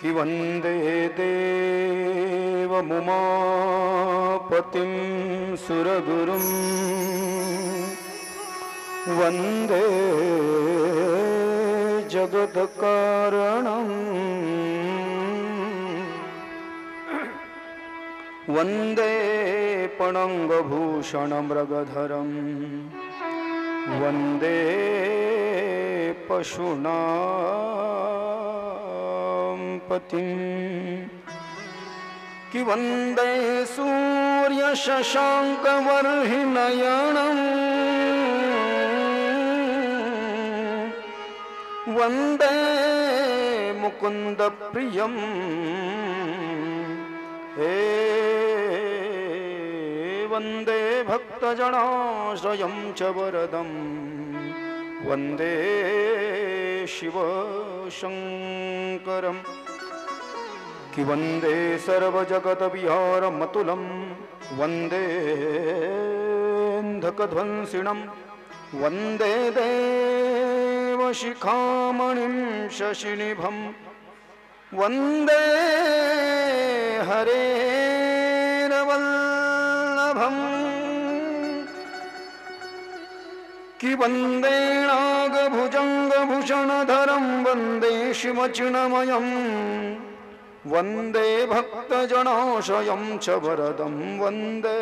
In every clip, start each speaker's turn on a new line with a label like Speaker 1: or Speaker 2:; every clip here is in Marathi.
Speaker 1: कि वन्दे देवमुमापतिं सुरगुरुं वन्दे जगत्कारणं वन्दे पणङ्गभूषणमृगधरं वन्दे पशूनां पतिं कि वन्दे सूर्यशशाङ्कवर्हिनयनं वन्दे मुकुन्दप्रियं हे वन्दे भक्तजनाश्रयं च वरदं वन्दे शिवशङ्करम् कि वन्दे सर्वजगद्विहारमतुलं वन्देऽन्धकध्वंसिनं वन्दे देवशिखामणिं शशिनिभं वन्दे हरेरवल्लभम् कि वन्दे नागभुजङ्गभूषणधरं वन्दे शिवचिन्मयम् वन्दे भक्तजनाश्रयं च वरदं वन्दे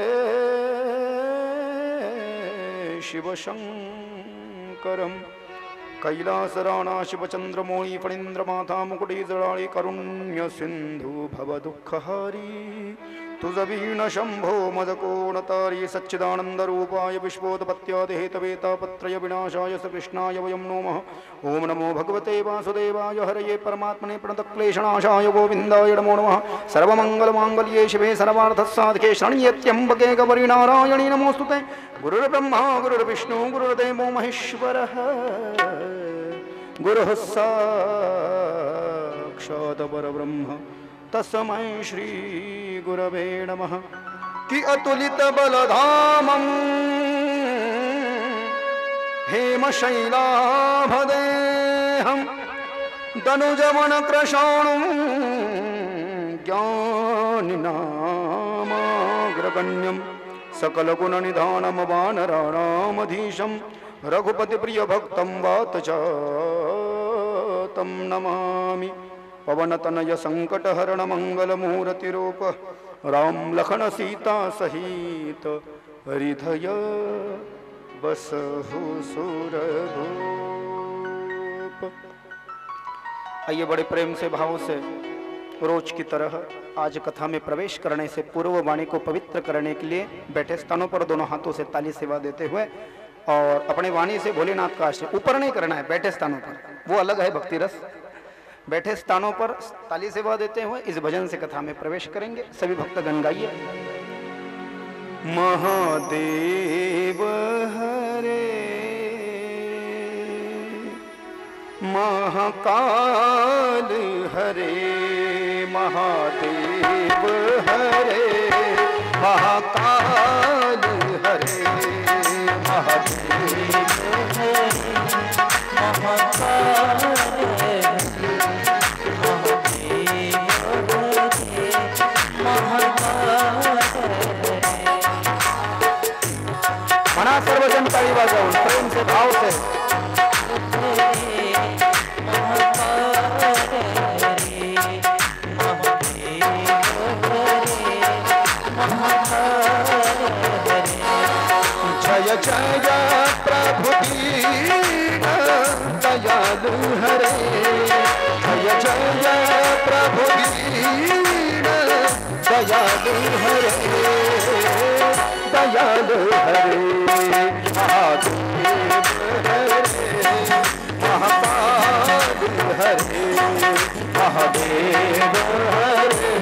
Speaker 1: शिवशङ्करम् कैलासराणा शिवचन्द्रमौळि फणीन्द्रमाता मुकुटीजडाळि कारुण्यसिन्धु भवदुःखहारी तुझवीण शंभो मदकोणतारी सच्चिदानन्दरूपाय विश्वोत्पत्त्यादिहेतवेतापत्रय विनाशाय श्रीकृष्णाय वयं नमः। ओं नमो भगवते वासुदेवाय हरये परमात्मने प्रणतक्लेशनाशाय गोविन्दाय नमो नमः। सर्वमङ्गलमाङ्गल्ये शिवे सर्वार्थसाधके शरण्येत्यम्बके गौरी नारायणी नमोस्तुते। गुरुर्ब्रह्मा गुरुर्विष्णु गुरुर्देवो महेश्वरः गुरुः साक्षात् परब्रह्म तस्मै श्री गुरवे नमः। कि अतुलित बलधामं हेमशैलाभदेहं दनुजवनकृशाणुं ज्ञानिनामाग्रगण्यं सकलगुणनिधानं वानराणामधीशं रघुपतिप्रियभक्तं वातजातं नमामि। पवनतनय संकटहरण मंगलमूर्तिरूप राम लखन सीता सहित हृदय बसहु सुरभूप। आइए बड़े प्रेम से भाव से रोज की तरह आज कथा में प्रवेश करने से पूर्व वाणी को पवित्र करने के लिए बैठे स्थानों पर दोनों हाथों से ताली सेवा देते हुए और अपने वाणी से भोलेनाथ का आश्रय ऊपर नहीं करना है, बैठे स्थानों पर वो अलग है भक्ति रस। बैठे स्थानों पर ताली सेवा देते हुए इस भजन से कथा में प्रवेश करेंगे। सभी भक्तगण गाइए। महादेव हरे महाकाल हरे महादेव हरे महाकाल हरे महादेव हरे महाकाल मना सर्वजन ताली बजाओ प्रेम से भाव से। जय जय प्रभु दीन दयालु हरे जय जय प्रभु दीन दयालु हरे दयालु हरे महादेव हरे महाकाल हरे हरे महादेव हरे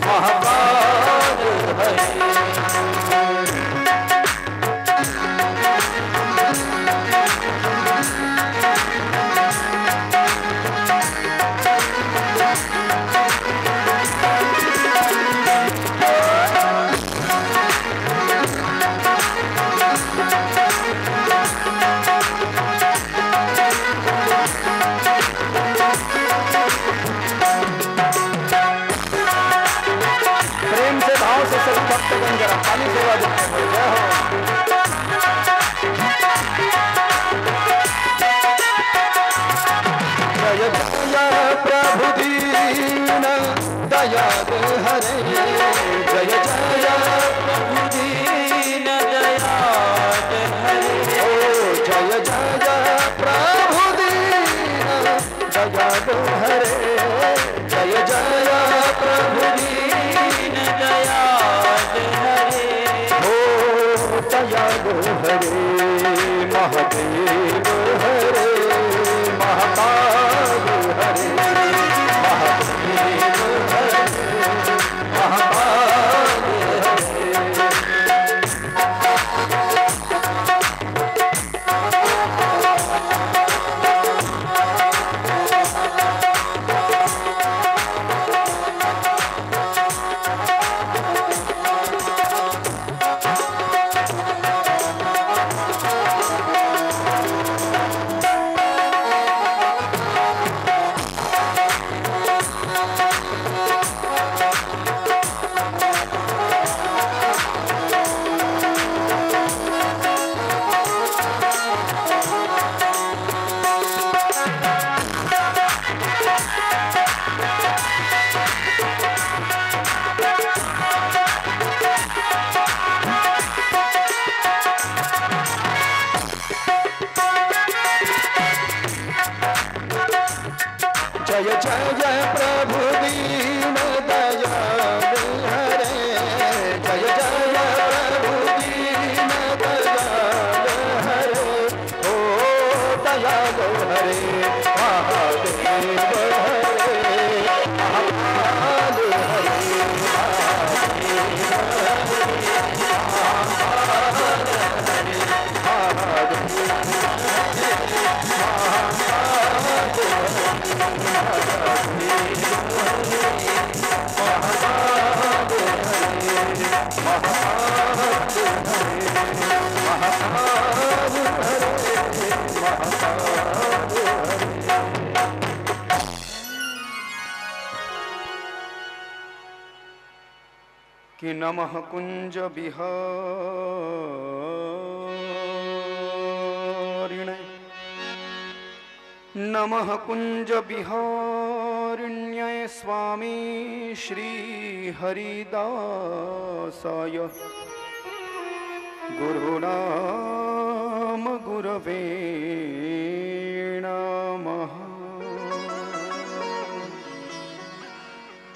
Speaker 1: महाकाल हरे। जरा पानी सेवा देते हैं। जय हो जय प्रभु दीन दयाल हरे जय जय प्रभु दीन दयाल हरे ओ जय जय प्रभु दीन दयाल हरे जय जय प्रभु दीन दयाल हरे महादेव हरे महाकाल हरे महादेव हरे महाकाल जय जय प्रभु दीन दयाल हरे जय जय प्रभु दीन दयाल हरे ओ दयाल हरे महादेव हरे महाकाल हरे कि नमः कुंज विहारिणे नमः कुंज विहारिण्यै स्वामी श्री हरिदासाय गुरुनाम गुरवे नमः।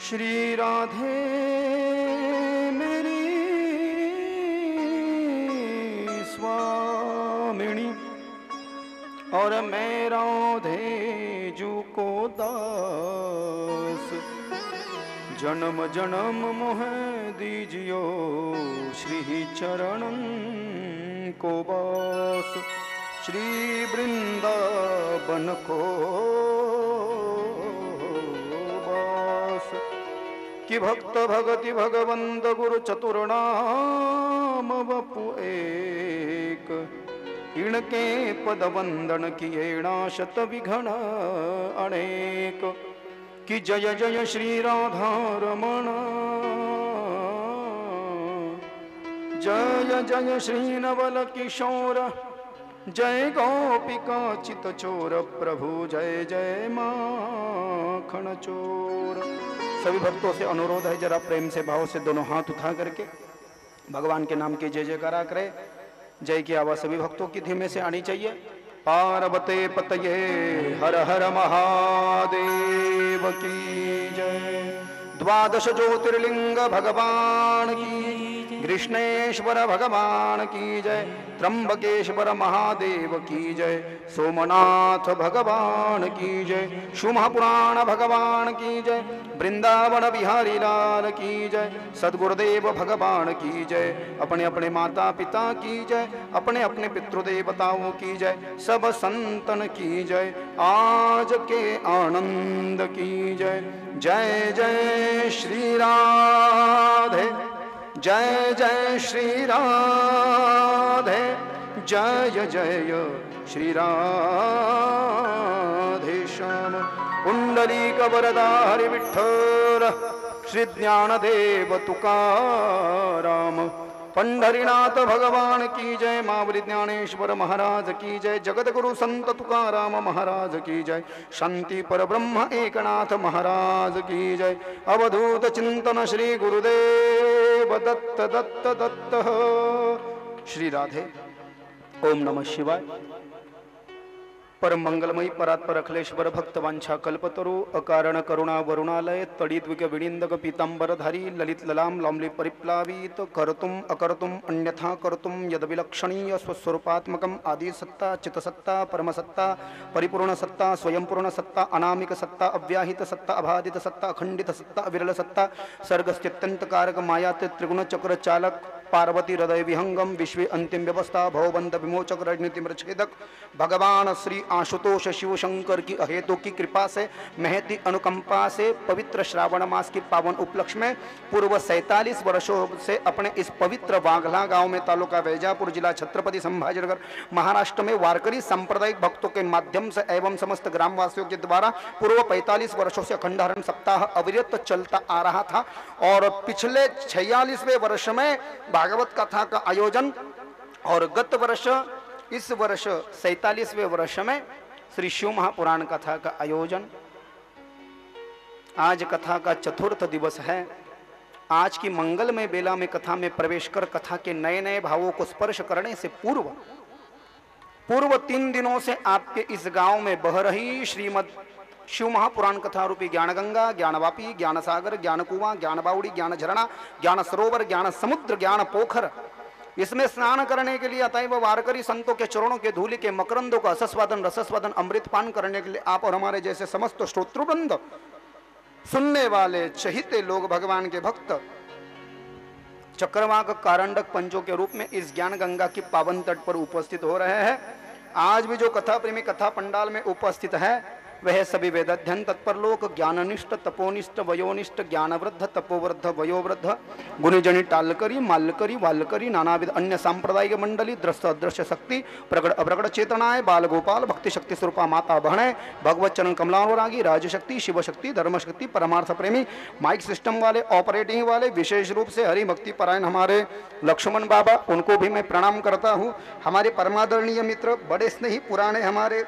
Speaker 1: श्री राधे मेरी स्वामिनी और मैं राधे जू को दास जन्म जन्म मोह दीजियो श्री चरणन को बास श्री वृंदावन को बास कि भक्त भगति भगवंत गुरु चतुर्नाम वपु एक इनके पद वंदन किए शत विघ्न अनेक कि जय जय श्री राधा रमण जय जय श्री नवल किशोर जय गोपिका चित चोर प्रभु जय जय माखन चोर। सभी भक्तों से अनुरोध है जरा प्रेम से भाव से दोनों हाथ उठा करके भगवान के नाम की जय जयकारा करे। जय की आवाज सभी भक्तों की धीमे से आनी चाहिए। पार्वते पतये हर हर महादेव की जय। द्वादश ज्योतिर्लिंग भगवान की, कृष्णेश्वर भगवान की जय, त्र्यंबकेश्वर महादेव की जय, सोमनाथ भगवान की जय, शिव महापुराण भगवान की जय, वृंदावन बिहारी लाल की जय, सदगुरुदेव भगवान की जय, अपने अपने माता पिता की जय, अपने अपने पितृदेवताओं की जय, सब संतन की जय, आज के आनंद की जय। जय जय श्री राधे, जय जय श्री राधे, जय जय श्री राधे श्याम। पुंडलीक वरदा हरि विठ्ठल, श्री ज्ञानदेव तुकाराम, पंढरीनाथ भगवान की जय, मावली ज्ञानेश्वर महाराज की जय, जगतगुरु संत तुकाराम महाराज की जय, शांति पर ब्रह्म एकनाथ महाराज की जय, अवधूत चिंतन श्री गुरुदेव दत्त दत्त दत्त। श्री राधे। ओम नमः शिवाय। परम मंगलमयी परात्पर अखिलेश्वर भक्तवांछा कल्पतरु, अकारण करुणा वरुणालय, तड़िद्विक विनिंदक पीतांबरधारी, ललित ललाम लौम्ली परिप्लावित, कर्तुम अकर्तुम अन्यथा कर्तुम यद विलक्षणीय स्वस्वरूपात्मकम आदि सत्ता, चित्तसत्ता, परमसत्ता, परिपूर्ण सत्ता, स्वयंपूर्ण सत्ता, अनामिक सत्ता, अव्याहित सत्ता, अबाधित सत्ता, अखंडित सत्ता, अविरल सत्ता, सर्गस्त्यत्यंत कारक मायाते त्रिगुण चक्र चालक, पार्वती हृदय विहंगम, विश्व अंतिम व्यवस्था, भवबंध विमोचक, राजनीति मृच्छेदक, भगवान श्री आशुतोष शिव शंकर की अहेतु की कृपा से, महती अनुकंपा से, पवित्र श्रावण मास की पावन उपलक्ष्य में पूर्व 47 वर्षों से अपने इस पवित्र वाघला गांव में, तालुका वैजापुर, जिला छत्रपति संभाजीनगर, महाराष्ट्र में वारकरी सांप्रदायिक भक्तों के माध्यम से एवं समस्त ग्रामवासियों के द्वारा पूर्व 45 वर्षों से अखंडहरण सप्ताह अविरत चलता आ रहा था। और पिछले 46वें वर्ष में भागवत कथा का आयोजन, और गत वर्ष इस वर्ष 47वें वर्ष में श्री शिव महापुराण कथा का आयोजन। आज कथा का चतुर्थ दिवस है। आज की मंगलमय बेला में कथा में प्रवेश कर कथा के नए नए भावों को स्पर्श करने से पूर्व 3 दिनों से आपके इस गांव में बह रही श्रीमद शिव महापुराण कथा रूपी ज्ञान गंगा, ज्ञानवापी, ज्ञान सागर, ज्ञान कुआं, ज्ञान बावड़ी, ज्ञान झरना, ज्ञान सरोवर, ज्ञान समुद्र, ज्ञान पोखर, इसमें स्नान करने के लिए अतएव वारकरी संतों के चरणों के धूलि के मकरंदों का रसस्वादन रसस्वादन अमृतपान करने के लिए आप और हमारे जैसे समस्त श्रोतृवृंद, सुनने वाले चहिते लोग, भगवान के भक्त चक्रवाक कारंडक पंचों के रूप में इस ज्ञान गंगा की पावन तट पर उपस्थित हो रहे हैं। आज भी जो कथा प्रेमी कथा पंडाल में उपस्थित है वह सभी वेदाध्ययन तत्पर लोक, ज्ञाननिष्ठ तपोनिष्ठ वयोनिष्ठ, ज्ञानवृद्ध तपोवृद्ध वयोवृद्ध, गुणिजनि टालकरी मालकरी वालकरी, नानाविध अन्य सांप्रदायिक मंडली, दृश्य अदृश्य शक्ति, प्रगट अप्रगट चेतनाएं, बाल गोपाल, भक्ति शक्ति स्वरूपा माता बहने, भगवत चरण कमलानुरागी, राजशक्ति, शिव शक्ति, धर्मशक्ति, परमार्थ प्रेमी, माइक सिस्टम वाले, ऑपरेटिंग वाले, विशेष रूप से हरि भक्ति परायण हमारे लक्ष्मण बाबा, उनको भी मैं प्रणाम करता हूँ। हमारे परमादरणीय मित्र, बड़े स्नेही, पुराने, हमारे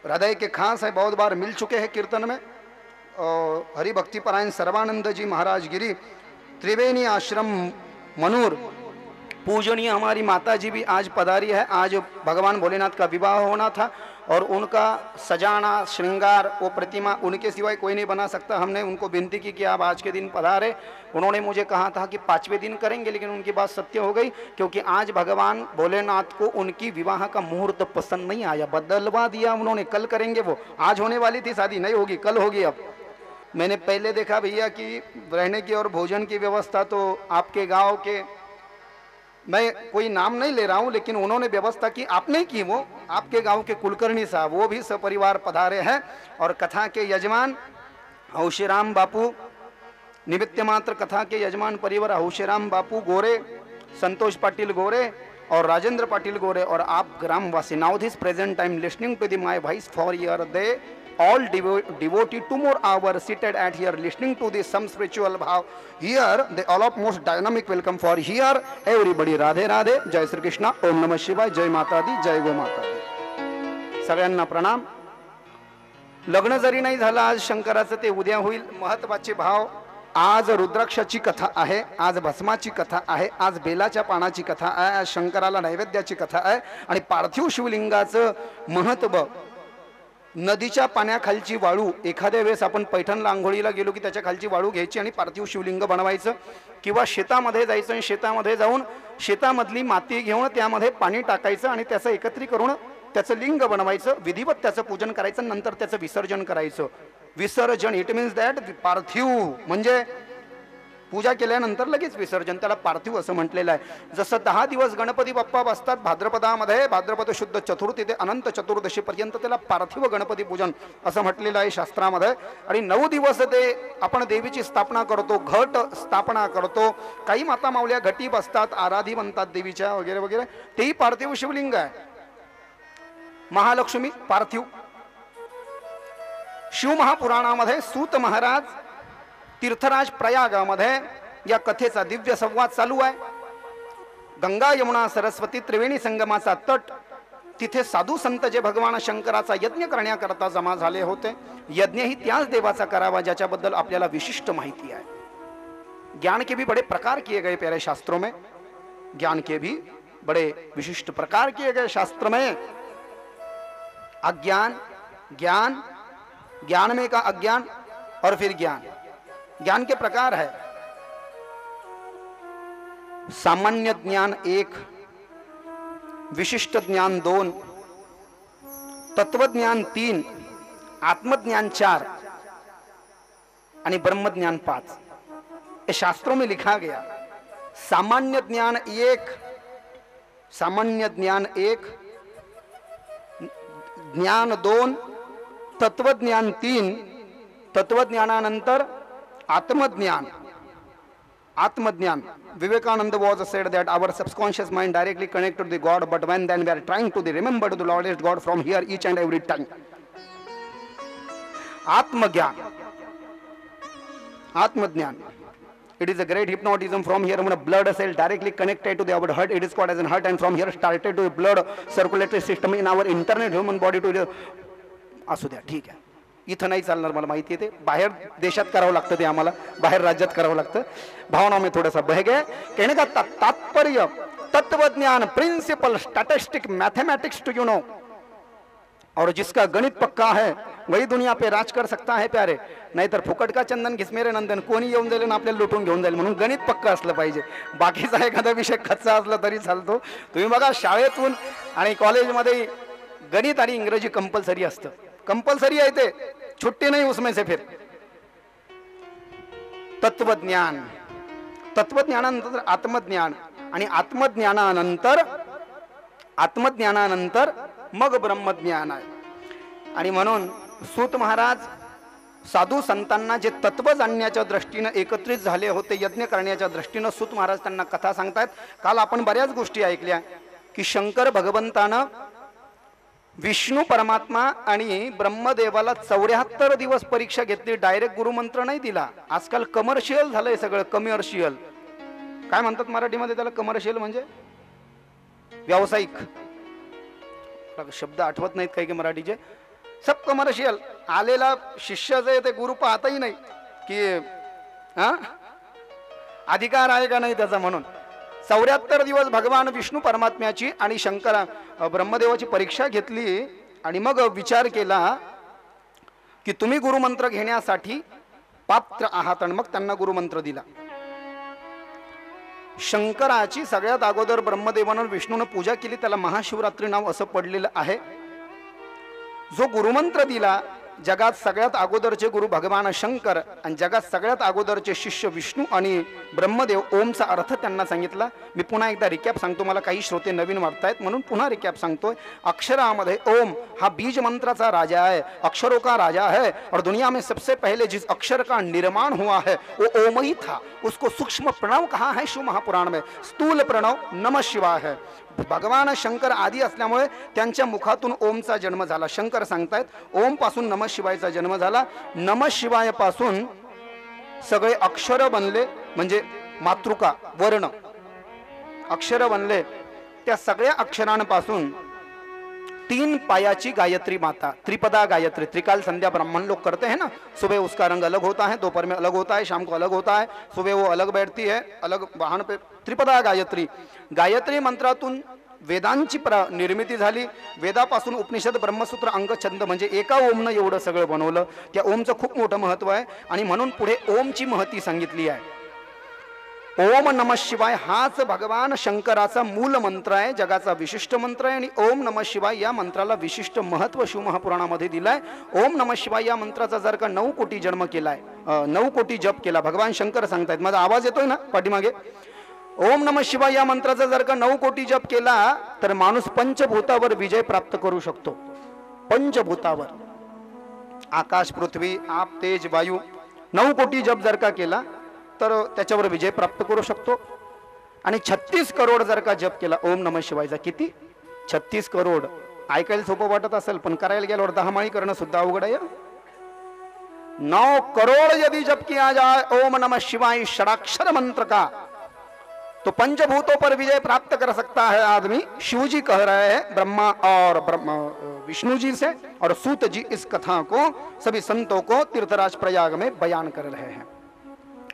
Speaker 1: हृदय के खास है, बहुत बार मिल चुके हैं कीर्तन में, और हरि भक्ति परायण सर्वानंद जी महाराज गिरी, त्रिवेणी आश्रम मनूर, पूजनीय हमारी माता जी भी आज पधारी है। आज भगवान भोलेनाथ का विवाह होना था और उनका सजाना श्रृंगार, वो प्रतिमा उनके सिवाय कोई नहीं बना सकता। हमने उनको विनती की कि आप आज के दिन पधारे। उन्होंने मुझे कहा था कि 5वें दिन करेंगे, लेकिन उनकी बात सत्य हो गई, क्योंकि आज भगवान भोलेनाथ को उनकी विवाह का मुहूर्त पसंद नहीं आया, बदलवा दिया उन्होंने। कल करेंगे, वो आज होने वाली थी शादी, नहीं होगी, कल होगी। अब मैंने पहले देखा भैया कि रहने की और भोजन की व्यवस्था तो आपके गाँव के, मैं कोई नाम नहीं ले रहा हूं, लेकिन उन्होंने व्यवस्था की, आपने की, वो आपके गांव के कुलकर्णी साहब, वो भी सपरिवार पधारे हैं। और कथा के यजमान हौशीराम बापू, निमित्त मात्र कथा के यजमान परिवार हौशीराम बापू गोरे, संतोष पाटिल गोरे और राजेंद्र पाटिल गोरे, और आप ग्रामवासी। Now this present time listening to the my voice for year they all devoted 2 more hours seated at here listening to this some spiritual bhav. Here they all of most dynamic welcome for here everybody. Radhe Radhe, जय श्री कृष्णा, ओम नमः शिवाय, जय माता दी, जय गो माता दी, सगळ्यांना प्रणाम। लग्न जरी नाही झालं आज शंकराचं, ते उद्या होईल। महत्वाचे भाव, आज रुद्राक्षाची कथा आहे, आज भस्माची कथा आहे, आज बेलाच्या पानाची कथा आहे, आज शंकराला नैवेद्याची कथा आहे, आणि पार्थिव शिवलिंगाचं महत्व नदीच्या पाण्याखालची वाळू, एखाद्या वेळेस आपण पैठणला आंघोळीला गेलो की त्याच्या खालची वाळू घ्यायची आणि पार्थिव शिवलिंग बनवायचं, किंवा शेतामध्ये जायचं आणि शेतामध्ये जाऊन शेतामधली माती घेऊन त्यामध्ये पाणी टाकायचं आणि त्याचं एकत्रीकरण त्याचं लिंग बनवायचं, विधिवत त्याचं पूजन करायचं, नंतर त्याचं विसर्जन करायचं. विसर्जन इट मीन्स दॅट पार्थिव म्हणजे पूजा केल्यानंतर लगेच विसर्जन, त्याला पार्थिव असं म्हटलेलं आहे. जसं 10 दिवस गणपती बाप्पा बसतात भाद्रपदामध्ये, भाद्रपद शुद्ध चतुर्थी ते अनंत चतुर्दशी पर्यंत त्याला पार्थिव गणपती पूजन असं म्हटलेलं आहे शास्त्रामध्ये. आणि 9 दिवस ते आपण देवीची स्थापना करतो, घट स्थापना करतो. काही माता माऊल्या घटी बसतात, आराधी बनतात देवीच्या वगैरे वगैरे, तेही पार्थिव शिवलिंग आहे. महालक्ष्मी पार्थिव. शिवमहापुराणामध्ये सूत महाराज तीर्थराज प्रयागामध्ये या कथेचा दिव्य संवाद चालू आहे. गंगा यमुना सरस्वती त्रिवेणी संगमाचा तट, तिथे साधू संत जे भगवान शंकराचा यज्ञ करण्याकरता जमा झाले होते. यज्ञही त्याच देवाचा करावा ज्याच्याबद्दल आपल्याला विशिष्ट माहिती आहे. ज्ञान के भी बड़े प्रकार किए गए प्यारे शास्त्रों में, ज्ञान के भी बड़े विशिष्ट प्रकार किए गए शास्त्र में. अज्ञान, ज्ञान, ज्ञान में का अज्ञान और फिर ज्ञान. ज्ञान के प्रकार है. सामान्य ज्ञान 1, विशिष्ट ज्ञान 2, तत्वज्ञान 3, आत्मज्ञान 4 आणि ब्रह्मज्ञान 5. ये शास्त्रों में लिखा गया. सामान्य ज्ञान 1, सामान्य ज्ञान 1, ज्ञान 2, तत्वज्ञान 3, तत्वज्ञानानंतर आत्मज्ञान. आत्मज्ञान. Vivekananda was said that our subconscious mind directly connected to the God, but when then we are trying to remember to the Lord God from here each and every time. Atmagyan. Atmagyan. It is a great hypnotism. From here when a blood cell directly connected to the our heart, it is called as an heart, and from here started to the blood circulatory system in our internal human body to the. असू द्या, ठीक आहे. इथं नाही चालणार, मला माहिती आहे. ते बाहेर देशात करावं लागतं, ते आम्हाला बाहेर राज्यात करावं लागतं. भावना में थोड़ा सा बह गए. कहने का तात्पर्य तत्वज्ञान, principle, statistic, mathematics to you know. और जिसका गणित पक्का है वही दुनिया पे राज कर सकता है प्यारे. नाहीतर फुकट का चंदन घिसमेरे नंदन, कोणी येऊन जाईल आणि आपल्याला लुटून घेऊन जाईल. म्हणून गणित पक्का असलं पाहिजे. बाकीचा एखादा विषय कच्चा असला तरी चालतो. तुम्ही बघा शाळेतून आणि कॉलेजमध्ये गणित आणि इंग्रजी कंपल्सरी असतं. कंपल्सरी आहे ते, छुट्टी नहीं उसमें से. फिर तत्वज्ञान, तत्वज्ञानानंतर आत्मज्ञान आणि आत्मज्ञानानंतर मग ब्रह्मज्ञान आहे. आणि म्हणून सूत महाराज साधू संतांना जे तत्व जाणण्याच्या दृष्टीने एकत्रित झाले होते, यज्ञ करण्याच्या दृष्टीने सूत महाराज त्यांना कथा सांगतात. काल आपण बऱ्याच गोष्टी ऐकल्या की शंकर भगवंतानं विष्णू परमात्मा आणि ब्रह्मदेवाला 74 दिवस परीक्षा घेतली. डायरेक्ट गुरुमंत्र नाही दिला. आजकाल कमर्शियल झालंय सगळं, कमर्शियल. काय म्हणतात मराठीमध्ये त्याला? कमर्शियल म्हणजे व्यावसायिक. शब्द आठवत नाहीत काही मराठीचे. सब कमर्शियल. आलेला शिष्य जे ते गुरु पाहताही नाही की अधिकार आहे का नाही त्याचा. म्हणून 74 दिवस भगवान विष्णू परमात्म्याची आणि शंकरा ब्रह्मदेवाची परीक्षा घेतली आणि मग विचार केला की तुम्ही गुरुमंत्र घेण्यासाठी पात्र आहात. आणि मग त्यांना गुरुमंत्र दिला. शंकराची सगळ्यात अगोदर ब्रह्मदेवानं विष्णूनं पूजा केली, त्याला महाशिवरात्री नाव असं पडलेलं आहे. जो गुरुमंत्र दिला, जगात सगळ्यात अगोदरचे गुरु भगवान शंकर आणि जगात सगळ्यात अगोदरचे शिष्य विष्णू आणि ब्रह्मदेव. ओमचा अर्थ त्यांना सांगितला. मी पुन्हा एकदा रिकॅप सांगतो, मला काही श्रोते नवीन वाटतायत म्हणून पुन्हा रिकॅप सांगतोय. अक्षरामध्ये ओम हा बीज मंत्राचा राजा है, अक्षरों का राजा है. और दुनिया में सबसे पहले जिस अक्षर का निर्माण हुआ है वो ओम ही था. उसको सूक्ष्म प्रणव कहा है शिव महापुराण में. स्थूल प्रणव नमः शिवाय है. भगवान शंकर आदि असल्यामुळे त्यांच्या मुखातून ओमचा जन्म झाला. शंकर सांगतायत ओम पासून नमः शिवायचा जन्म झाला. नमः शिवाय पासून सगळे अक्षर बनले, म्हणजे मातृका वर्ण अक्षर बनले. त्या सगळ्या अक्षरांपासून 3 पायाची गायत्री माता, त्रिपदा गायत्री. त्रिकाल संध्या ब्राह्मण लोग करते हैं ना, सुबह उसका रंग अलग होता है, दोपहर में अलग होता है, शाम को अलग होता है, सुबह वो अलग बैठती है, अलग वाहन पे. त्रिपदा गायत्री. गायत्री मंत्रातून वेदांची निर्मिती झाली. वेदापासून उपनिषद, ब्रह्मसूत्र, अंग, छंद म्हणजे एका ओमनं एवढं सगळं बनवलं. त्या ओमचं खूप मोठं महत्व आहे आणि म्हणून पुढे ओमची महती सांगितली आहे. ओम नमः शिवाय हाच भगवान शंकराचा मूल मंत्र आहे, जगाचा विशिष्ट मंत्र आहे. आणि ओम नमः शिवाय या मंत्राला विशिष्ट महत्व शिवमहापुराणामध्ये दिलाय. ओम नमः शिवाय या मंत्राचा जर का 9 कोटी जन्म केलाय, 9 कोटी जप केला, भगवान शंकर सांगतायत. माझा आवाज येतोय ना पाठीमागे? ओम नमः शिवाय या मंत्राचा जर का 9 कोटी जप केला तर माणूस पंचभूतावर विजय प्राप्त करू शकतो. पंचभूतावर, आकाश, पृथ्वी, आप, तेज, वायू, 9 कोटी जप जर का केला तर त्याच्यावर विजय प्राप्त करू शकतो. आणि 36 करोड जर का जप केला ओम नमः शिवायचा, किती? 36 करोड. ऐकायला सोपं वाटत असेल पण करायला गेल्यावर 10 माळी करणं सुद्धा अवघड आहे. 9 करोड़ यदि जप किया जाए ओम नमः शिवाय षडाक्षर मंत्र का, तो पंचभूतों पर विजय प्राप्त कर सकता है आदमी. शिव जी कह रहे हैं ब्रह्मा और विष्णु जी से, और सूत जी इस कथा को सभी संतों को तीर्थराज प्रयाग में बयान कर रहे हैं.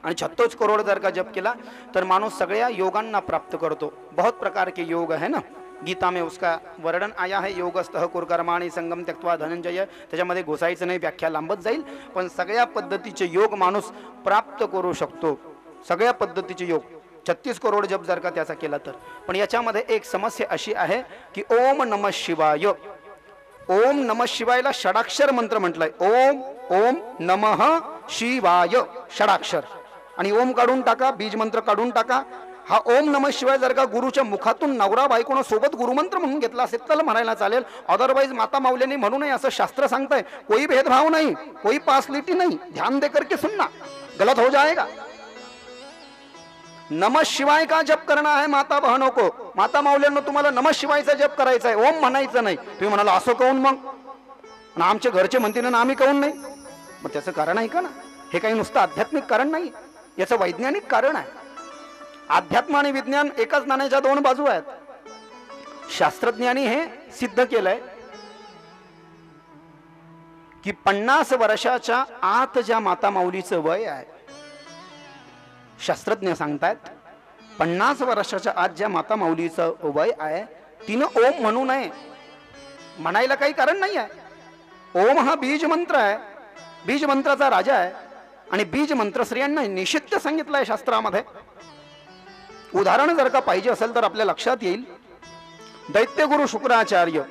Speaker 1: आणि 36 करोड़ जर का जप केला तर माणूस सगळ्या योगांना प्राप्त करतो. बहुत प्रकार के योग है ना, गीता में उसका वर्णन आया है. योगस्थः कुरकर्माणि संगम त्यक्त्वा धनंजय. त्याच्यामध्ये घुसायचं नाही, व्याख्या लांबत जाईल. पण सगळ्या पद्धतीचे योग माणूस प्राप्त करू शकतो. सगळ्या पद्धतीचे योग 36 करोड़ जप जर का त्याचा केला तर. पण याच्यामध्ये एक समस्या अशी आहे की ओम नमः शिवाय, ओम नमः शिवायला षडाक्षर मंत्र म्हटलाय. ओम ओम नमः शिवाय षडाक्षर, आणि ओम काढून टाका, बीज मंत्र काढून टाका. हा ओम नमः शिवाय जर का गुरुच्या मुखातून नवरा बायकोनं सोबत गुरुमंत्र म्हणून घेतला असेल तर म्हणायला चालेल. अदरवाइज माता माऊलीने म्हणू नये असं शास्त्र सांगताय. कोई भेदभाव नहीं, कोई पासलिटी नहीं, ध्यान दे करके सुनना, गलत हो जाएगा. नमः शिवाय का जप करना है माता बहनों को. माता माऊल्यांनो तुम्हाला नमः शिवायचा जप करायचा आहे, ओम म्हणायचं नाही. तुम्ही म्हणाला असं कहून मग, आणि आमचे घरचे म्हणतील ना आम्ही कहून नाही. मग त्याचं कारण आहे का ना, हे काही नुसतं आध्यात्मिक कारण नाही, याचं वैज्ञानिक कारण आहे. अध्यात्म आणि विज्ञान एकाच नाण्याच्या 2 बाजू आहेत. शास्त्रज्ञांनी हे सिद्ध केलंय की 50 वर्षाच्या आत ज्या माता माऊलीचं वय आहे, शास्त्रज्ञ सांगतायत 50 वर्षाच्या आत ज्या माता माऊलीचं वय आहे, तिनं ओम म्हणू नये. म्हणायला काही कारण नाही आहे. ओम हा बीज मंत्र आहे, बीज मंत्राचा राजा आहे. आणि बीज मंत्र स्त्रियांना निषिद्ध सांगितलंय शास्त्रामध्ये. उदाहरण जर का पाहिजे असेल तर आपल्या लक्षात येईल. दैत्यगुरु शुक्राचार्य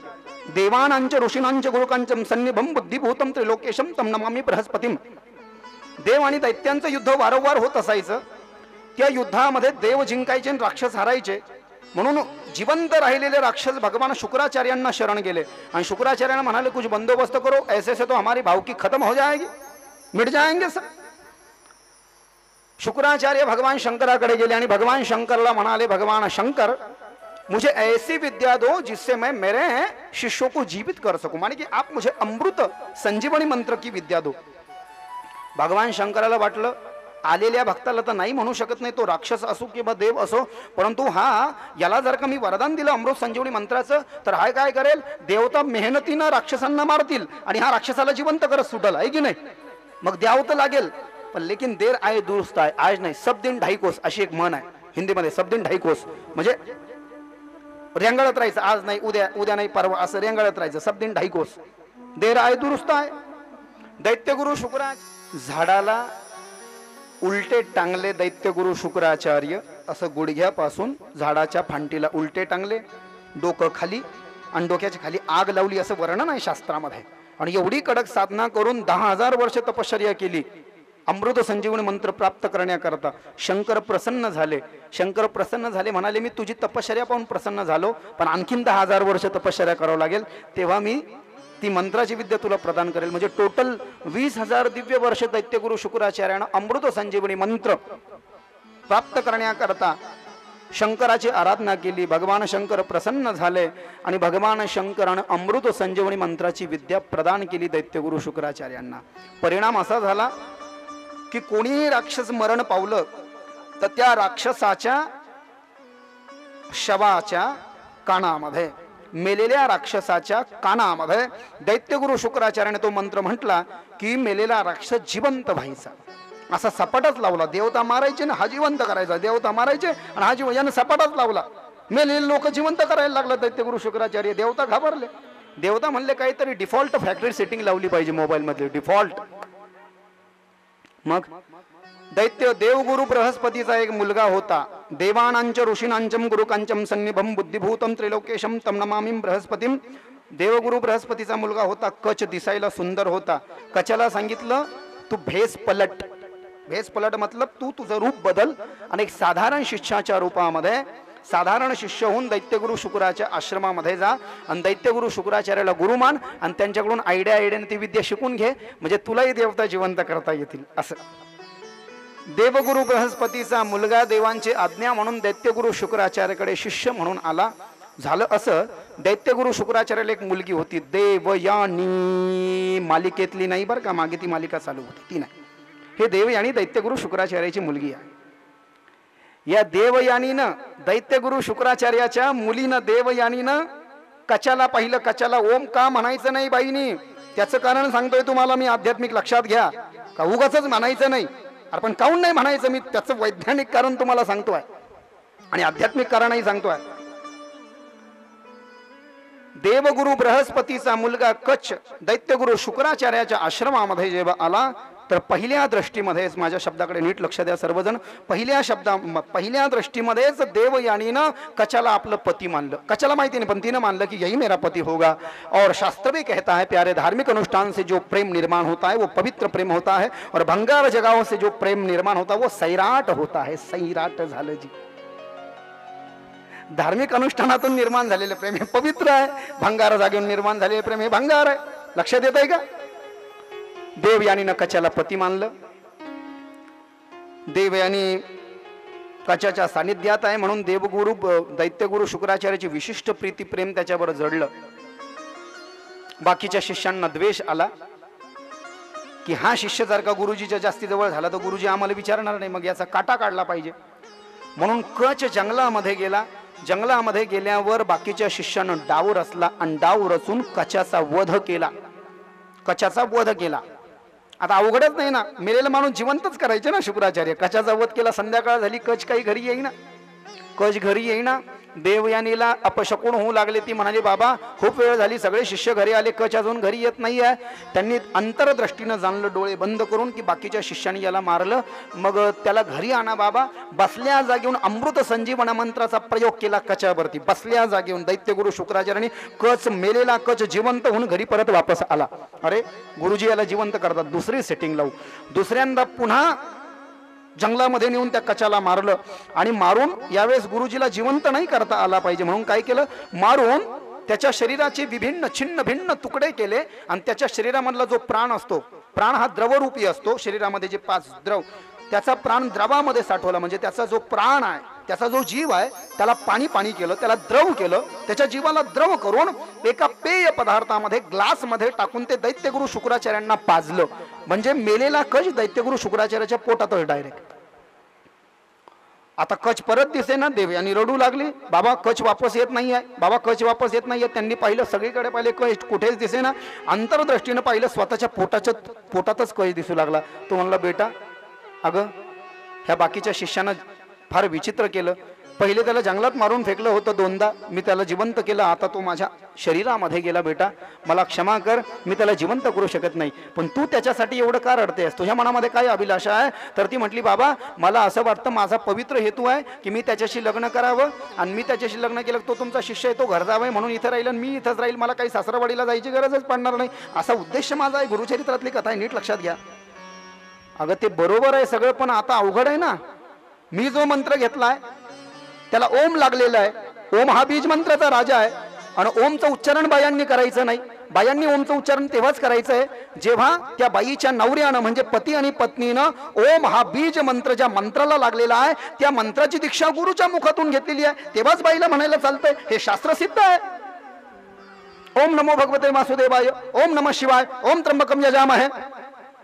Speaker 1: देवानांच ऋषीनांच गुरुकांचम सन्निभम बुद्धिभूतम त्रिलोकेशम तम नमामि बृहस्पतिम. देव आणि दैत्यांचं युद्ध वारंवार होत असायचं. त्या युद्धामध्ये देव जिंकायचे आणि राक्षस हारायचे. म्हणून जिवंत राहिलेले राक्षस भगवान शुक्राचार्यांना शरण गेले आणि शुक्राचार्यांना म्हणाले कुछ बंदोबस्त करो, ऐसे से तो हमारी भावकी खत्म हो जाएगी, मिट जाएंगे सब. शुक्राचार्य भगवान शंकराकडे गेले आणि भगवान शंकरला म्हणाले, भगवान शंकर मुझे ऐसी विद्या दो जिससे मैं मेरे शिष्यों को जीवित कर सकूं. माने कि आप मुझे अमृत संजीवनी मंत्र की विद्या दो. भगवान शंकराला वाटलं आलेल्या भक्ताला तर नाही म्हणू शकत नाही, तो राक्षस असो किंवा देव असो, परंतु हा याला जर का मी वरदान दिलं अमृत संजीवनी मंत्राचं तर हा काय करेल, देवता मेहनतीनं राक्षसांना मारतील आणि हा राक्षसाला जिवंत करत सुटल, आहे की नाही. मग द्यावं तर लागेल. पण लेकिन देर आए दुरुस्त आहे, आज नाही सब दिन ढाई कोस अशी एक म्हण आहे हिंदीमध्ये. सब दिन ढाई कोस म्हणजे रेंगाळत राहायचं, आज नाही उद्या, उद्या नाही परवा, असं रेंगाळत राहायचं. सब दिन ढाई कोस, देर आए दुरुस्त आहे. दैत्यगुरु शुक्राचार्य झाडाला उलटे टांगले. दैत्यगुरु शुक्राचार्य असं गुडघ्यापासून झाडाच्या फांटीला उलटे टांगले, डोकं खाली आणि डोक्याच्या खाली आग लावली असं वर्णन आहे शास्त्रामध्ये. आणि एवढी कडक साधना करून 10,000 वर्ष तपश्चर्या केली अमृत संजीवनी मंत्र प्राप्त करण्याकरता. शंकर प्रसन्न झाले. शंकर प्रसन्न झाले, म्हणाले मी तुझी तपश्चर्या पाहून प्रसन्न झालो, पण आणखीन 10,000 वर्ष तपश्चर्या करावं लागेल, तेव्हा मी ती मंत्राची विद्या तुला प्रदान करेल. म्हणजे टोटल 20,000 दिव्य वर्ष दैत्यगुरु शुक्राचार्यानं अमृत संजीवनी मंत्र प्राप्त करण्याकरता शंकराची आराधना केली. भगवान शंकर प्रसन्न झाले आणि भगवान शंकरानं अमृत संजीवनी मंत्राची विद्या प्रदान केली दैत्यगुरु शुक्राचार्यांना. परिणाम असा झाला की कोणीही राक्षस मरण पावलं तर त्या राक्षसाच्या शवाच्या कानामध्ये, मेलेल्या राक्षसाच्या कानामध्ये दैत्यगुरु शुक्राचार्याने तो मंत्र म्हटला की मेलेला राक्षस जिवंत व्हायचा. असा सपाटाच लावला. देवता मारायचे ना हा जिवंत करायचा, देवता मारायचे आणि हा यानं सपाटाच लावला. मेलेले लोक जिवंत करायला लागला दैत्यगुरु शुक्राचार्य. देवता घाबरले. देवता म्हणले काहीतरी डिफॉल्ट फॅक्टरी सेटिंग लावली पाहिजे मोबाईल मध्ये, डिफॉल्ट. मग दैत्य देवगुरु बृहस्पतीचा एक मुलगा होता. देवानांच ऋषीनांचम गुरुकांचम सन्निभम बुद्धिभूतम त्रिलोकेशम तम नमामिं बृहस्पतीम. देवगुरु बृहस्पतीचा मुलगा होता. कच दिसायला सुंदर होता. कचाला सांगितलं तू भेस पलट. भेस पलट मतलब तू तुझं रूप बदल आणि एक साधारण शिष्याच्या रूपामध्ये साधारण शिष्य होऊन दैत्यगुरु शुक्राच्या आश्रमामध्ये जा आणि दैत्यगुरु शुक्राचार्याला गुरु मान आणि त्यांच्याकडून आयडियाने ती विद्या शिकून घे, म्हणजे तुलाही देवता जिवंत करता येतील. असं देवगुरु बृहस्पतीचा मुलगा देवांची आज्ञा म्हणून दैत्यगुरु शुक्राचार्याकडे शिष्य म्हणून आला. झालं असं, दैत्यगुरु शुक्राचार्याला एक मुलगी होती देवयानी. मालिकेतली नाही बरं का, मागे ती मालिका चालू होती ती नाही. हे देवयानी दैत्यगुरु शुक्राचार्याची मुलगी आहे. या देवयानीनं दैत्यगुरु शुक्राचार्याच्या मुलीनं देवयानीनं कचाला पाहिलं. कचाला ओम का म्हणायचं नाही बाईनी, त्याचं कारण सांगतोय तुम्हाला मी, आध्यात्मिक लक्षात घ्या. का उगाचच म्हणायचं नाही, आपण काऊन नाही म्हणायचं, मी त्याचं वैज्ञानिक कारण तुम्हाला सांगतोय आणि आध्यात्मिक कारणही सांगतोय. देवगुरु बृहस्पतीचा मुलगा कच दैत्यगुरु शुक्राचार्याच्या आश्रमामध्ये जेव्हा आला तर पहिल्या दृष्टीमध्येच, माझ्या शब्दाकडे नीट लक्ष द्या सर्वजण, पहिल्या दृष्टीमध्येच देवयानीनं कचाला आपलं पती मानलं. कचाला माहिती नाही पण तिनं मानलं की यही मेरा पती होगा. और शास्त्र भी कहता है प्यारे, धार्मिक अनुष्ठान से जो प्रेम निर्माण होता है वो पवित्र प्रेम होता है और भंगार जगाओं से जो प्रेम निर्माण होता है वो सैराट होता है. सैराट झालं जी. धार्मिक अनुष्ठानातून निर्माण झालेलं प्रेम हे पवित्र आहे, भंगार जागेवर निर्माण झालेलं प्रेम हे भंगार आहे. लक्षात येत आहे का? देवयानीनं कचाला पती मानलं. देवयानी कचाच्या सानिध्यात आहे म्हणून देवगुरु दैत्यगुरु शुक्राचार्याची विशिष्ट प्रीती प्रेम त्याच्यावर जडलं. बाकीच्या शिष्यांना द्वेष आला की हा शिष्य जर का गुरुजीच्या जास्ती जवळ झाला तर गुरुजी आम्हाला विचारणार नाही, मग याचा काटा काढला पाहिजे. म्हणून कच जंगलामध्ये गेला. जंगलामध्ये गेल्यावर बाकीच्या शिष्यानं डाव रचला आणि डाव रचून कचाचा वध केला. कचाचा वध केला. आता अवघडच नाही ना, मेलेला माणूस जिवंतच करायचे ना शुक्राचार्य. कचाचा वध केला. संध्याकाळ झाली, कच काही घरी येईना. कच घरी येईना. देवयानीला अपशकुन होऊ लागले. ती म्हणाली बाबा खूप वेळ झाली, सगळे शिष्य घरी आले, कच अजून घरी येत नाही आहे. त्यांनी अंतरदृष्टीनं जाणलं डोळे बंद करून की बाकीच्या शिष्यांनी याला मारलं. मग त्याला घरी आणा बाबा. बसल्या जागेहून अमृत संजीवන मंत्राचा प्रयोग केला कचावरती. बसल्या जागेहून दैत्यगुरु शुक्राचार्यांनी कच मेलेला कच जिवंत होऊन घरी परत वापस आला. अरे गुरुजी याला जिवंत करतात, दुसरी सेटिंग लावू. दुसऱ्यांदा पुन्हा जंगलामध्ये नेऊन त्या कचाला मारलं आणि मारून यावेळेस गुरुजीला जिवंत नाही करता आला पाहिजे म्हणून काय केलं, मारून त्याच्या शरीराचे विभिन्न छिन्न भिन्न तुकडे केले आणि त्याच्या शरीरामधला जो प्राण असतो, प्राण हा द्रवरूपी असतो, शरीरामध्ये जे 5 द्रव, त्याचा प्राण द्रवामध्ये साठवला. म्हणजे त्याचा जो प्राण आहे, त्याचा जो जीव आहे त्याला पाणी पाणी केलं, त्याला द्रव केलं. त्याच्या जीवाला द्रव करून एका पेय पदार्थामध्ये ग्लासमध्ये टाकून ते दैत्यगुरु शुक्राचार्यांना पाजलं. म्हणजे मेलेला कच दैत्यगुरु शुक्राचार्याच्या पोटातच डायरेक्ट. आता कच परत दिसे ना. देवयानी रडू लागली, बाबा कच वापस येत नाही आहे, बाबा कच वापस येत नाही आहे. त्यांनी पाहिलं, सगळीकडे पाहिले, कच कुठेच दिसे ना. अंतरदृष्टीनं पाहिलं, स्वतःच्या पोटातच कच दिसू लागला. तो म्हणला बेटा अगं ह्या बाकीच्या शिष्यानं फार विचित्र केलं. पहिले त्याला जंगलात मारून फेकलं होतं 2दा, मी त्याला जिवंत केलं. आता तो माझ्या शरीरामध्ये गेला. बेटा मला क्षमा कर, मी त्याला जिवंत करू शकत नाही. पण तू त्याच्यासाठी एवढं का रडतेस? तुझ्या मनामध्ये काय अभिलाषा आहे? तर ती म्हटली बाबा मला असं वाटतं, माझा पवित्र हेतू आहे की मी त्याच्याशी लग्न करावं आणि मी त्याच्याशी लग्न केलं तो तुमचा शिष्य आहे, तो घर जावं म्हणून इथं राहील आणि मी इथंच राहील, मला काही सासरवाडीला जायची गरजच पडणार नाही, असा उद्देश माझा आहे. गुरुचरित्रातली कथा आहे, नीट लक्षात घ्या. अगं ते बरोबर आहे सगळं, पण आता अवघड आहे ना. मी जो मंत्र घेतलाय त्याला ओम लागलेला आहे. ओम हा बीज मंत्राचा राजा आहे आणि ओमचं उच्चारण बायांनी करायचं नाही. बायांनी ओमचं उच्चारण तेव्हाच करायचं आहे जेव्हा त्या बाईच्या नवऱ्यानं म्हणजे पती आणि पत्नीनं ओम हा बीज मंत्र ज्या मंत्राला लागलेला आहे त्या मंत्राची दीक्षा गुरुच्या मुखातून घेतलेली आहे, तेव्हाच बाईला म्हणायला चालतंय. हे शास्त्र सिद्ध आहे. ओम नमो भगवते वासुदेवाय, ओम नमः शिवाय, ओम त्र्यंबकम यजामहे,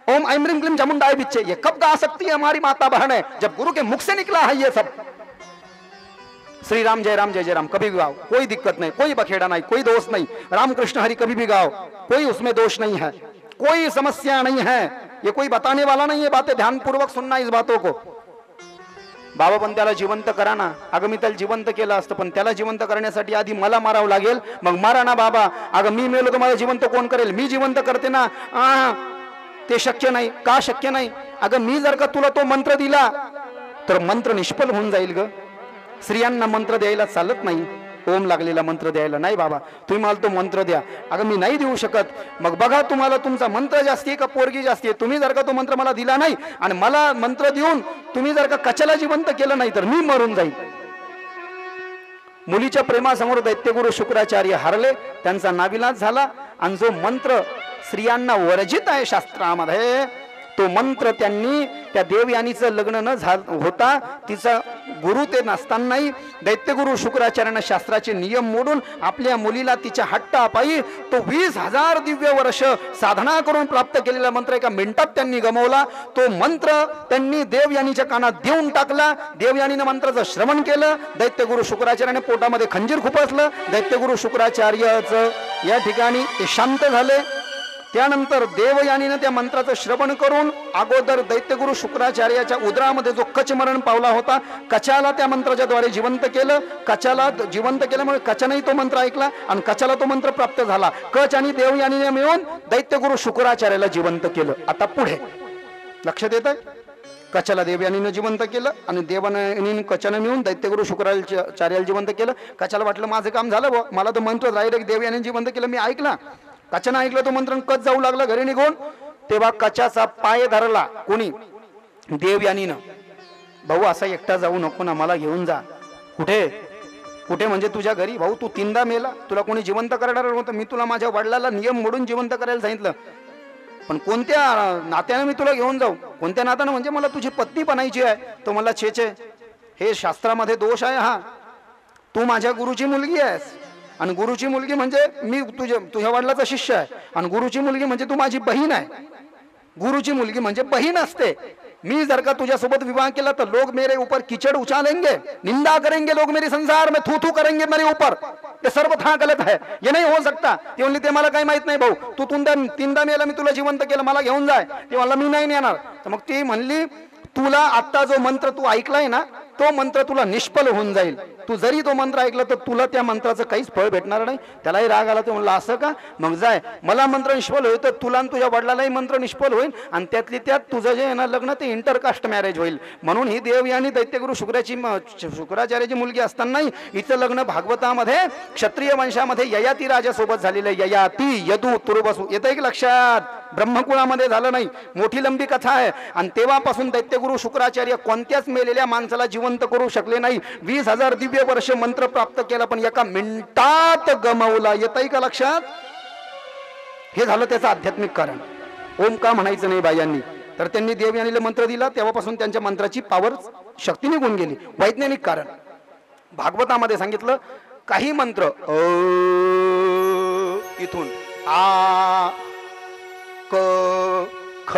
Speaker 1: ओम ऐं ह्रीं क्लीं चामुंडाय बिच्चे. ये कब गा सकती है हमारी माता बहन है? जब गुरु के मुख से निकला है ये सब. श्री राम जय राम कभी भी गाओ, कोई दिक्कत नहीं, कोई बखेड़ा नहीं, कोई दोष नहीं. राम कृष्ण हरि कभी भी गाओ, कोई उसमें दोष नहीं है, कोई समस्या नहीं है. ये कोई बताने वाला नहीं है, बातें ध्यानपूर्वक सुनना इस बातों को. बाबा पण त्याला जिवंत करा ना. अगं मी त्याला जिवंत केलं असतं, पण त्याला जिवंत करण्यासाठी आधी मला मारावं लागेल, मग मारा ना बाबा. अगं मी मेलो तर मला जिवंत कोण करेल, मी जिवंत करते ना. ते शक्य नाही. का शक्य नाही? अगं मी जर का तुला तो मंत्र दिला तर मंत्र निष्फल होऊन जाईल ग. स्त्रियांना मंत्र द्यायला चालत नाही, ओम लागलेला मंत्र द्यायला नाही. बाबा तुम्ही मला तो मंत्र द्या. अगं मी नाही देऊ शकत. मग बघा तुम्हाला तुमचा मंत्र जास्ती आहे का पोरगी जास्ती आहे. तुम्ही जर का तो मंत्र मला दिला नाही आणि मला मंत्र देऊन तुम्ही जर का कचाला जिवंत केलं नाही तर मी मरून जाईल. मुलीच्या प्रेमासमोर दैत्यगुरु शुक्राचार्य हरले, त्यांचा नाविलाज झाला. आणि जो मंत्र स्त्रियांना वर्जित आहे शास्त्रामध्ये, तो मंत्र त्यांनी त्या देवयानीचं लग्न न होता तिचा गुरु ते नसतानाही दैत्यगुरु शुक्राचार्यानं शास्त्राचे नियम मोडून आपल्या मुलीला तिच्या हट्टापायी तो 20,000 दिव्य वर्ष साधना करून प्राप्त केलेला मंत्र एका मिनिटात त्यांनी गमावला. तो मंत्र त्यांनी देवयानीच्या कानात देऊन टाकला. देवयानीनं मंत्राचं श्रवण केलं. दैत्यगुरु शुक्राचार्याने पोटामध्ये खंजीर खुपसलं. दैत्यगुरु शुक्राचार्याचं या ठिकाणी ते शांत झाले. त्यानंतर देवयानीनं त्या मंत्राचं श्रवण करून अगोदर दैत्यगुरु शुक्राचार्याच्या उदरामध्ये जो कच मरण पावला होता, कचाला त्या मंत्राच्या द्वारे जिवंत केलं. कचाला जिवंत केल्यामुळे कचानेही तो मंत्र ऐकला आणि कचाला तो मंत्र प्राप्त झाला. कच आणि देवयानीने मिळून दैत्यगुरु शुक्राचार्याला जिवंत केलं. आता पुढे लक्षात येत आहे, कचाला देवयानीनं जिवंत केलं आणि देवयानीने कचानं मिळून दैत्यगुरु शुक्राचार्याला जिवंत केलं. कचाला वाटलं माझं काम झालं बुवा, मला तो मंत्र डायरेक्ट देवयानीने जिवंत केलं, मी ऐकला. कचानं ऐकलं तो मंत्र, कच जाऊ लागला घरी निघून. तेव्हा कचाचा पाय धरला कोणी? देवयानीनं. भाऊ असा एकटा जाऊ नको ना, मला घेऊन जा. कुठे? कुठे म्हणजे तुझ्या घरी. भाऊ तू 3दा मेला, तुला कोणी जिवंत करणार नव्हतं. मी तुला माझ्या वडिलाला नियम मोडून जिवंत करायला सांगितलं, पण कोणत्या नात्यानं मी तुला घेऊन जाऊ? कोणत्या नात्यानं म्हणजे मला तुझी पत्नी बनायची आहे. तो मला छे हे शास्त्रामध्ये दोष आहे हा. तू माझ्या गुरुची मुलगी आहेस आणि गुरुची मुलगी म्हणजे मी तुझ्या वडिलाचा शिष्य आहे आणि गुरुची मुलगी म्हणजे तू माझी बहीण आहे. गुरुची मुलगी म्हणजे बहीण असते. मी जर का तुझ्यासोबत विवाह केला तर लोग मेरे ऊपर कीचड़ उछालेंगे, निंदा करेंगे लोग, मेरे संसार में थू थू करेंगे मेरे ऊपर. ये सर्व था गलत है, ये नहीं हो सकता. ते म्हणले ते मला काही माहित नाही भाऊ, तू 3दा मेला, मी तुला जिवंत केलं, मला घेऊन जाय. ते म्हणला मी नाही नेणार. तर मग ती म्हणली तुला आता जो मंत्र तू ऐकलाय ना, तो मंत्र तुला निष्फल होऊन जाईल. तू जरी तो मंत्र ऐकला तर तुला त्या मंत्राचं काहीच फळ भेटणार नाही. त्यालाही राग आला. तो म्हणला असं का? मग जाय, मला मंत्र निष्फल होईल तर तुला आणि तुझ्या वडिलालाही मंत्र निष्फल होईल आणि त्यातली त्यात तुझं जे आहे ना लग्न ते इंटरकास्ट मॅरेज होईल. म्हणून ही देवयानी दैत्यगुरु शुक्राचार्याची मुलगी असतानाही हिचं लग्न भागवतामध्ये क्षत्रिय वंशामध्ये ययाती राजासोबत झालेलं. ययाती यदू तुर्वसू येतं की लक्षात? ब्रह्मकुळामध्ये झालं नाही. मोठी लंबी कथा आहे. आणि तेव्हापासून दैत्यगुरु शुक्राचार्य कोणत्याच मेलेल्या माणसाला जिवंत करू शकले नाही. 20,000 दिव्य वर्ष मंत्र प्राप्त केला पण एका मिनिटात गमावला. येतंय का लक्षात? हे झालं त्याचं आध्यात्मिक कारण. ओम का म्हणायचं नाही बायांनी? तर त्यांनी देवयानीला मंत्र दिला, तेव्हापासून त्यांच्या मंत्राची पावर शक्ती निघून गेली. वैज्ञानिक कारण भागवतामध्ये सांगितलं, काही मंत्र इथून आ क ख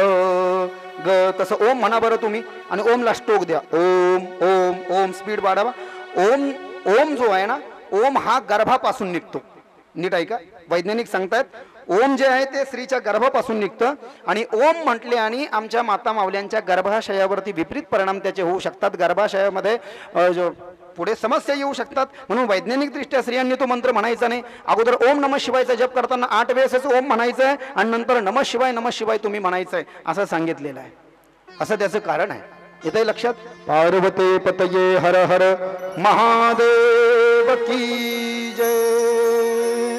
Speaker 1: ग तसं ओम म्हणा बरं तुम्ही आणि ओमला स्टोक द्या. ओम ओम ओम स्पीड वाढवा. ओम ओम जो आहे ना, ओम हा गर्भापासून निघतो. नीट आहे का? वैज्ञानिक सांगतात ओम जे आहे ते स्त्रीच्या गर्भापासून निघतं आणि ओम म्हटले आणि आमच्या माता मावल्यांच्या गर्भाशयावरती विपरीत परिणाम त्याचे होऊ शकतात. गर्भाशयामध्ये पुढे समस्या येऊ शकतात. म्हणून वैज्ञानिक दृष्ट्या स्त्रियांनी तो मंत्र म्हणायचा नाही. अगोदर ओम नमः शिवायचा जप करताना 8 वेळेस ओम म्हणायचं आहे आणि नंतर नमः शिवाय तुम्ही म्हणायचं आहे असं सांगितलेलं आहे. असं त्याचं कारण आहे. येतंय लक्षात? पार्वते पतये हर हर महादेव की जय.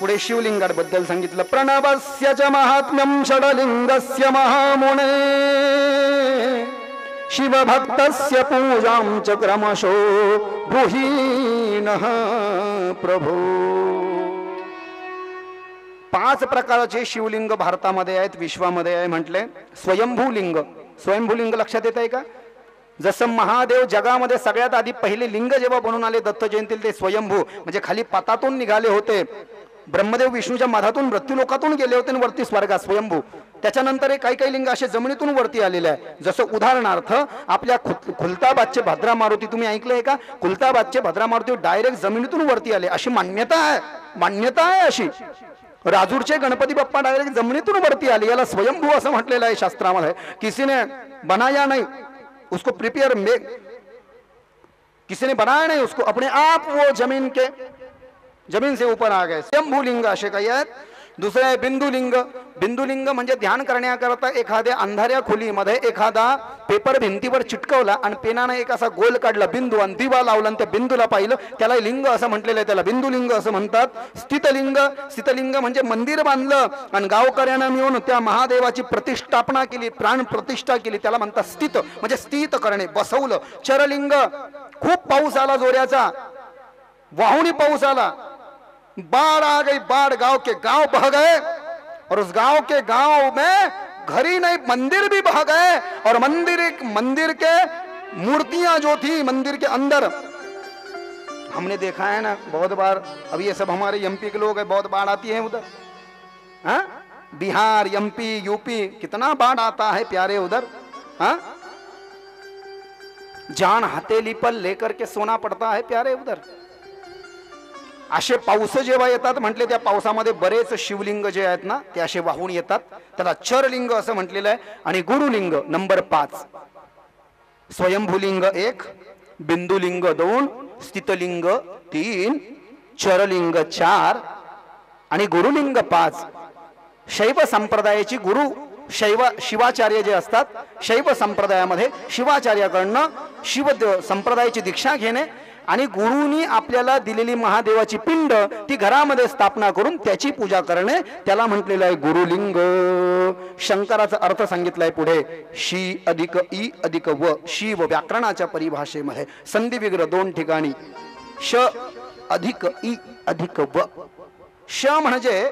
Speaker 1: पुढे शिवलिंगाबद्दल सांगितलं. प्रणवस्य च महात्म्यं षडलिंगस्य महामुने शिवभक्तस्य पूजां च क्रमशो ब्रूहीणः प्रभो. 5 प्रकारचे शिवलिंग भारतामध्ये आहेत, विश्वामध्ये आहे म्हटले. स्वयंभूलिंग. स्वयंभूलिंग लक्षात येत आहे का? जसं महादेव जगामध्ये सगळ्यात आधी पहिले लिंग जेव्हा बनून आले दत्त जयंतीला, ते स्वयंभू म्हणजे खाली पातातून निघाले होते. ब्रह्मदेव विष्णूच्या मधातून मृत्यूलोकातून गेले होते आणि वरती स्वर्गात स्वयंभू. त्याच्यानंतर काही लिंग असे जमिनीतून वरती आलेले आहे. जसं उदाहरणार्थ आपल्या खुलताबादचे भद्रा मारुती तुम्ही ऐकलंय का? खुलताबादचे भद्रा मारुती डायरेक्ट जमिनीतून वरती आले अशी मान्यता आहे अशी. राजूरचे गणपती बाप्पा डायरेक्ट जमिनीतून वरती आले. याला स्वयंभू असं म्हटलेलं आहे शास्त्रामध्ये. किसीने बनाया नाही, उसको प्रिपेयर में किसी ने बनाया नहीं, उसको अपने आप वो जमीन से ऊपर आ गए. स्वयंभूलिंग असे काही आहेत. दुसरं आहे बिंदुलिंग. बिंदुलिंग म्हणजे ध्यान करण्याकरता एखाद्या अंधाऱ्या खोलीमध्ये एखादा पेपर भिंतीवर चिटकवला आणि पेनाने एक असा गोल काढला बिंदू आणि दिवा लावला आणि त्या बिंदूला पाहिलं, त्याला लिंग असं म्हटलेलं आहे, त्याला बिंदुलिंग असं म्हणतात. स्थितलिंग म्हणजे मंदिर बांधलं आणि गावकऱ्यांना मिळून त्या महादेवाची प्रतिष्ठापना केली, प्राण प्रतिष्ठा केली, त्याला म्हणतात स्थित, म्हणजे स्थित करणे, बसवलं. चरलिंग, खूप पाऊस आला जोराचा, वाहुणी पाऊस आला, बाढ़ आ गई, बाढ़ गांव के गांव बह गए और उस गांव में घर ही नहीं मंदिर भी बह गए और मंदिर के मूर्तियां जो थी मंदिर के अंदर, हमने देखा है ना बहुत बार. अब ये सब हमारे एमपी के लोग हैं, बहुत बाढ़ आती है उधर, हाँ, बिहार, एमपी, यूपी, कितना बाढ़ आता है प्यारे उधर. हाँ, जान हथेली पर लेकर के सोना पड़ता है प्यारे उधर. असे पाऊस जेव्हा येतात म्हटले, त्या पावसामध्ये बरेच शिवलिंग जे आहेत ना ते असे वाहून येतात, त्याला चरलिंग असं म्हटलेलं आहे. आणि गुरुलिंग नंबर 5, स्वयंभूलिंग 1, बिंदुलिंग 2, स्थितलिंग 3, चरलिंग 4 आणि गुरुलिंग 5. शैव संप्रदायाची गुरु शिवाचार्य जे असतात, शैव संप्रदायामध्ये शिवाचार्याकडनं शिव संप्रदायाची दीक्षा घेणे आणि गुरुनी आपल्याला दिलेली महादेवाची पिंड ती घरामध्ये स्थापना करून त्याची पूजा करणे, त्याला म्हटलेलं आहे गुरुलिंग. शंकराचा अर्थ सांगितलाय पुढे, शी अधिक ई अधिक व. शिव व्याकरणाच्या परिभाषेमध्ये संधी विग्रह 2 ठिकाणी, श अधिक ई अधिक व. श म्हणजे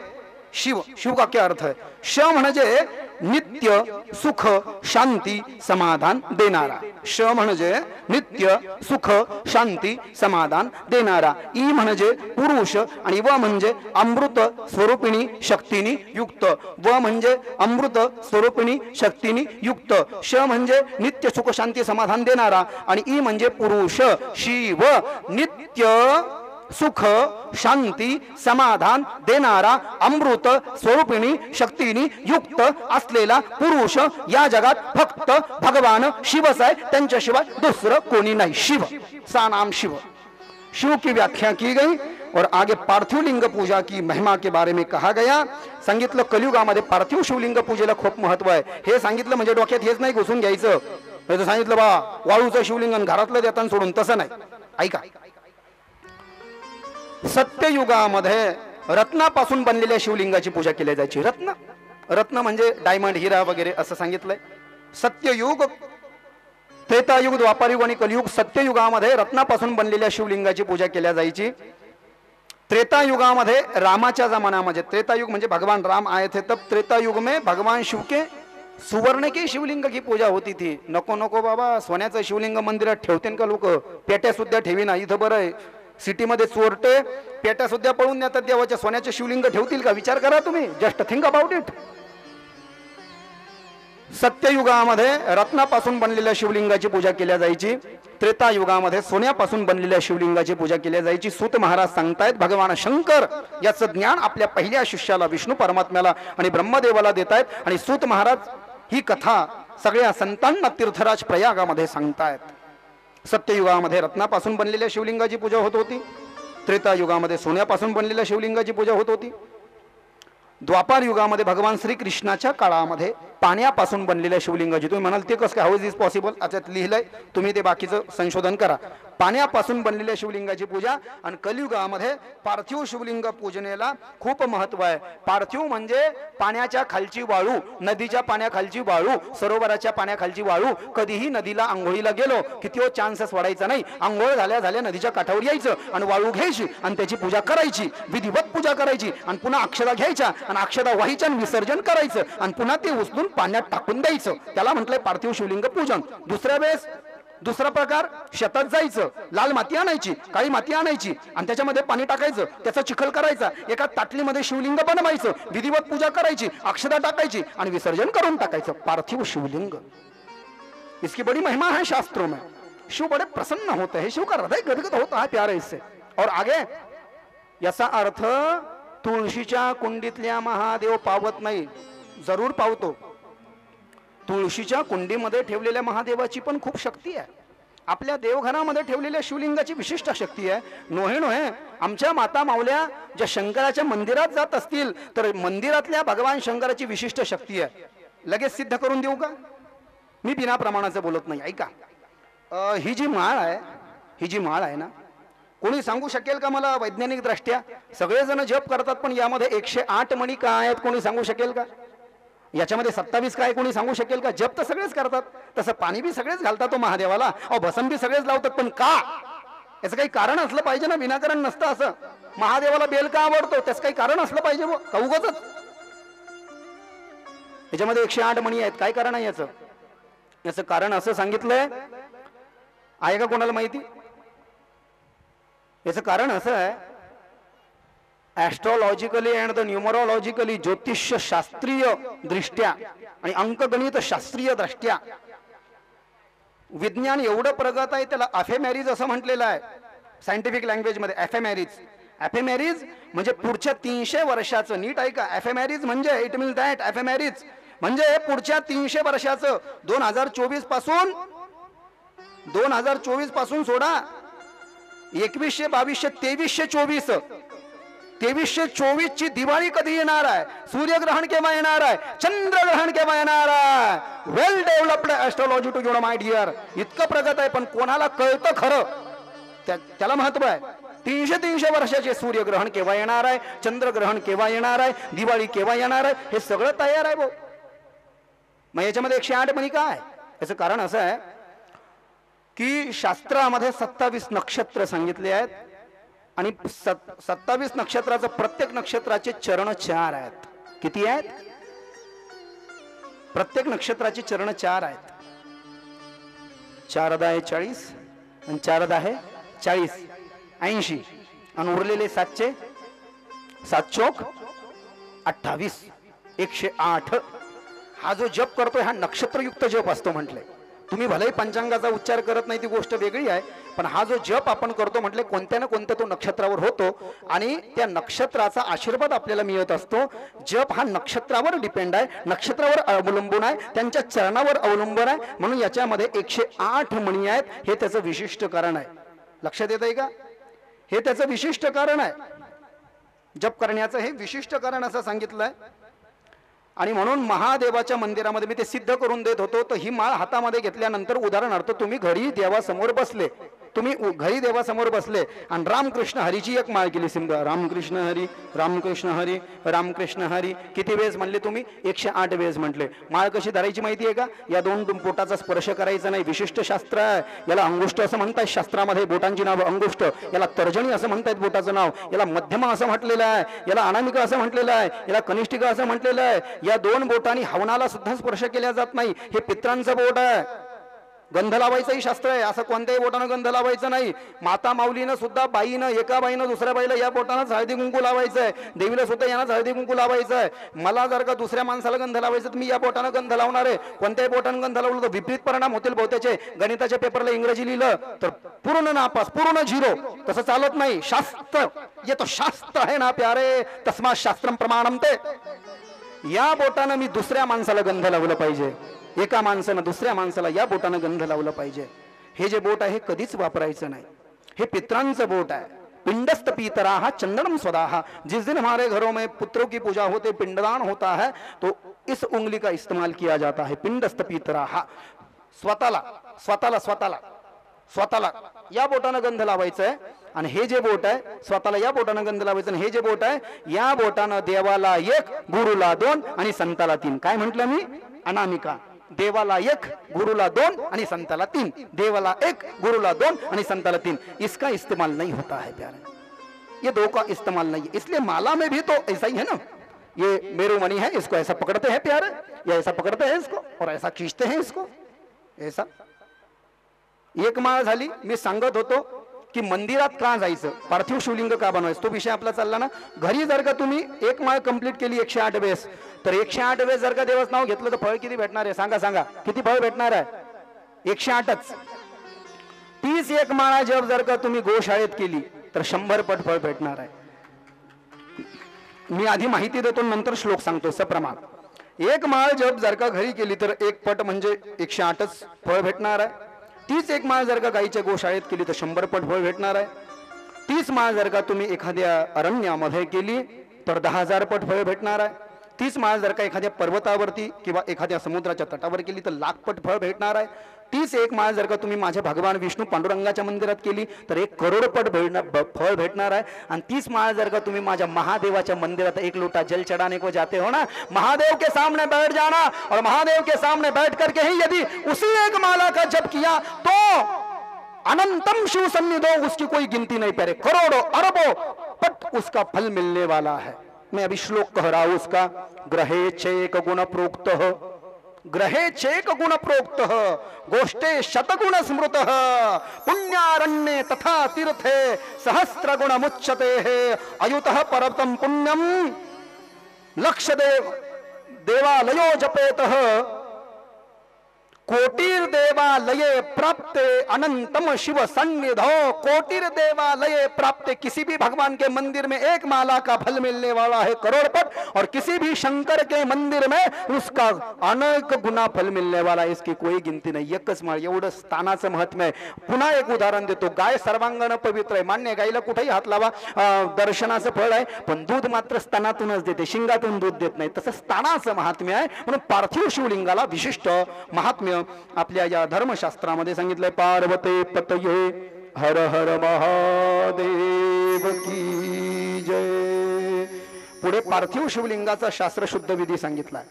Speaker 1: शिव, शिव का क्या अर्थ है? श म्हणजे नित्य सुख शांती समाधान देणारा. श म्हणजे नित्य सुख शांती समाधान देणारा. ई म्हणजे पुरुष आणि व म्हणजे अमृत स्वरूपिणी शक्तीनी युक्त. व म्हणजे अमृत स्वरूपिणी शक्तीनी युक्त. श म्हणजे नित्य सुख शांती समाधान देणारा आणि ई म्हणजे पुरुष. शिव नित्य सुख शांती समाधान देणारा अमृत स्वरूपिणी शक्तीनी युक्त असलेला पुरुष या जगात फक्त भगवान शिवच आहे, त्यांच्याशिवाय दुसरं कोणी नाही. शिव सा नाम शिव. शिव की व्याख्या की गई और आगे पार्थिव लिंग पूजा की महिमा के बारे में कहा गया. सांगितलं कलियुगामध्ये पार्थिव शिवलिंग पूजेला खूप महत्व आहे. हे सांगितलं म्हणजे डोक्यात हेच नाही घुसून घ्यायचं, हे सांगितलं बा वाळूचं शिवलिंग घरातलं देताना सोडून, तसं नाही. ऐका, सत्ययुगामध्ये रत्नापासून बनलेल्या शिवलिंगाची पूजा केली जायची. रत्न म्हणजे डायमंड, हिरा वगैरे असं सांगितलंय. सत्ययुग, त्रेतायुग, द्वापारयुग आणि कलियुग, सत्ययुगामध्ये रत्नापासून बनलेल्या शिवलिंगाची पूजा केली जायची. त्रेतायुगामध्ये रामाच्या जमान्यामध्ये, त्रेतायुग म्हणजे भगवान राम आए थे तब त्रेतायुग में भगवान शिव के सुवर्ण के शिवलिंग की पूजा होती थी. नको बाबा, सोन्याचं शिवलिंग मंदिरात ठेवते का लोक? पेट्या सुद्धा ठेवी ना. इथं बरं आहे, सिटीमध्ये चोरटे पेट्या सुद्धा पळून नेतात, देवाच्या सोन्याचे शिवलिंग ठेवतील का? विचार करा तुम्ही, जस्ट थिंक अबाउट इट. सत्ययुगामध्ये रत्नापासून बनलेल्या शिवलिंगाची पूजा केली जायची. त्रेतायुगामध्ये सोन्यापासून बनलेल्या शिवलिंगाची पूजा केली जायची. सूत महाराज सांगतायत, भगवान शंकर याचं ज्ञान आपल्या पहिल्या शिष्याला विष्णू परमात्म्याला आणि ब्रह्मदेवाला देतायत आणि सूत महाराज ही कथा सगळ्या संतांना तीर्थराज प्रयागामध्ये सांगतायत. सत्ययुगामध्ये रत्नापासून बनलेल्या शिवलिंगाची पूजा होत होती. त्रेतायुगामध्ये सोन्यापासून बनलेल्या शिवलिंगाची पूजा होत होती. द्वापार युगामध्ये भगवान श्रीकृष्णाच्या काळामध्ये पाण्यापासून बनलेल्या शिवलिंगाची, तुम्ही म्हणाल ते कसं काय, हाऊ इज दिस पॉसिबल? याच्यात लिहिलंय, तुम्ही ते बाकीचं संशोधन करा. पाण्यापासून बनलेल्या शिवलिंगाची पूजा. आणि कलियुगामध्ये पार्थिव शिवलिंग पूजनेला खूप महत्व आहे. पार्थिव म्हणजे पाण्याच्या खालची वाळू, नदीच्या पाण्याखालची वाळू, सरोवराच्या पाण्याखालची वाळू. कधीही नदीला आंघोळीला गेलो की तो चान्सच वाढायचा नाही. आंघोळ झाल्या नदीच्या काठावर यायचं आणि वाळू घ्यायची आणि त्याची पूजा करायची, विधिवत पूजा करायची आणि पुन्हा अक्षता घ्यायच्या आणि अक्षता व्हायच्या आणि विसर्जन करायचं आणि पुन्हा ते उचलून पाण्यात टाकून द्यायचं. त्याला म्हटलंय पार्थिव शिवलिंग पूजन. दुसऱ्या वेळेस दुसरा प्रकार, शेतात जायचं, लाल माती आणायची, काळी माती आणायची आणि त्याच्यामध्ये पाणी टाकायचं, त्याचा चिखल करायचा, एका ताटलीमध्ये शिवलिंग बनवायचं, विधिवत पूजा करायची, अक्षता टाकायची आणि विसर्जन करून टाकायचं. पार्थिव शिवलिंग, इसकी बड़ी महिमा है शास्त्रों में. शिव बड़े प्रसन्न होते हैं, शिव का हृदय गदगद होता है प्यारे इससे. और आगे याचा अर्थ, तुळशीच्या कुंडीतल्या महादेव पावत नाही, जरूर पावतो. तुळशीच्या कुंडीमध्ये ठेवलेल्या महादेवाची पण खूप शक्ती आहे, आपल्या देवघरामध्ये ठेवलेल्या शिवलिंगाची विशिष्ट शक्ती आहे। नोहे आमच्या माता माऊल्या ज्या शंकराच्या मंदिरात जात असतील तर मंदिरातल्या भगवान शंकराची विशिष्ट शक्ती आहे। लगेच सिद्ध करून देऊ का? मी बिना प्रमाणाचं बोलत नाही, ऐका। ही जी माळ आहे ना, कोणी सांगू शकेल का मला वैज्ञानिक दृष्ट्या? सगळेजण जप करतात पण यामध्ये 108 मणी काय आहेत कोणी सांगू शकेल का? याच्यामध्ये 27 काय कोणी सांगू शकेल का? जप तर सगळेच करतात, तसं पाणी बी सगळेच घालतात तो महादेवाला, भसन बी सगळेच लावतात, पण का? याचं काही कारण असलं पाहिजे ना, विनाकारण नसतं असं। महादेवाला बेल का आवडतो त्याचं काही कारण असलं पाहिजे, का उगाचच? याच्यामध्ये 108 मणी आहेत, काय कारण आहे याचं? याचं कारण असं सांगितलंय आहे का कोणाला माहिती? याचं कारण असं आहे, ॲस्ट्रॉलॉजिकली अँड द न्यूमरोलॉजिकली, ज्योतिष्य शास्त्रीय दृष्ट्या आणि अंकगणित शास्त्रीय दृष्ट्या विज्ञान एवढं प्रगत आहे, त्याला ॲफेमॅरिज असं म्हटलेलं आहे सायंटिफिक लँग्वेज मध्ये। ॲफेमॅरिज म्हणजे पुढच्या 300 वर्षाचं, नीट ऐका, ॲफेमॅरिज म्हणजे इट मीन्स दॅट, ॲफेमॅरिज म्हणजे पुढच्या 300 वर्षाचं, 2024 पासून सोडा, 2100, 2200, 2324, 2324 ची दिवाळी कधी येणार आहे? सूर्यग्रहण केव्हा येणार आहे? चंद्रग्रहण केव्हा येणार आहे? Well developed astrology to your my dear, इतकं प्रगत आहे, पण कोणाला कळतं खरं त्याला महत्व आहे। 300 वर्षाचे सूर्यग्रहण केव्हा येणार आहे, चंद्रग्रहण केव्हा येणार आहे, दिवाळी केव्हा येणार आहे, हे सगळं तयार आहे भाऊ। मग याच्यामध्ये 108 मणी काय? याचं कारण असं आहे की शास्त्रामध्ये 27 नक्षत्र सांगितले आहेत आणि 27 नक्षत्राचं प्रत्येक नक्षत्राचे चरण 4 आहेत। किती आहेत? प्रत्येक नक्षत्राचे चरण 4 आहेत। 4 × 40 आणि 4 × 40, 80 आणि उरलेले 7 चोक 28, 108। हा जो जप करतोय हा नक्षत्रयुक्त जप असतो म्हटले। तुम्ही भलेही पंचांगाचा उच्चार करत नाही ती गोष्ट वेगळी आहे, पण हा जो जप आपण करतो म्हटले कोणत्या ना कोणत्या तो नक्षत्रावर होतो आणि त्या नक्षत्राचा आशीर्वाद आपल्याला मिळत असतो। जप हा नक्षत्रावर डिपेंड आहे, नक्षत्रावर अवलंबून आहे, त्यांच्या चरणावर अवलंबून आहे, म्हणून याच्यामध्ये 108 मणी आहेत। हे त्याचं विशिष्ट कारण आहे, लक्षात येत आहे का? हे त्याचं विशिष्ट कारण आहे, जप करण्याचं हे विशिष्ट कारण असं सांगितलंय। आणि म्हणून महादेवाच्या मंदिरामध्ये मी ते सिद्ध करून देत होतो। तर ही माळ हातामध्ये घेतल्यानंतर, उदाहरणार्थ तुम्ही घरी देवासमोर बसले, आणि रामकृष्ण हरीची एक माळ केली, समजा रामकृष्ण हरी रामकृष्ण हरी रामकृष्ण हरी, किती वेळेस म्हणले तुम्ही? 108 वेळेस म्हटले। माळ कशी धरायची माहिती आहे का? या 2 बोटाचा स्पर्श करायचा नाही, विशिष्ट शास्त्र आहे। याला अंगुष्ठ असं म्हणतात शास्त्रामध्ये, बोटांची नाव अंगुष्ठ, याला तर्जनी असं म्हणतात बोटाचं नाव, याला मध्यमा असं म्हटलेलं आहे, याला अनामिका असं म्हटलेलं आहे, याला कनिष्ठिका असं म्हटलेलं आहे। या 2 बोटांनी हवनाला सुद्धा स्पर्श केला जात नाही, हे पित्रांचं बोट आहे। गंध लावायचंही शास्त्र आहे, असं कोणत्याही बोटानं गंध लावायचं नाही। माता माऊलीनं सुद्धा एका बाईनं दुसऱ्या बाईला या बोटानं हळदी कुंकू लावायचं आहे, देवीला सुद्धा यानं हळदी कुंकू लावायचं आहे। मला जर का दुसऱ्या माणसाला गंध लावायचं तर मी या बोटानं गंध लावणार आहे। कोणत्याही बोटानं गंध लावलं तर विपरीत परिणाम होतील बहुतेचे। गणिताच्या पेपरला इंग्रजी लिहिलं तर पूर्ण नापास, पूर्ण 0, तसं चालत नाही। शास्त्र ये तो शास्त्र आहे ना प्यारे, तस्मात शास्त्रम प्रमाणम ते। या बोटानं मी दुसऱ्या माणसाला गंध लावलं पाहिजे, एका माणसानं दुसऱ्या माणसाला या बोटानं गंध लावलं पाहिजे। हे जे बोट आहे कधीच वापरायचं नाही, हे पित्रांचं बोट आहे। पिंडस्त पीतराहा चंदनम स्वदाहा, जिस दिन हमारे घरों में पुत्रों की पूजा होते, पिंडदान होता है, तो इस उंगली का इस्तेमाल किया जाता है, पिंडस्त पीतराहा। स्वतःला या बोटानं गंध लावायचं आहे, आणि हे जे बोट आहे स्वतःला या बोटानं गंध लावायचं, आणि हे जे बोट आहे या बोटानं देवाला 1, गुरुला 2 आणि संताला 3। काय म्हटलं मी? अनामिका। देवाला 1, गुरुला 2 आणि संताला 3, देवाला 1, गुरुला 2 आणि संताला 3। इसका इस्तेमाल नहीं होता है प्यारे, ये 2 का इस्तेमाल नहीं है। इसलिए माला में भी तो ऐसा ही है ना, ये मेरुमणि है, इसको ऐसा पकड़ते हैं प्यारे, या ऐसा पकड़ते हैं इसको और ऐसा खींचते हैं इसको, ऐसा। एक माळ झाली। मी सांगत होतो की मंदिरात का जायचं, पार्थिव शिवलिंग का बनवायचं, तो विषय आपला चालला ना। घरी जर का तुम्ही एक माळ कंप्लीट केली 108 वेळेस, तर 108 वेळेस जर का देवाचं नाव घेतलं तर फळ किती भेटणार आहे? सांगा किती फळ भेटणार आहे? 108च। 31 माळा जर का तुम्ही गोशाळेत केली तर 100 पट फळ भेटणार आहे। मी आधी माहिती देतो, नंतर श्लोक सांगतो सप्रमाण। एक माळ जप जर का घरी केली तर एक पट म्हणजे 108च फळ भेटणार आहे. तीच एक माळ जर का गाईच्या गोशाळेत केली तर 100 पट फळ भेटणार आहे. तीच माळ जर का तुम्ही एखाद्या अरण्यामध्ये केली तर 10,000 पट फळ भेटणार आहे. तीच माळ जर का एखाद्या पर्वतावरती किंवा एखाद्या समुद्राच्या तटावर केली तर 1,00,000 पट फळ भेटणार आहे. तीच एक माळ जर का तुम्ही माझ्या भगवान विष्णू पांडुरंगाच्या मंदिरात केली तर 1 करोड पट फळ भेटणार आहे. आणि तीच माळ जर का तुम्ही माझ्या महादेवाच्या मंदिरात 1 लोटा जल चढ़ाने को जाते हो ना, महादेव के सामने बैठ जाना और महादेव के सामने बैठ करके ही यदि उसी एक माला का जप किया तो अनंतम शिव सन्निधो, उसकी कोई गिनती नहीं प्यारे, करोड़ों अरबों पट उसका फल मिलने वाला है. मैं अभी श्लोक कह रहा हूं उसका. ग्रहे चेक गुण प्रोक्त, ग्रहे चेक गुण प्रोक्त, गोष्ठे शतगुण स्मृत, पुण्यारण्ये तथा तीर्थे सहस्र गुण मुच्यते. अयुतः परतम पुण्यम लक्ष देवालयो जपेतः कोटिर देवालये प्राप्ते अनंतम शिव सन्निधो. कोटिर देवालये प्राप्ते, किसी भी भगवान के मंदिर में 1 माला का फल मिलने वाला है करोड़ पट, और किसी भी शंकर के मंदिर में उसका अनेक गुना फल मिलने वाला है, इसकी कोई गिनती नाही. एकच माळ, एवढं स्थानाचं महत्व आहे. पुन्हा एक उदाहरण देतो. गाय सर्वांगण पवित्र आहे, मान्य, गायला कुठेही हात लावा, दर्शनाचं फळ आहे, पण दूध मात्र स्तनातूनच देते, शिंगातून दूध देत नाही. तसं स्थानाचं महात्म्य आहे. म्हणून पार्थिव शिवलिंगाला विशिष्ट महात्म्य आपल्या या धर्मशास्त्रामध्ये सांगितलंय. पार्वते पतये हर हर महादेव की जय. पुढे पार्थिव शिवलिंगाचा शास्त्रशुद्ध विधी सांगितलाय.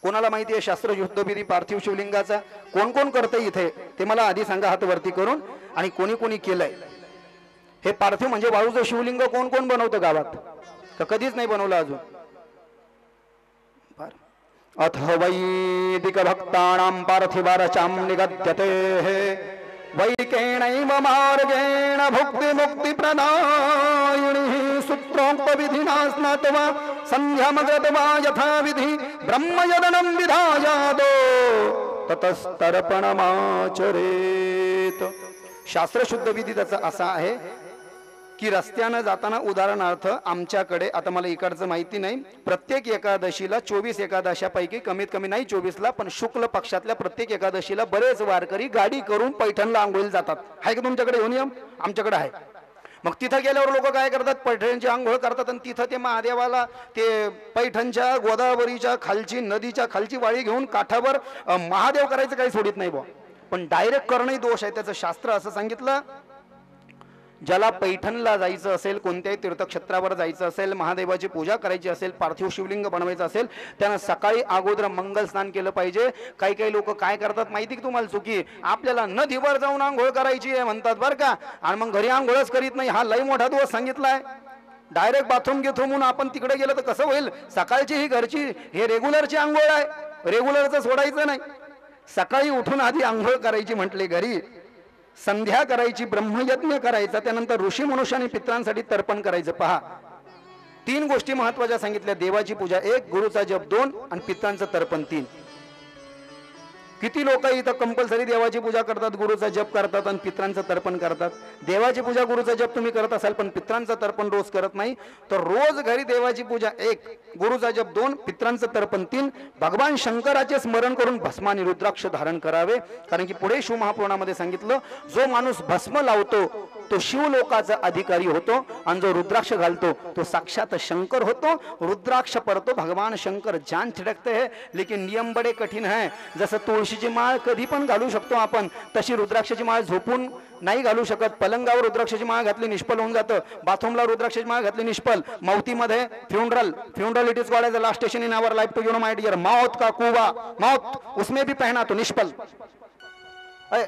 Speaker 1: कोणाला माहिती आहे शास्त्रशुद्ध विधी पार्थिव शिवलिंगाचा? कोण कोण करते इथे ते मला आधी सांगा हात वरती करून. आणि कोणी कोणी केलंय हे पार्थिव म्हणजे वाळूचं शिवलिंग कोण कोण बनवतं गावात? तर कधीच नाही बनवलं अजून. अथ वैदिक भक्तानां पार्थिवारचां निगद्यते वैकेणैव मार्गेण भुक्ति मुक्ति प्रदायिनी. सूत्रोक्त विधिना स्नात्वा संध्यामगत्वा यथा विधि ब्रह्मयदनं विधायादो ततस्तर्पणमाचरेत. शास्त्रशुद्ध विधी त्याचा असा आहे की रस्त्यानं जाताना, उदाहरणार्थ आमच्याकडे, आता मला इकडचं माहिती नाही, प्रत्येक एकादशीला 24 एकादशापैकी कमीत कमी नाही 24ला पण शुक्ल पक्षातल्या प्रत्येक एकादशीला बरेच वारकरी गाडी करून पैठणला आंघोळीला जातात. आहे का तुमच्याकडे हो नियम? आमच्याकडे आहे. मग तिथं गेल्यावर लोक काय करतात, पैठणची आंघोळ करतात आणि तिथं ते महादेवाला ते पैठणच्या गोदावरीच्या खालची, नदीच्या खालची वाळी घेऊन काठावर महादेव करायचं काही सोडित नाही बुवा. पण डायरेक्ट करणंही दोष आहे. त्याचं शास्त्र असं सांगितलं, ज्याला पैठणला जायचं असेल, कोणत्याही तीर्थक्षेत्रावर जायचं असेल, महादेवाची पूजा करायची असेल, पार्थिव शिवलिंग बनवायचं असेल, त्यानं सकाळी अगोदर मंगल स्नान केलं पाहिजे. काही काही लोक काय करतात माहिती की तुम्हाला चुकी, आपल्याला नदीवर जाऊन आंघोळ करायची आहे म्हणतात बरं का, आणि मग घरी आंघोळच करीत नाही. हा लय मोठा दिवस सांगितलाय. डायरेक्ट बाथरूम घेतो म्हणून आपण तिकडे गेलं तर कसं होईल? सकाळची ही घरची, हे रेग्युलरची आंघोळ आहे, रेग्युलरचं सोडायचं नाही. सकाळी उठून आधी आंघोळ करायची म्हटले घरी, संध्या करायची, ब्रह्मयज्ञ करायचा, त्यानंतर ऋषी मनुष्याने पित्रांसाठी तर्पण करायचं. पहा, 3 गोष्टी महत्वाच्या सांगितल्या. देवाची पूजा 1, गुरुचा जप 2 आणि पित्रांचं तर्पण 3. किती लोक इथं कंपल्सरी देवाची पूजा करतात, गुरुचा जप करतात आणि पित्रांचं तर्पण करतात. देवाची पूजा, गुरुचा जप तुम्ही करत असाल पण पित्रांचं तर्पण रोज करत नाही. तर रोज घरी देवाची पूजा 1, गुरुचा जप 2, पित्रांचं तर्पण 3, भगवान शंकराचे स्मरण करून भस्माने रुद्राक्ष धारण करावे. कारण की पुढे शिवमहापुराणामध्ये सांगितलं, जो माणूस भस्म लावतो तो शिवलोकाचा अधिकारी होतो आणि जो रुद्राक्ष घालतो तो साक्षात शंकर होतो. रुद्राक्ष पडतो भगवान शंकर जान छिड़कते हैं, लेकिन नियम बड़े कठीण है. जसं तुळशीची माळ कधी पण घालू शकतो आपण, तशी रुद्राक्षाची माळ झोपून नाही घालू शकत. पलंगावर रुद्राक्षाची माळ घातली निष्फल होऊन जातं, बाथरूमला रुद्राक्षाची माळ घातली निष्फल, मावतीमध्ये funeral it is called as the last station in our life to you know my dear, मौत का कुआं, मौत उसमें भी पहना तो निष्फल.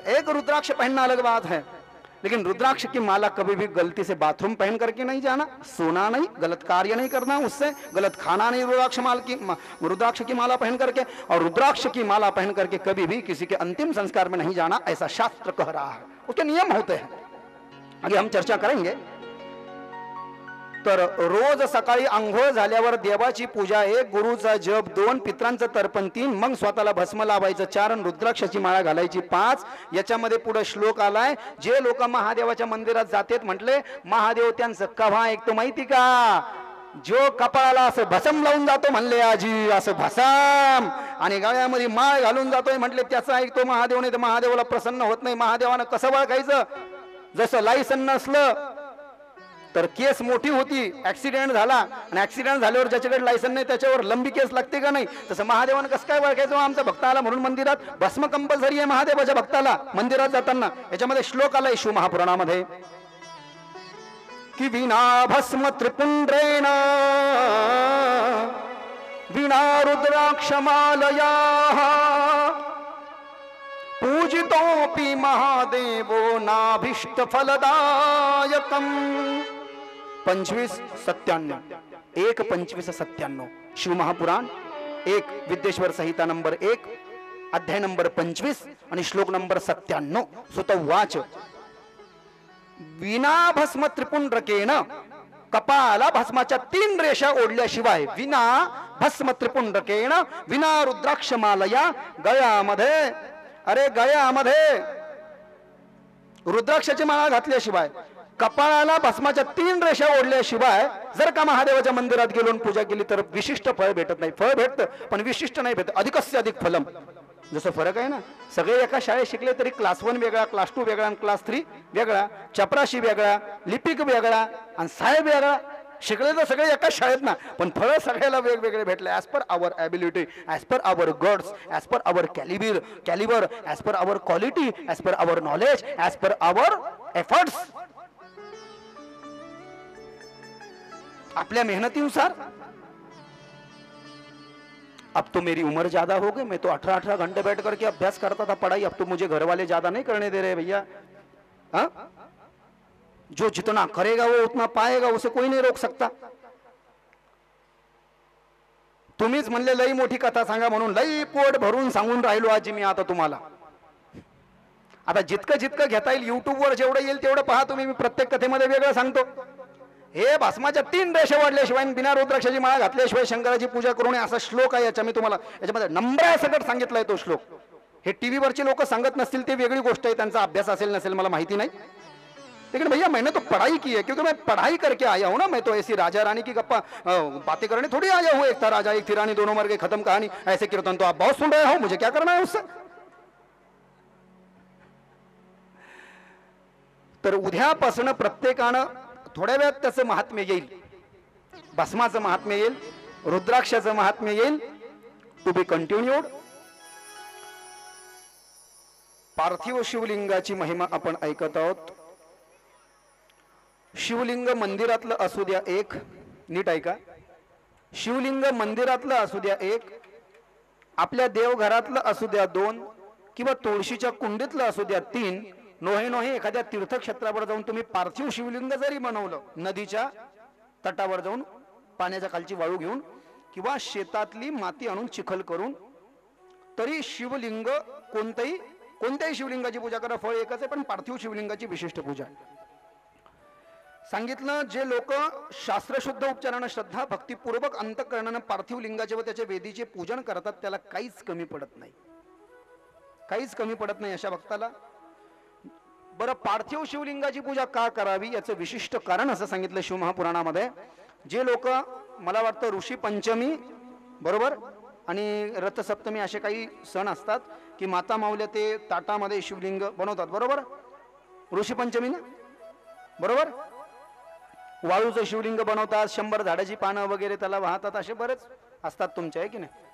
Speaker 1: एक रुद्राक्ष पहनना अलग बात है, लेकिन रुद्राक्ष की माला कभी भी गलती से बाथरूम पहन करके नहीं जाना, सोना नहीं, गलत कार्य नहीं करना, उससे गलत खाना नहीं, रुद्राक्ष की माला पहन करके, और रुद्राक्ष की माला पहन करके कभी भी किसी के अंतिम संस्कार में नहीं जाना, ऐसा शास्त्र कह रहा है. उसके नियम होते हैं, आगे हम चर्चा करेंगे. तर रोज सकाळी आंघोळ झाल्यावर देवाची पूजा 1, गुरुचा जप 2, पित्रांचं तर्पण 3, मग स्वतःला भस्म लावायचं 4 आणि रुद्राक्षाची माळा घालायची 5. याच्यामध्ये पुढे श्लोक आलाय, जे लोक महादेवाच्या मंदिरात जातात म्हटले, महादेव त्यांचं कव्हा ऐकतो माहिती का? जो कपाळाला असं भसम लावून जातो म्हणले आजी, असं भसम, आणि गळ्यामध्ये माळ घालून जातोय म्हटले त्याचं ऐकतो महादेव, नाही तर महादेवाला प्रसन्न होत नाही. महादेवानं कसं ओळखायचं? जसं लायसन नसलं तर केस मोठी होती, ऍक्सिडेंट झाला आणि ऍक्सिडेंट झाल्यावर ज्याच्याकडे लायसन नाही त्याच्यावर लंबी केस लागते का नाही, तसं महादेवानं कसं काय ओळखायचं? आमचा भक्त आला म्हणून मंदिरात भस्म कंपल्सरी आहे महादेवाच्या भक्ताला मंदिरात जाताना. याच्यामध्ये श्लोक आलाय शिव महापुराणामध्ये की विना भस्म त्रिपुंड्रेण विना रुद्राक्षमालया पूजितोपि महादेवो नाभीष्ट फलदायकम. 2597 1:2597 शिव महापुराण 1 विद्येश्वर संहिता नंबर 1 अध्याय नंबर 25 आणि श्लोक नंबर 97. सुत वाच विना भस्म त्रिपुंड्रकेन, कपाळाला भस्माच्या 3 रेषा ओढल्याशिवाय, विना भस्म त्रिपुंड्रकेन विना रुद्राक्षमालया, गळ्यामध्ये, अरे गळ्यामध्ये रुद्राक्षाची माळा घातल्याशिवाय, कपाळाला भस्माच्या 3 रेषा ओढल्याशिवाय जर का महादेवाच्या मंदिरात गेलो पूजा केली तर विशिष्ट फळ भेटत नाही. फळ भेटतं पण विशिष्ट नाही भेटत. अधिकस्य अधिक फलम. जसं फरक आहे ना, सगळे एका शाळेत शिकले तरी क्लास 1 वेगळा, क्लास 2 वेगळा, क्लास 3 वेगळा, चपराशी वेगळा, लिपिक वेगळा आणि साहेब वेगळा. शिकले तर सगळे एका शाळेत ना, पण फळ सगळ्याला वेगवेगळे भेटले. As per hour ability, as per hour gods, as per hour Calibri, as per hour quality, as per hour knowledge, as per hour efforts. आपल्या मेहनतीनुसार. अब तो मेरी उम्र ज्यादा हो गई, मैं तो 18-18 घंटे बैठ करके अभ्यास करता था पढ़ाई, अब तो मुझे घर वाले ज्यादा नहीं करने दे रहे भैया. हाँ, जो जितना करेगा वो उतना पाएगा, उसे कोई नहीं रोक सकता. तुम्हीच म्हणले लई मोठी कथा सांगा म्हणून लई पोट भरून सांगून राहिलो आजी मी आता तुम्हाला. आता जितकं जितकं घेता येईल युट्यूबवर जेवढं येईल तेवढं पहा तुम्ही. मी प्रत्येक कथेमध्ये वेगळं सांगतो. हे भस्माच्या 3 रेषा वाढल्याशिवाय बिना रुद्राक्षाची माळा घातल्याशिवाय शंकराची पूजा करू नये असा श्लोक आहे. याच्या मी तुम्हाला याच्यामध्ये नंबरासकट सांगितलाय तो श्लोक. हे टीव्ही वरचे लोक सांगत नसतील ते वेगळी गोष्ट आहे, त्यांचा अभ्यास असेल नसेल मला माहिती नाही. लेकिन भैया मैंने तो पढ़ाई की है, क्योंकि मैं पढ़ाई करके आया हूं ना. मैं तो ऐसी राजा रानी की गप्पा बातें करने थोड़ी आया हूं. एक था राजा एक थी रानी, दोनों मर गए, खत्म कहानी. ऐसे कीर्तन तो आप बहुत सुन रहे हो, मुझे क्या करना है उससे. तर उद्यापासून प्रत्येकानं थोड्या वेळात त्याचं महात्म्य येईल. भस्माचं महात्म्य येईल, रुद्राक्षाचं महात्म्य येईल. To be continued. पार्थिव शिवलिंगाची महिमा आपण ऐकत आहोत. शिवलिंग मंदिरातलं असू द्या एक, नीट ऐका, शिवलिंग मंदिरातलं असू द्या एक, आपल्या देवघरातलं असू द्या 2, किंवा तुळशीच्या कुंडीतलं असू द्या 3, नोहे एखाद्या तीर्थक्षेत्रावर जाऊन तुम्ही पार्थिव शिवलिंग जरी बनवलं, नदीच्या तटावर जाऊन पाण्याच्या खालची वाळू घेऊन किंवा शेतातली माती आणून चिखल करून, तरी शिवलिंग कोणत्याही शिवलिंगाची पूजा करा, फळ एकच आहे, पण पार्थिव शिवलिंगाची विशिष्ट पूजा सांगितलं. जे लोक शास्त्रशुद्ध उपचारानं श्रद्धा भक्तिपूर्वक अंतःकरणानं पार्थिव लिंगाचे व त्याच्या वेदीचे पूजन करतात त्याला काहीच कमी पडत नाही, काहीच कमी पडत नाही अशा भक्ताला. बरं, पार्थिव शिवलिंगाची पूजा का करावी याचं विशिष्ट कारण असं सांगितलं शिव महापुराणामध्ये. जे लोक, मला वाटतं ऋषी पंचमी बरोबर आणि रथसप्तमी असे काही सण असतात की माता माऊल्या ते ताटामध्ये शिवलिंग बनवतात बरोबर. ऋषी पंचमी ना बरोबर, वाळूचं शिवलिंग बनवतात, 100 झाडाची पानं वगैरे त्याला वाहतात, असे बरेच असतात तुमचे, आहे की नाही.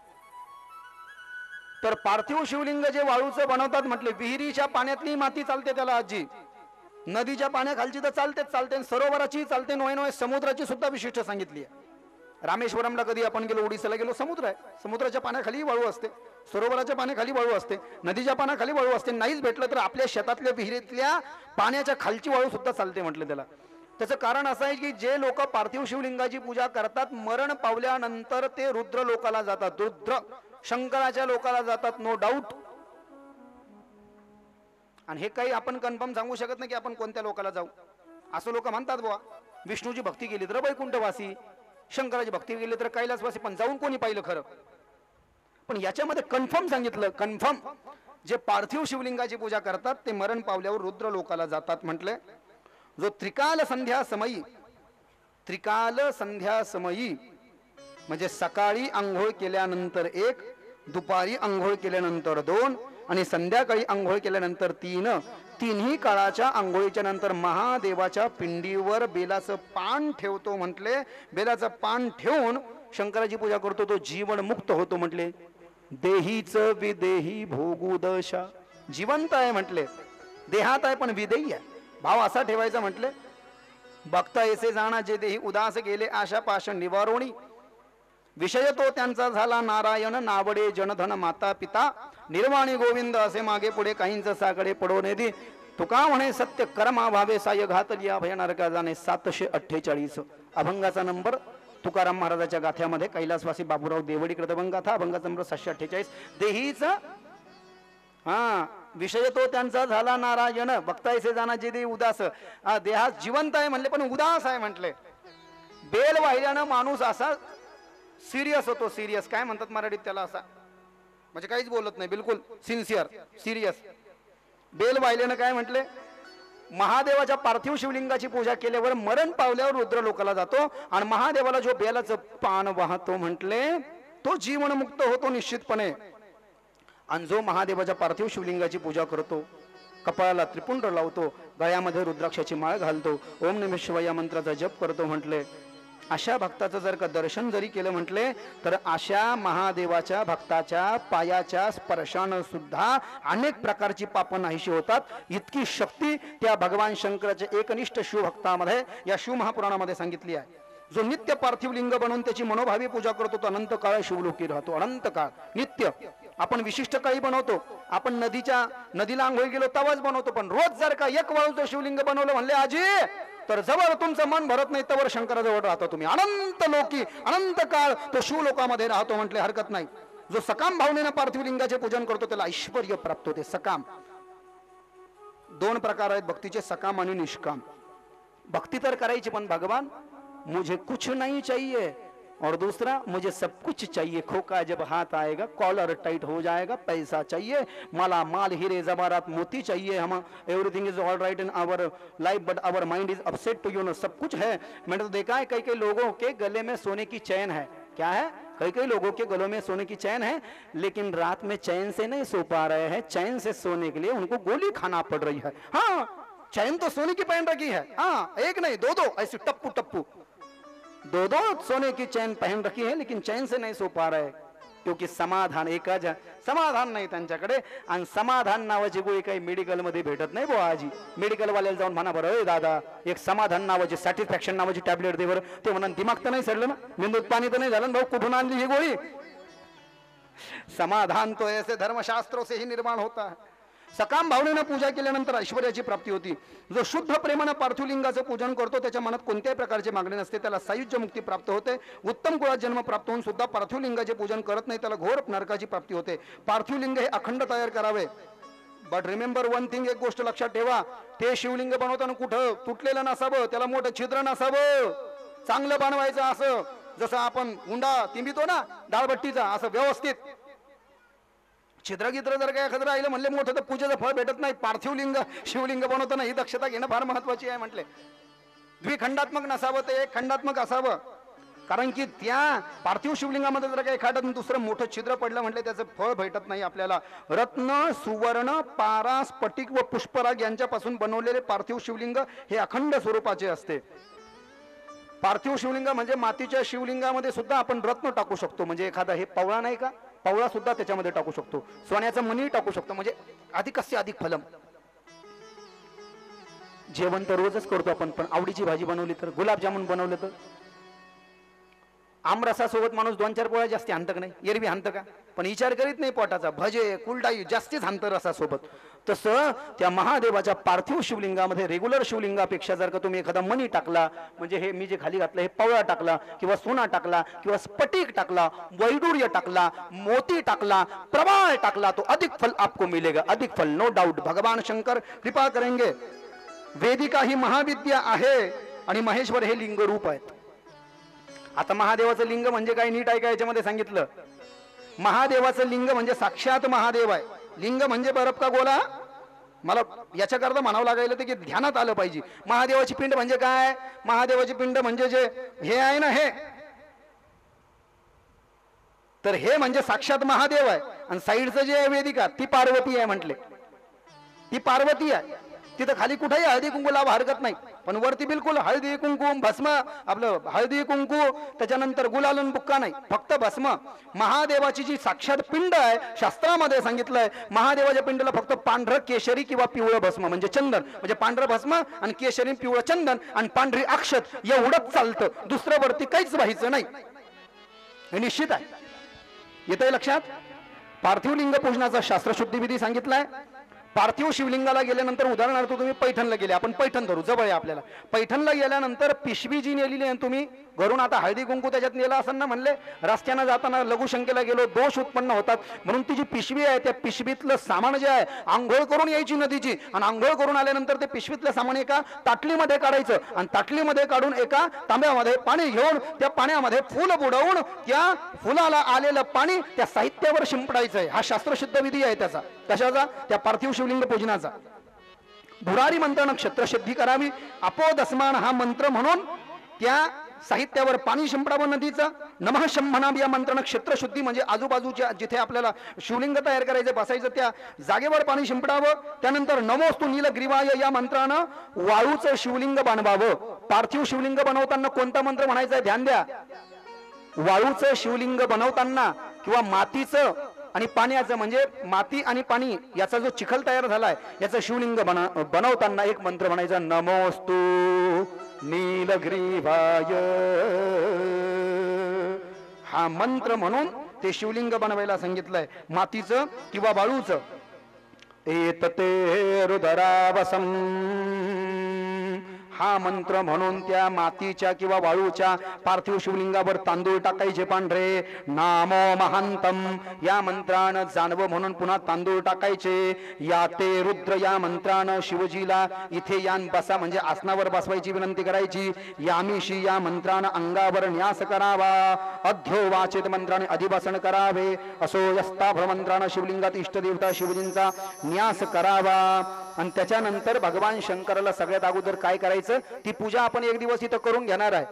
Speaker 1: तर पार्थिव शिवलिंग जे वाळूचं बनवतात म्हटले, विहिरीच्या पाण्यातली माती चालते त्याला आजी, नदीच्या पाण्याखालची तर चालतेच चालते, सरोवराची चालते, नोय समुद्राची सुद्धा विशिष्ट सांगितली आहे. रामेश्वरमला कधी आपण गेलो, ओडिसाला गेलो, समुद्र आहे, समुद्राच्या पाण्याखाली वाळू असते, सरोवराच्या पाण्याखाली वाळू असते, नदीच्या पाण्याखाली वाळू असते. नाहीच भेटलं तर आपल्या शेतातल्या विहिरीतल्या पाण्याच्या खालची वाळू सुद्धा चालते म्हटलं त्याला. त्याचं कारण असं आहे की जे लोक पार्थिव शिवलिंगाची पूजा करतात मरण पावल्यानंतर ते रुद्र लोकाला जातात, रुद्र शंकराच्या लोकाला जातात, नो डाऊट. आणि हे काही आपण कन्फर्म सांगू शकत नाही की आपण कोणत्या लोकाला जाऊ. असं लोक म्हणतात बुवा विष्णूची भक्ती केली तर वैकुंठवासी, शंकराची भक्ती केली तर कैलासवासी, पण जाऊन कोणी पाहिलं खरं. पण याच्यामध्ये कन्फर्म सांगितलं, कन्फर्म जे पार्थिव शिवलिंगाची पूजा करतात ते मरण पावल्यावर रुद्र लोकाला जातात म्हटले. जो त्रिकाल संध्या समयी त्रिकाल संध्या समयी म्हणजे सकाळी आंघोळ केल्यानंतर 1, दुपारी आंघोळ केल्यानंतर 2 आणि संध्याकाळी आंघोळ केल्यानंतर 3, तिन्ही काळाच्या आंघोळीच्या नंतर महादेवाच्या पिंडीवर बेलाचं पान ठेवतो म्हटले. बेलाचं पान ठेवून शंकराची पूजा करतो, तो जीवन मुक्त होतो म्हटले. देहीच विदेही भोगू दशा, जिवंत आहे म्हटले, देहात आहे पण विदेही आहे. भाव असा ठेवायचा म्हटले. बघता येसे जाणा जे देही उदास गेले आशा पाश निवारोणी, विषय तो त्यांचा झाला नारायण नावडे जनधन माता पिता, निर्वाणी गोविंद असे मागे पुढे काहींच साकडे पडो नेदी. तुका म्हणे सत्य कर्मा भावे साय घातली अभय नरका जाणे. 748 अभंगाचा नंबर तुकाराम महाराजाच्या गाथ्यामध्ये कैलासवासी बाबूराव देवडी कृतभंग गाथा अभंगाचा नंबर 748. देहीच विषय तो त्यांचा झाला नारायण, बघतायसे जाणा जे देही उदास. देहात जिवंत आहे म्हणले पण उदास आहे म्हटले. बेल वाहिल्यानं माणूस असा सिरियस होतो. सिरियस काय म्हणतात मराठीत त्याला, असा म्हणजे काहीच बोलत नाही, बिलकुल सिन्सिअर सिरियस. बेल वाहिल्यानं काय म्हटले, महादेवाच्या पार्थिव शिवलिंगाची पूजा केल्यावर मरण पावल्यावर रुद्र लोकाला जातो आणि महादेवाला जो बेलाचं पान वाहतो म्हटले तो जीवनमुक्त होतो निश्चितपणे. आणि जो महादेवाच्या पार्थिव शिवलिंगाची पूजा करतो, कपाळाला त्रिपुंड लावतो, गळ्यामध्ये रुद्राक्षाची माळ घालतो, ओम नमः शिवाय या मंत्राचा जप करतो म्हटले, अशा भक्ताचं जर का दर्शन जरी केलं म्हटले तर अशा महादेवाच्या भक्ताच्या पायाच्या स्पर्शानं सुद्धा अनेक प्रकारची पाप नाहीशी होतात. इतकी शक्ती त्या भगवान शंकराच्या एकनिष्ठ शिवभक्तामध्ये या शिवमहापुराणामध्ये सांगितली आहे. जो नित्य पार्थिव लिंग बनवून त्याची मनोभावी पूजा करतो तो अनंत काळ शिवलोकी राहतो. अनंत काळ नित्य. आपण विशिष्ट काळी बनवतो, आपण नदीला आंघोळ गेलो तेव्हाच बनवतो, पण रोज जर का 1 वाळूचं शिवलिंग बनवलं म्हणले आजी तर जवळ तुमचं मन भरत नाही तवर शंकराजवळ राहतो तुम्ही. अनंत लोकी अनंत काळ तो शिवलोकामध्ये राहतो म्हटले हरकत नाही. जो सकाम भावनेनं पार्थिव लिंगाचे पूजन करतो त्याला ऐश्वर्य प्राप्त होते. सकाम 2 प्रकार आहेत भक्तीचे, सकाम आणि निष्काम. भक्ती तर करायची पण भगवान मुझे कुछ नहीं चाहिए और दूसरा मुझे सब कुछ चाहिए. खोका जब हाथ आएगा कॉलर टाइट हो जाएगा, पैसा चाहिए, माला माल हीरे जवाहरात मोती चाहिए, हम everything is all right in our life but our mind is upset to you know. सब कुछ है. मैंने तो देखा है कई कई लोगों के गले में सोने की चैन है. क्या है? कई कई लोगों के गलों में सोने की चैन है लेकिन रात में चैन से नहीं सो पा रहे हैं. चैन से सोने के लिए उनको गोली खाना पड़ रही है. हाँ, चैन तो सोने की पहन रखी है, हाँ, एक नहीं 2 ऐसी टप्पू टप्पू 2 सोने की चैन पहन रखी है लेकिन चैन से नहीं सो पा रहे क्योंकि समाधान एकच समाधान नाही त्यांच्याकडे. आणि समाधान नावाची गोळी काही मेडिकल मध्ये भेटत नाही बुवा. आजी मेडिकल वाल्याला जाऊन म्हणा बरं दादा एक समाधान नावाची सॅटिस्फॅक्शन नावाची टॅबलेट दे बरं. ते म्हणा दिमाग तर नाही सडलं ना, मेंदूत पाणी तर नाही झालं ना भाऊ, कुठून आणली ही गोळी. समाधान तो ऐसे धर्मशास्त्रों से ही निर्माण होता है. सकाम भावनेनं पूजा केल्यानंतर ऐश्वर्याची प्राप्ती होती. जो शुद्ध प्रेमानं पार्थिव लिंगाचं पूजन करतो त्याच्या मनात कोणत्याही प्रकारची मागणी नसते, त्याला सायुज्य मुक्ती प्राप्त होते. उत्तम कुळात जन्म प्राप्त होऊन सुद्धा पार्थिव लिंगाचे पूजन करत नाही त्याला घोर नरकाची प्राप्ती होते. पार्थिव लिंग हे अखंड तयार करावे. बट रिमेंबर वन थिंग, एक गोष्ट लक्षात ठेवा, ते शिवलिंग बनवताना कुठं तुटलेलं नसावं, त्याला मोठं छिद्र नसावं, चांगलं बनवायचं. असं जसं आपण उंडा तिंबितो ना डाळबट्टीचा, असं व्यवस्थित. छिद्रगिद्र जर काय एखादं राहिलं म्हणले मोठं तर पूजेचं फळ भेटत नाही. पार्थिव लिंग शिवलिंग बनवताना ही दक्षता घेणं फार महत्वाची आहे म्हटले. द्विखंडात्मक नसावं, ते एक खंडात्मक असावं. कारण की त्या पार्थिव शिवलिंगामध्ये जर काही एखादं दुसरं मोठं छिद्र पडलं म्हटले त्याचं फळ भेटत नाही आपल्याला. रत्न, सुवर्ण, पारा, स्फटिक व पुष्पराग यांच्यापासून बनवलेले पार्थिव शिवलिंग हे अखंड स्वरूपाचे असते. पार्थिव शिवलिंग म्हणजे मातीच्या शिवलिंगामध्ये सुद्धा आपण रत्न टाकू शकतो. म्हणजे एखादा हे पवळा नाही का, पवळा सुद्धा त्याच्यामध्ये टाकू शकतो, सोन्याचा मणी टाकू शकतो. म्हणजे अधिकस्य अधिक फलम. जेवण तर रोजच करतो आपण, पण आवडीची भाजी बनवली तर, गुलाबजामुन बनवलं तर, आमरसासोबत माणूस 2-4 पोळ्या जास्ती हाणतं का नाही, एरवी हाणतं का, पण विचार करीत नाही पोटाचा. भजे कुलडाई जास्तीच हाणतं रसासोबत. तसं त्या महादेवाच्या पार्थिव शिवलिंगामध्ये रेग्युलर शिवलिंगापेक्षा जर का तुम्ही एखादा मणी टाकला, म्हणजे हे मी जे खाली घातलं हे पवळा टाकला किंवा सोना टाकला किंवा स्फटिक टाकला, वैडूर्य टाकला, मोती टाकला, प्रवाळ टाकला, तो अधिक फल आपको मिलेगा, अधिक फल, नो डाउट. भगवान शंकर कृपा करेंगे. वेदिका ही महाविद्या आहे आणि महेश्वर हे लिंग रूप आहेत. आता महादेवाचं लिंग म्हणजे काय नीट ऐका, याच्यामध्ये सांगितलं. महादेवाचं लिंग म्हणजे साक्षात महादेव आहे. लिंग म्हणजे बरफ का गोला मला याच्याकरता म्हणावं लागायला ते की ध्यानात आलं पाहिजे. महादेवाची पिंड म्हणजे काय? महादेवाची पिंड म्हणजे जे हे आहे ना, हे तर हे म्हणजे साक्षात महादेव आहे. आणि साईडचं जे आहे वेदिका ती पार्वती आहे म्हटले, ती पार्वती आहे. तिथं खाली कुठेही हळदी कुंकू लावा हरकत नाही, पण वरती बिलकुल हळदी कुंकू भस्म, आपलं हळदी कुंकू त्याच्यानंतर गुलाल बुक्का नाही, फक्त भस्म. महादेवाची जी साक्षात पिंड आहे शास्त्रामध्ये सांगितलंय, महादेवाच्या पिंडला फक्त पांढरं केशरी किंवा पिवळं भस्म म्हणजे चंदन, म्हणजे पांढरं भस्म आणि केशरी पिवळं चंदन आणि पांढरी अक्षत एवढंच चालतं, दुसरं वरती काहीच व्हायचं नाही. हे निश्चित आहे. येतंय लक्षात? पार्थिव लिंग पूजनाचा शास्त्रशुद्धी विधी सांगितलाय. पार्थिव शिवलिंगाला गेल्यानंतर उदाहरणार्थ तुम्ही पैठणला गेले, आपण पैठण धरू जवळ आहे आपल्याला, पैठणला गेल्यानंतर पिशवी जी नेलेली आहे तुम्ही घरून, आता हळदी कुंकू त्याच्यात नेला असं ना म्हणले, रस्त्यानं जाताना लघुशंकेला गेलो, दोष उत्पन्न होतात, म्हणून ती जी पिशवी आहे त्या पिशवीतलं सामान जे आहे आंघोळ करून यायची नदीची, आणि आंघोळ करून आल्यानंतर ते पिशवीतलं सामान एका ताटलीमध्ये काढायचं आणि ताटलीमध्ये काढून एका तांब्यामध्ये पाणी घेऊन त्या पाण्यामध्ये फुल बुडवून त्या फुलाला आलेलं पाणी त्या साहित्यावर शिंपडायचं आहे. हा शास्त्रशुद्ध विधी आहे त्याचा. कशाचा? त्या पार्थिव शिवलिंग पूजनाचा. भुरारी मंत्र नक्षत्रशुद्धी करावी, अपोदस्मान हा मंत्र म्हणून त्या साहित्यावर पाणी शिंपडावं नदीचं. नमः शंभनाभ या मंत्रानं क्षेत्रशुद्धी म्हणजे आजूबाजूच्या जिथे आपल्याला शिवलिंग तयार करायचं बसायचं त्या जागेवर पाणी शिंपडावं. त्यानंतर नमोस्तु नीलग्रीवाय या मंत्रानं वाळूचं शिवलिंग बनवावं. पार्थिव शिवलिंग बनवताना कोणता मंत्र म्हणायचा आहे ध्यान द्या. वाळूचं शिवलिंग बनवताना किंवा मातीचं आणि पाण्याचं म्हणजे माती आणि पाणी याचा जो चिखल तयार झालाय याचं शिवलिंग बनवताना एक मंत्र म्हणायचा, नमोस्तु नीलग्रीवाय. हा मंत्र म्हणून ते शिवलिंग बनवायला सांगितलंय, मातीचं किंवा वाळूचं. एतते रुद्रावसम हा मंत्र म्हणून त्या मातीच्या किंवा वाळूच्या पार्थिव शिवलिंगावर तांदूळ टाकायचे पांढरे. नामो महांतम या मंत्रानं जानवं म्हणून पुन्हा तांदूळ टाकायचे. या ते रुद्र या मंत्रानं शिवजीला इथे यान बसा म्हणजे आसनावर बसवायची विनंती करायची. यामिशी या मंत्रानं अंगावर न्यास करावा. अध्यो वाचित मंत्राने अधिवासन करावे. असो यस्ताभ्र मंत्रानं शिवलिंगात इष्टदेवता शिवजींचा न्यास करावा. आणि त्याच्यानंतर भगवान शंकराला सगळ्यात अगोदर काय करायचं, ती पूजा आपण एक दिवस इथं करून घेणार आहे.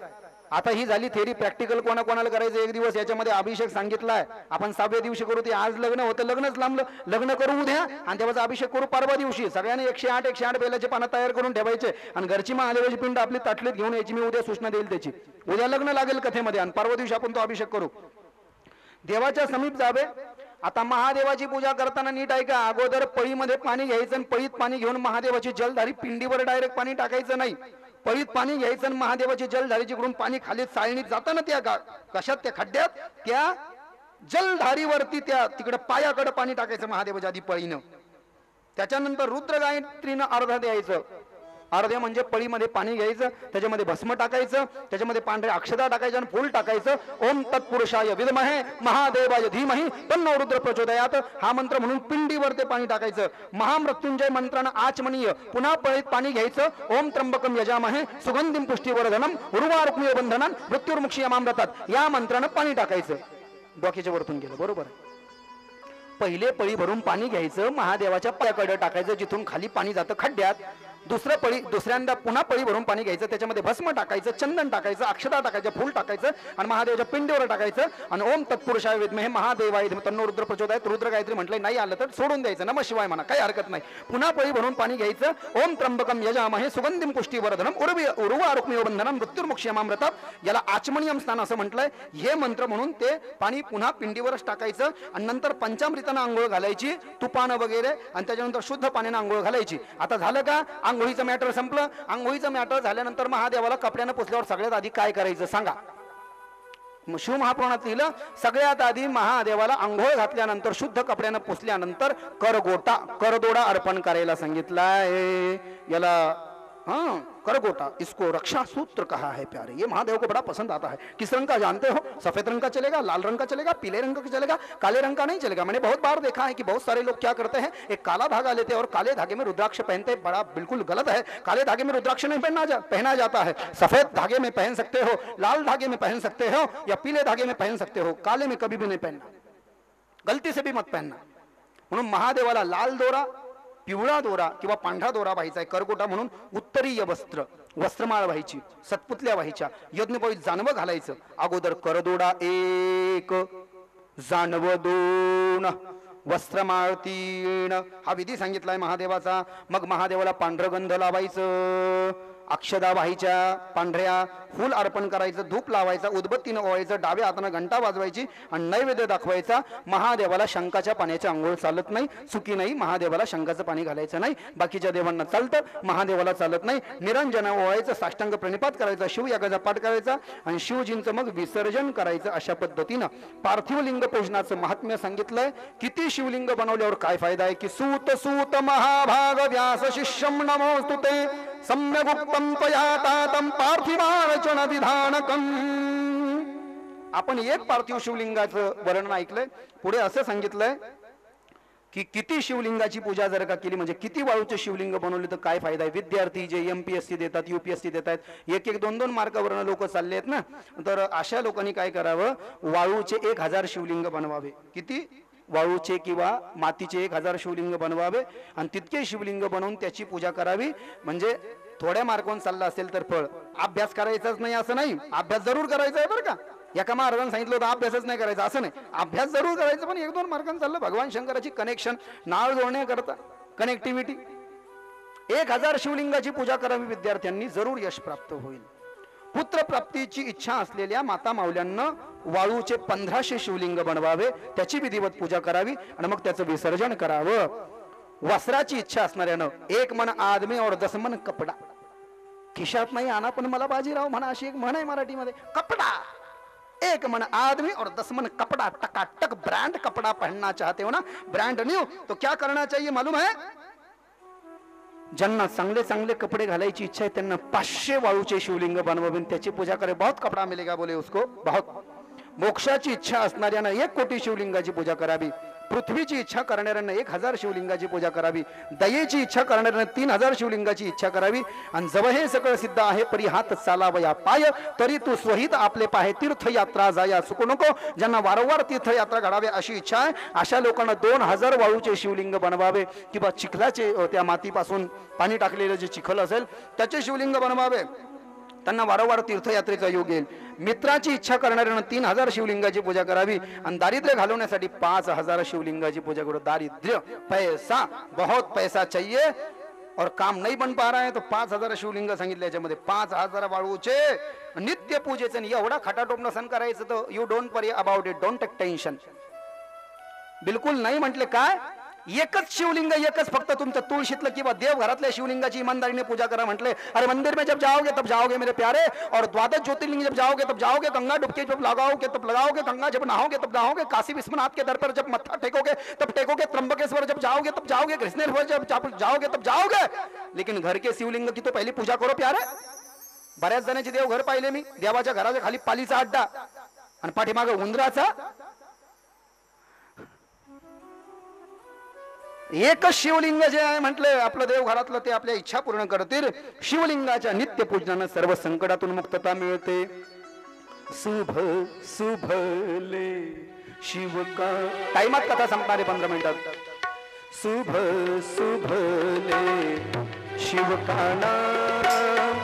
Speaker 1: आता ही झाली थेरी. प्रॅक्टिकल कोणाकोणाला करायचं एक दिवस, याच्यामध्ये अभिषेक सांगितलाय. आपण 6व्या दिवशी करू. ते आज लग्न होतं, लग्नच लांबलं, लग्न करू उद्या आणि तेव्हाचा अभिषेक करू परवा दिवशी. सगळ्यांनी 108 बेलाचे पानं तयार करून ठेवायचे आणि घरची महादेवाची पिंड आपली ताटलीत घेऊन यायची. मी उद्या सूचना देईल त्याची. उद्या लग्न लागेल कथेमध्ये आणि परवा दिवशी आपण तो अभिषेक करू. देवाच्या समीप जावे. आता महादेवाची पूजा करताना नीट ऐका, अगोदर पळीमध्ये पाणी घ्यायचं आणि पळीत पाणी घेऊन महादेवाची जलधारी पिंडीवर डायरेक्ट पाणी टाकायचं नाही. पळीत पाणी घ्यायचं आणि महादेवाची जलधारी जिकडून पाणी खाली चाळणीत जातं ना त्या कशात त्या खड्ड्यात त्या जलधारीवरती त्या तिकडे पायाकडे पाणी टाकायचं महादेवाच्या आधी पळीनं. त्याच्यानंतर रुद्र गायत्रीनं अर्धा द्यायचं. अर्ध्या म्हणजे पळीमध्ये पाणी घ्यायचं, त्याच्यामध्ये भस्म टाकायचं, त्याच्यामध्ये पांढऱ्या अक्षता टाकायचं आणि फूल टाकायचं. ओम तत्पुरुषाय विद्महे महादेवाय धीमहि तन्नो रुद्र प्रचोदयात हा मंत्र म्हणून पिंडीवर ते पाणी टाकायचं. महामृत्युंजय मंत्रानं आचमनीय पुन्हा पळीत पाणी घ्यायचं. ओम त्र्यंबकम यजामहे सुगंधिम पुष्टिवर्धनम उर्वारुक्मिय बंधनान मृत्युर्मुक्षीयमामृतात या मंत्रानं पाणी टाकायचं. डोक्याच्या वरतून गेलं बरोबर. पहिले पळी भरून पाणी घ्यायचं, महादेवाच्या पायाकडे टाकायचं जिथून खाली पाणी जातं खड्ड्यात. दुसऱ्यांदा पुन्हा पळी भरून पाणी घ्यायचं, त्याच्यामध्ये भस्म टाकायचं, चंदन टाकायचं, अक्षता टाकायचं, फूल टाकायचं आणि महादेवाच्या पिंडीवर टाकायचं आणि ओम तत्पुरुषाय विद्महे महादेवाय तन्नो रुद्र प्रचोदयात रुद्र गायत्री म्हटलंय. नाही आलं तर सोडून द्यायचं, नमः शिवाय म्हणा, काही हरकत नाही. पुन्हा पळी भरून पाणी घ्यायचं. ओम त्र्यंबकम यजामहे सुगंधिम पुष्टिवर्धनम उर्वारुक्मिय बंधनम मृत्युर्मुक्षीयमामृतात याला आचमनीयम स्थान असं म्हटलंय. हे मंत्र म्हणून ते पाणी पुन्हा पिंडीवरच टाकायचं आणि नंतर पंचामृतानं आंघोळ घालायची, तुपानं वगैरे, आणि त्याच्यानंतर शुद्ध पाण्यानं आंघोळ घालायची. आता झालं का? आंघोळीचं मॅटर संपलं. आंघोळीचं मॅटर झाल्यानंतर महादेवाला कपड्यानं पुसल्यावर सगळ्यात आधी काय करायचं सांगा? शिव महापुराणात लिहिलं, सगळ्यात आधी महादेवाला आंघोळ घातल्यानंतर शुद्ध कपड्यानं पुसल्यानंतर करदोडा अर्पण करायला सांगितलाय. याला करगोटा, इसको रक्षा सूत्र कहा है प्यारे. ये महादेव को बड़ा पसंद आता है. किस रंग का जानते हो? सफेद रंग का चलेगा, लाल रंग का चलेगा, पीले रंग का चलेगा, काले रंग का नहीं चलेगा. मैंने बहुत बार देखा है कि बहुत सारे लोग क्या करते हैं, एक काला धागा लेते हैं और काले धागे में रुद्राक्ष पहनते हैं. बड़ा बिल्कुल गलत है. काले धागे में रुद्राक्ष नहीं पहना जाता है. सफेद धागे में पहन सकते हो, लाल धागे में पहन सकते हो या पीले धागे में पहन सकते हो. काले में कभी भी नहीं पहनना, गलती से भी मत पहनना. म्हणून महादेवाला लाल दोरा, पिवळा दोरा किंवा पांढरा दोरा व्हायचा आहे, करगोटा म्हणून उत्तरीय वस्त्र, वस्त्रमाळ व्हायची, सत्पुतल्या व्हायच्या, यज्ञोपवीत जानवं घालायचं. अगोदर करदोडा एक, जानव दोन, वस्त्रमाळ तीन, हा विधी सांगितलाय महादेवाचा. मग महादेवाला पांढरं गंध लावायचं, अक्षदा व्हायच्या पांढऱ्या, फूल अर्पण करायचं, धूप लावायचा, उदबत्तीनं ओवायचं, डाव्या हातानं घंटा वाजवायची आणि नैवेद्य दाखवायचा. महादेवाला शंखाच्या पाण्याची आंघोळ चालत नाही, चुकी नाही. महादेवाला शंखाचं पाणी घालायचं नाही. बाकीच्या देवांना चालतं, महादेवाला चालत नाही. निरंजन ओवायचं, साष्टांग प्रणिपात करायचा, शिवयागाचा पाठ करायचा आणि शिवजींचं मग विसर्जन करायचं. अशा पद्धतीनं पार्थिव लिंग पूजनाचं महात्म्य सांगितलंय. किती शिवलिंग बनवल्यावर काय फायदा आहे की सूत सूत महाभाग व्यास शिष्यम नमोस्तुते सम्यगुक्तम त्वया तातम पार्थिवार्चन विधानकम. आपण एक पार्थिव शिवलिंगाचं वर्णन ऐकलंय. पुढे असं सांगितलंय की किती शिवलिंगाची पूजा जर का केली, म्हणजे किती वाळूचे शिवलिंग बनवले तर काय फायदा आहे. विद्यार्थी जे MPSC देतात, UPSC देतात, एक एक दोन दोन मार्कावरनं लोक चालले आहेत ना, तर अशा लोकांनी काय करावं, वाळूचे 1000 शिवलिंग बनवावे. किती? वाळूचे किंवा मातीचे 1000 शिवलिंग बनवावे आणि तितके शिवलिंग बनवून त्याची पूजा करावी. म्हणजे थोड्या मार्कावरून चालला असेल तर फळ. अभ्यास करायचाच नाही असं नाही, अभ्यास जरूर करायचा आहे बरं का. एका महाराजांनी सांगितलं होतं अभ्यासच नाही करायचा असं नाही, अभ्यास जरूर करायचं, पण 1-2 मार्कांनी चाललं. भगवान शंकराची कनेक्शन, नाळ जोडण्याकरता कनेक्टिव्हिटी. 1000 शिवलिंगाची पूजा करावी विद्यार्थ्यांनी, जरूर यश प्राप्त होईल. पुत्र प्राप्तीची इच्छा असलेल्या माता माऊल्यांना वाळूचे 1500 शिवलिंग बनवावे, त्याची विधिवत पूजा करावी आणि मग त्याचं विसर्जन करावं. वस्त्राची इच्छा असणाऱ्यानं 1 मन आदमी और 10 मन कपडा. खिशात नाही आणा पण मला बाजीराव म्हणा, अशी एक म्हण आहे मराठीमध्ये. कपडा 1 मन आदमी और 10 मन कपड़ा, टकाटक ब्रांड कपड़ा पहनना चाहते हो ना, ब्रांड न्यू, तो क्या करना चाहिए मालूम है? ज्यांना चांगले चांगले कपडे घालायची इच्छा आहे त्यांना 500 वाळूचे शिवलिंग बनवावे, त्याची पूजा करे. बहुत कपड़ा मिलेगा बोले उसको, बहुत. मोक्षाची इच्छा असणाऱ्यांना 1 कोटी शिवलिंगाची पूजा करावी. पृथ्वीची इच्छा करणाऱ्यांना 1000 शिवलिंगाची पूजा करावी. दयेची इच्छा करणाऱ्यांना 3000 शिवलिंगाची इच्छा करावी. आणि जव हे सगळं सिद्ध आहे परी हात चालावया पाय, तरी तू स्वहित आपले पाहे तीर्थयात्रा जाया चुकू नको. ज्यांना वारंवार तीर्थयात्रा घडावे अशी इच्छा आहे अशा लोकांना 2000 वाळूचे शिवलिंग बनवावे किंवा चिखलाचे, त्या मातीपासून पाणी टाकलेलं जे चिखल असेल त्याचे शिवलिंग बनवावे. त्यांना वारंवार तीर्थयात्रेचा योग येईल. मित्राची इच्छा करणाऱ्यांना 3000 शिवलिंगाची पूजा करावी आणि दारिद्र्य घालवण्यासाठी 5000 शिवलिंगाची पूजा करो. दारिद्र्य, पैसा, बहुत पैसा चाहिए और काम नहीं बन पा रहा है, तो 5000 शिवलिंग सांगितले. याच्यामध्ये 5000 वाळूचे नित्य पूजेचे. एवढा खटाटोप नसन करायचं तर you don't worry about it, don't take tension. बिलकुल नाही म्हटले काय, एकच शिवलिंग, एकच फक्त तुमच्या तुळशीतलं किंवा देवघरातल्या शिवलिंगाची ईमानदारीने पूजा करा म्हटले. अरे मंदिर में जब जाओगे तब जाओगे मेरे प्यारे, और द्वादश ज्योतिर्लिंग जब जाओगे तब जाओगे, गंगा डुबकी जब लगाओगे तब लगाओगे, गंगा जब नहाओगे तब नहाओगे, काशी विश्वनाथ के दर पर जब मत्था टेकोगे तब टेकोगे, त्र्यंबकेश्वर जब जाओगे तब जाओगे, कृष्णेश्वर जब जाओगे तब जाओगे, लेकिन घर के शिवलिंग की तो पहली पूजा करो प्यारे. बऱ्याच जणांचे देव घर पाहिले मी, देवाच्या घराच्या खाली पालीचा अड्डा आणि पाठीमागे उंदराचा. एकच शिवलिंग जे आहे म्हटले आपलं देव घरातलं ते आपल्या इच्छा पूर्ण करतील. शिवलिंगाच्या नित्य पूजनानं सर्व संकटातून मुक्तता मिळते. शुभ शुभले शिव का, टाइमात कथा संपणारे 15 मिनिटात. शुभ शुभले शिव का नाम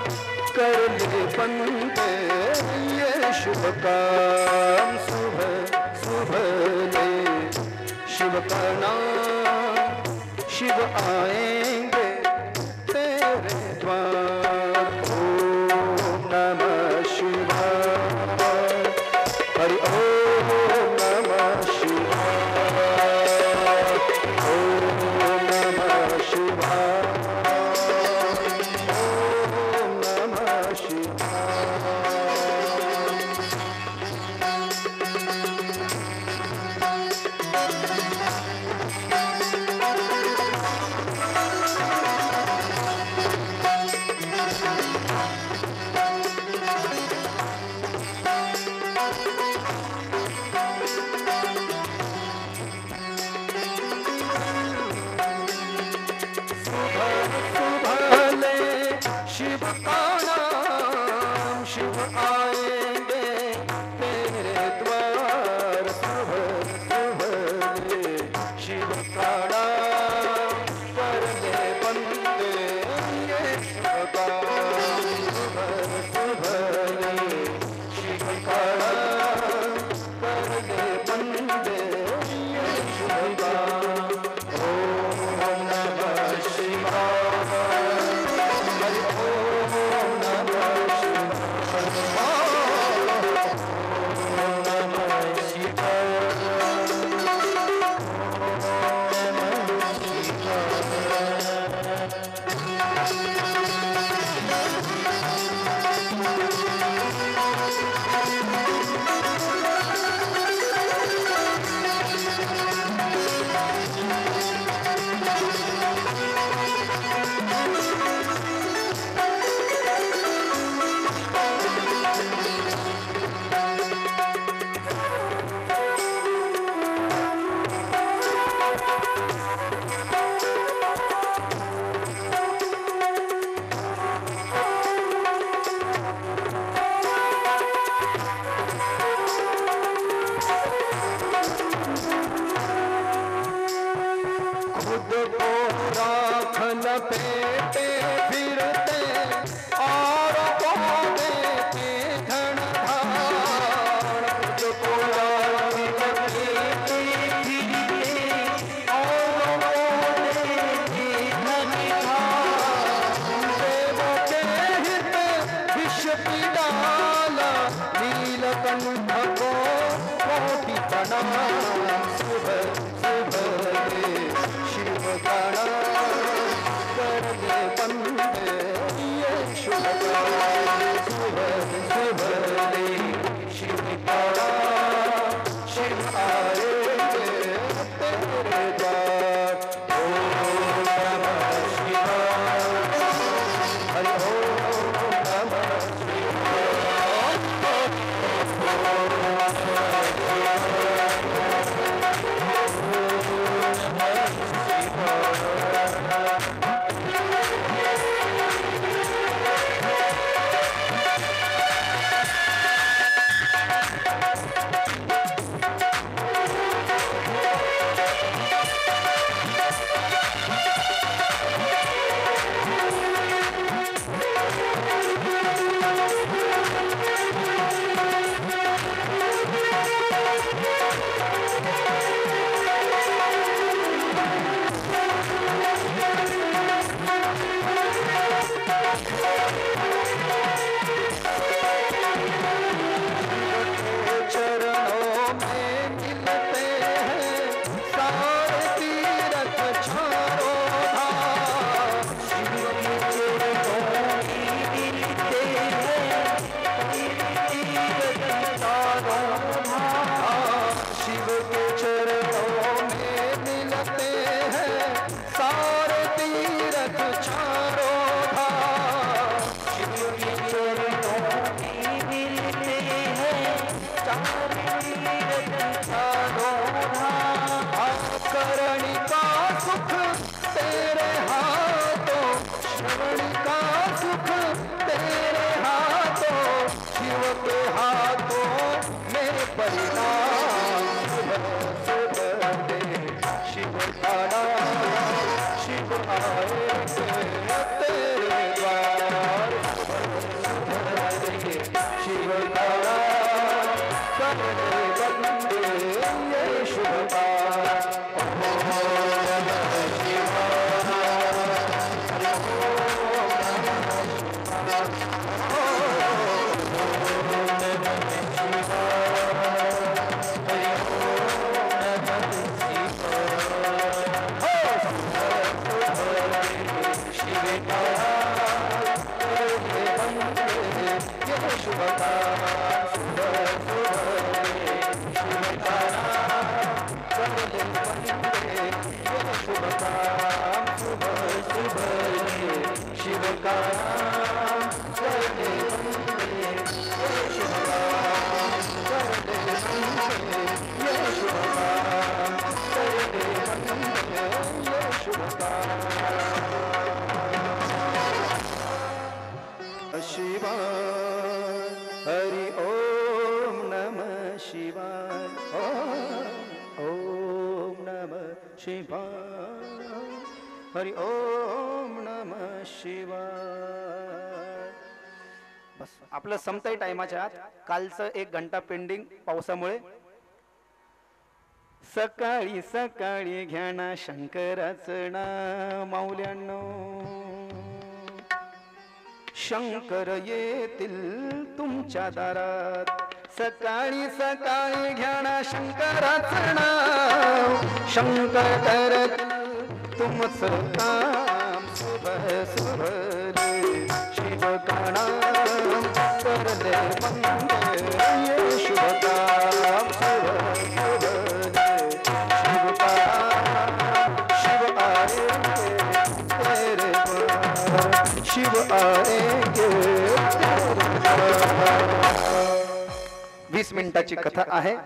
Speaker 1: करले बनते ये शुभ काम. शुभ शुभले शिव का नाम, शिव आएंगे तेरे द्वार. ओम नमः शिवाय, हरि ओम नमः शिवाय, ओम नमः शिवाय, ओम नमः शिवाय. शुभ को राख लपेटे फिरते और को देते धन धान। खुद को राख लपेटे फिरते और को देते धन धान। देवों के हित विष पिडाला नीलकंठ को कोटि प्रणाम। सुबह सुबह शिव प्रणाम करने बंदे ये शुभ काम। सुबह सुबह शिव प्रणाम शिव आएंगे तेरे द्वार। ओम नमः शिवाय हरि ओम नमः हरि ओम नमः शिवाय। बस आपलं संपतंय टाइमाच्या आत। कालचं 1 घंटा पेंडिंग पावसामुळे। सकाळी सकाळी घ्या ना शंकराचं नाव माऊल्यांनो, शंकर येतील तुमच्या दारात। सकाळी सकाळी घ्या ना शंकराचं नाव, शंकर करतील तुमचं काम। सुबह सुबह शिव का नाम करले बंदे ये शुभ काम। सुबह सुबह शिव का नाम शिव आएंगे तेरे द्वार, शिव आएंगे तेरे द्वार। 20 मिनिटाची कथा आहे।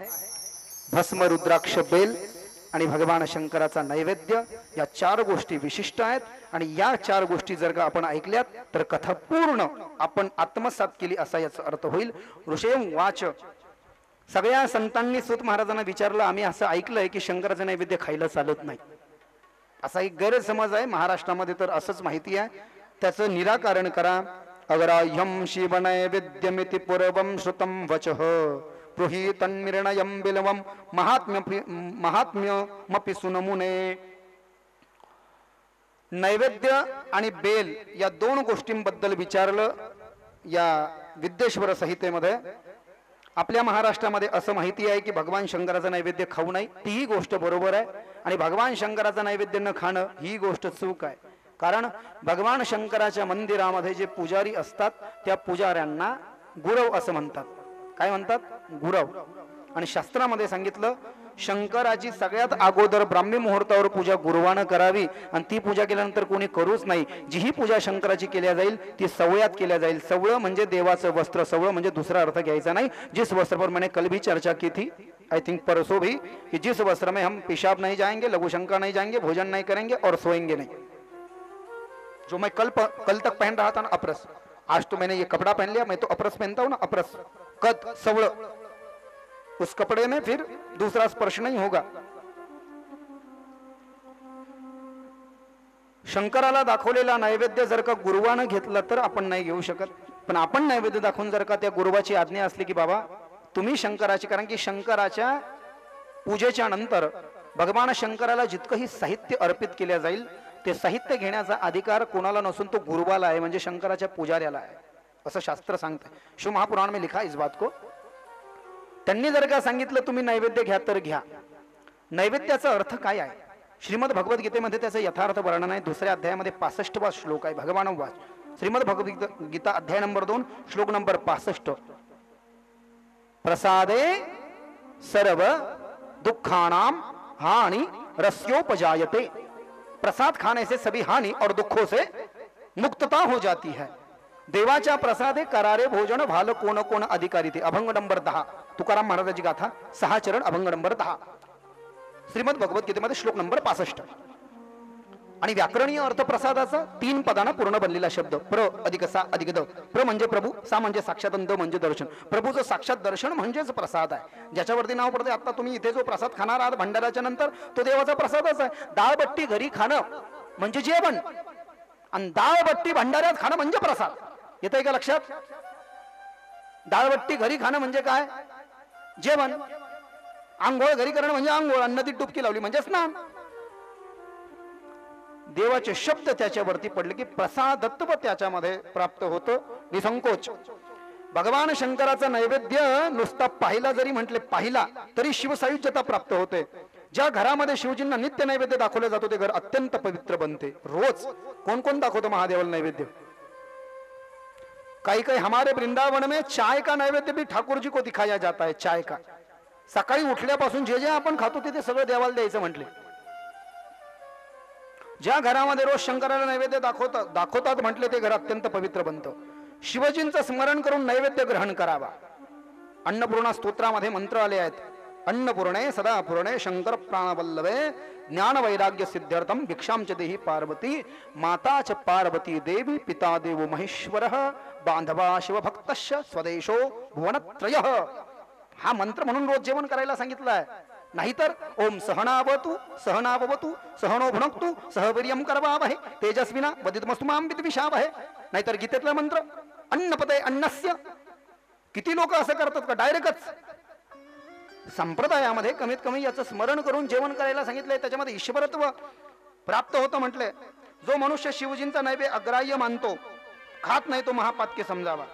Speaker 1: भस्म रुद्राक्ष बेल आणि भगवान शंकराचा नैवेद्य या 4 गोष्टी विशिष्ट आहेत आणि या 4 गोष्टी जर का आपण ऐकल्यात तर कथा पूर्ण आपण आत्मसात केली असा याचा अर्थ होईल। ऋषेम वाच। सगळ्या संतांनी सूत महाराजांना विचारलं, आम्ही असं ऐकलंय की शंकराचं नैवेद्य खायला चालत नाही, असा एक गैरसमज आहे महाराष्ट्रामध्ये, तर असंच माहिती आहे, त्याचं निराकरण करा. अग्राह्यम शिवनैवेद्यमिति पूर्वं श्रुतं वचः पृहीतन्निर्णयं बिलवं महात्म्यमपि सुनमुने. नैवेद्य आणि बेल या दोन गोष्टींबद्दल विचारलं या विद्येश्वर संहितेमध्ये. आपल्या महाराष्ट्रामध्ये असं माहिती आहे की भगवान शंकराचं नैवेद्य खाऊ नये, तीही गोष्ट बरोबर आहे. आणि भगवान शंकराचं नैवेद्य न खाणं ही गोष्ट चूक आहे. कारण भगवान शंकराच्या मंदिरामध्ये जे पुजारी असतात त्या पुजाऱ्यांना गुरव असं म्हणतात. काय म्हणतात? गुरव. आणि शास्त्रामध्ये सांगितलं शंकराची सगळ्यात अगोदर ब्राह्मी मुहूर्तावर पूजा गुरुवानं करावी, आणि ती पूजा केल्यानंतर कोणी करूच नाही. जीही पूजा शंकराची केल्या जाईल ती सवळ्यात केल्या जाईल. सवळ म्हणजे देवाचं वस्त्र, सवळ म्हणजे दुसरा अर्थ घ्यायचा नाही. जिस वस्त्र पर मैंने कल भी चर्चा की थी, आई थिंक परसों भी, कि जिस वस्त्र में हम पेशाब नहीं जाएंगे, लघुशंका नहीं जाएंगे, भोजन नहीं करेंगे और सोएंगे नहीं. जो मैं कल तक पहन रहा था ना अप्रस, आज तो मैंने ये कपड़ा पहन लिया, मैं तो अप्रस पहनता हूं ना, अप्रस कद सवळ, उस कपड़े में फिर दूसरा स्पर्श नहीं होगा. शंकराला दाखवलेला नैवेद्य जर का गुरुवानं घेतला तर आपण नाही घेऊ शकत. पण आपण नैवेद्य दाखवून जर का त्या गुरुवाची आज्ञा असली की बाबा तुम्ही शंकराची, कारण की शंकराच्या पूजेच्या नंतर भगवान शंकराला जितकंही साहित्य अर्पित केले जाईल ते साहित्य घेण्याचा अधिकार कोणाला नसून तो गुरुवाला आहे, म्हणजे शंकराच्या पुजाऱ्याला आहे, असं शास्त्र सांगतं. शिव महापुराण में लिखा इस बात को. त्यांनी जर का सांगितलं तुम्ही नैवेद्य घ्या तर घ्या. नैवेद्याचा अर्थ काय आहे? श्रीमद भगवद्गीतेमध्ये त्याचं यथार्थ वर्णन आहे. दुसऱ्या अध्यायामध्ये 65वा श्लोक आहे. भगवान वाच श्रीमद भगवद्गीता अध्याय नंबर 2 श्लोक नंबर 65. प्रसादे सर्व दुखानाम हानि रस्योपजायते. प्रसाद खाने से सभी हानि और दुखों से मुक्तता हो जाती है. देवाच्या प्रसादे करारे भोजन भाल कोण कोण अधिकारी थे. अभंग नंबर 10 तुकाराम महाराजाची गाथा 6 चरण अभंग नंबर 10 श्रीमद भगवद्गीतेमध्ये श्लोक नंबर 65. आणि व्याकरणीय अर्थ प्रसादाचा 3 पदांना पूर्ण बनलेला शब्द प्र अधिक सा अधिक द. प्र म्हणजे प्रभू, सा म्हणजे साक्षात, द म्हणजे दर्शन. प्रभूचं साक्षात दर्शन म्हणजेच प्रसाद आहे, ज्याच्यावरती नाव पडते. आता तुम्ही इथे जो प्रसाद खाणार आहात भंडाऱ्याच्या नंतर तो देवाचा प्रसादच आहे. डाळबट्टी घरी खाणं म्हणजे जेवण, आणि डाळबट्टी भंडाऱ्यात खाणं म्हणजे प्रसाद. येतंय का लक्षात? डाळबट्टी घरी खाणं म्हणजे काय? जेवण. आंघोळ घरी करणं म्हणजे आंघोळ. नदीत डुबकी लावली म्हणजे स्नान. देवाचे शब्द त्याच्यावरती पडले की प्रसादत्व त्याच्यामध्ये प्राप्त होतं निसंकोच. भगवान शंकराचा नैवेद्य नुसता पाहिला जरी म्हटले पाहिला तरी शिवसायुज्यता प्राप्त होते. ज्या घरामध्ये शिवजींना नित्य नैवेद्य दाखवले जातो ते घर अत्यंत पवित्र बनते. रोज कोण कोण दाखवतो महादेवाला नैवेद्य? कई कई हमारे वृंदावन में चाय का नैवेद्य भी ठाकुर जी को दिखाया जाता है. चाय का सकाळी उठल्यापासून जे जे आपण खातो ते सगळं देवाला द्यायचं म्हटले. ज्या घरामध्ये रोज शंकराला नैवेद्य दाखवतात म्हटले ते घर अत्यंत पवित्र बनतं. शिवजींचं स्मरण करून नैवेद्य ग्रहण करावा. अन्नपूर्णा स्तोत्रामध्ये मंत्र आले आहेत. अन्नपूर्णे सदा पूर्णे शंकर प्राणवल्लभे ज्ञान वैराग्य सिद्ध्यर्थम भिक्षाम च देहि पार्वती माता च पार्वती देवी पिता देवो महेश्वरः बांधवा शिवभक्तश्च स्वदेशो भुवनत्रयः. हा मंत्र म्हणून रोज जेवण करायला सांगितलं आहे. नाहीतर ओम सहनावतु सहनावतु सहनो भुनक्तु सहवीर्यं करवावहै तेजस्विना वदितमस्तु मां विद्विषावहै. नाहीतर गीतेतला मंत्र अन्नपते अन्नस्य. किती लोक असं करतात का? डायरेक्टच संप्रदायामध्ये कमीत कमी याचं स्मरण करून जेवण करायला सांगितलंय. त्याच्यामध्ये ईश्वरत्व प्राप्त होतं म्हटलंय. जो मनुष्य शिवजींचा नैवेद्य अग्राह्य मानतो, खात नाही, तो महापातकी समजावा.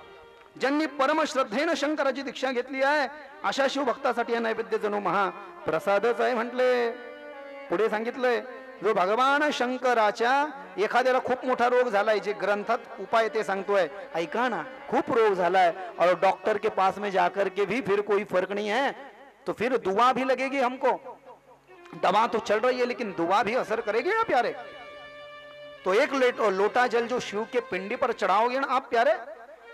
Speaker 1: ज्यांनी परमश्रद्धेनं शंकराची दीक्षा घेतली आहे अशा शिवभक्तासाठी हे नैवेद्य जणू महाप्रसादच आहे म्हटले. पुढे सांगितलंय जो भगवान शंकराच्या एखाद्याला खूप मोठा रोग झालाय, जे ग्रंथात उपाय ते सांगतोय, ऐका ना, खूप रोग झालाय और डॉक्टर के पास में जाकर के भी फिर कोई फर्क नहीं है तो फिर दुआ भी लगेगी हमको. दवा तो चल रही है लेकिन दुआ भी असर करेगी ना प्यारे. तो एक लोटा जल जो शिव के पिंडी पर चढ़ाओगे ना आप प्यारे,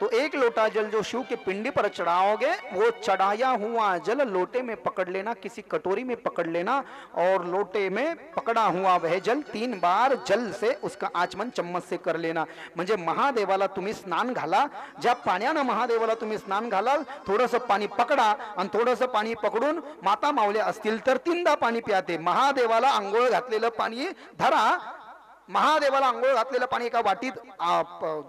Speaker 1: तो तो एक लोटा जल जो शिव के पिंडी पर चढ़ाओगे, वो चढ़ाया हुआ जल लोटे में पकड़ लेना, किसी कटोरी में पकड़ लेना, और लोटे में पकड़ा हुआ वह जल 3 बार जल से उसका आचमन चम्मच से कर लेना. म्हणजे महादेवाला तुम्ही स्नान घाला. ज्या पाण्यानं महादेवाला तुम्ही स्नान घालाल, थोडंसं पाणी पकडा आणि थोडंसं पाणी पकडून माता मावले असतील तर 3दा पाणी प्याते. महादेवाला आंघोळ घातलेलं पाणी धरा, महादेवाला आंघोळ घातलेलं पाणी एका वाटीत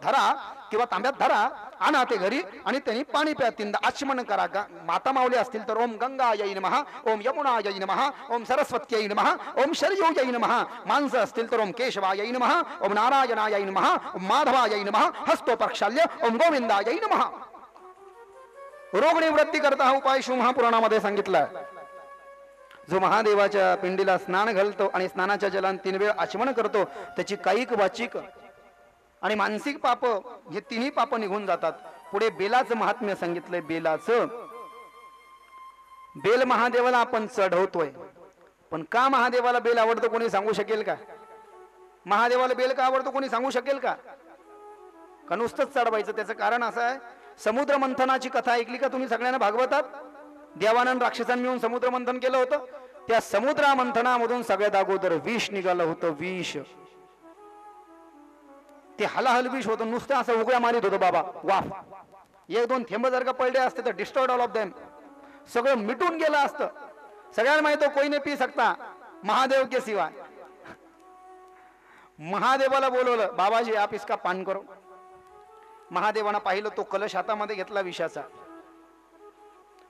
Speaker 1: धरा किंवा तांब्यात धरा, आणा ते घरी आणि त्यांनी पाणी प्या. 3दा आचमन करा. माता मावले असतील तर ओम गंगायै नमः, ओम यमुनायै नमः, ओम सरस्वत्यै नमः, ओम शरयूयै नमः. माणसं असतील तर ओम केशवायै नमः, ओम नारायणायै नमः, ओम माधवायै नमः, हस्तोपक्षाल्य ओम गोविंदायै नमः. रोग निवृत्ती करता हा उपाय शिव महापुराणामध्ये सांगितला. जो महादेवाच्या पिंडीला स्नान घालतो आणि स्नानाच्या जलाने 3 वेळ आचमन करतो, त्याची कायिक वाचिक आणि मानसिक पाप हे 3ही पाप निघून जातात. पुढे बेलाचं महात्म्य सांगितलंय. बेलाचं, बेल महादेवाला आपण चढवतोय, पण का महादेवाला बेल आवडतो कोणी सांगू शकेल का? महादेवाला बेल का आवडतो कोणी सांगू शकेल का? का नुसतंच चढवायचं? त्याचं कारण असं आहे, समुद्र मंथनाची कथा ऐकली का तुम्ही सगळ्यांना भागवतात? देवानंद राक्षसांनी मिळून समुद्र मंथन केलं होतं. त्या समुद्र मंथनामधून सगळ्यात अगोदर विष निघालं होतं. विष ते हलाहल विष होतं, नुसतं असं उगळ्या मारित होतं बाबा. वाफ 1-2 थेंब जर का पडले असते तर डिस्ट्रॉयड ऑल ऑफ देम, सगळं मिटून गेलं असतं. सगळ्यांना माहित हो, कोई नाही पी सकता महादेव के सिवाय. महादेवाला बोलवलं, बाबाजी आप इसका पान करो. महादेवानं पाहिलं, तो कलश हातामध्ये घेतला विषाचा.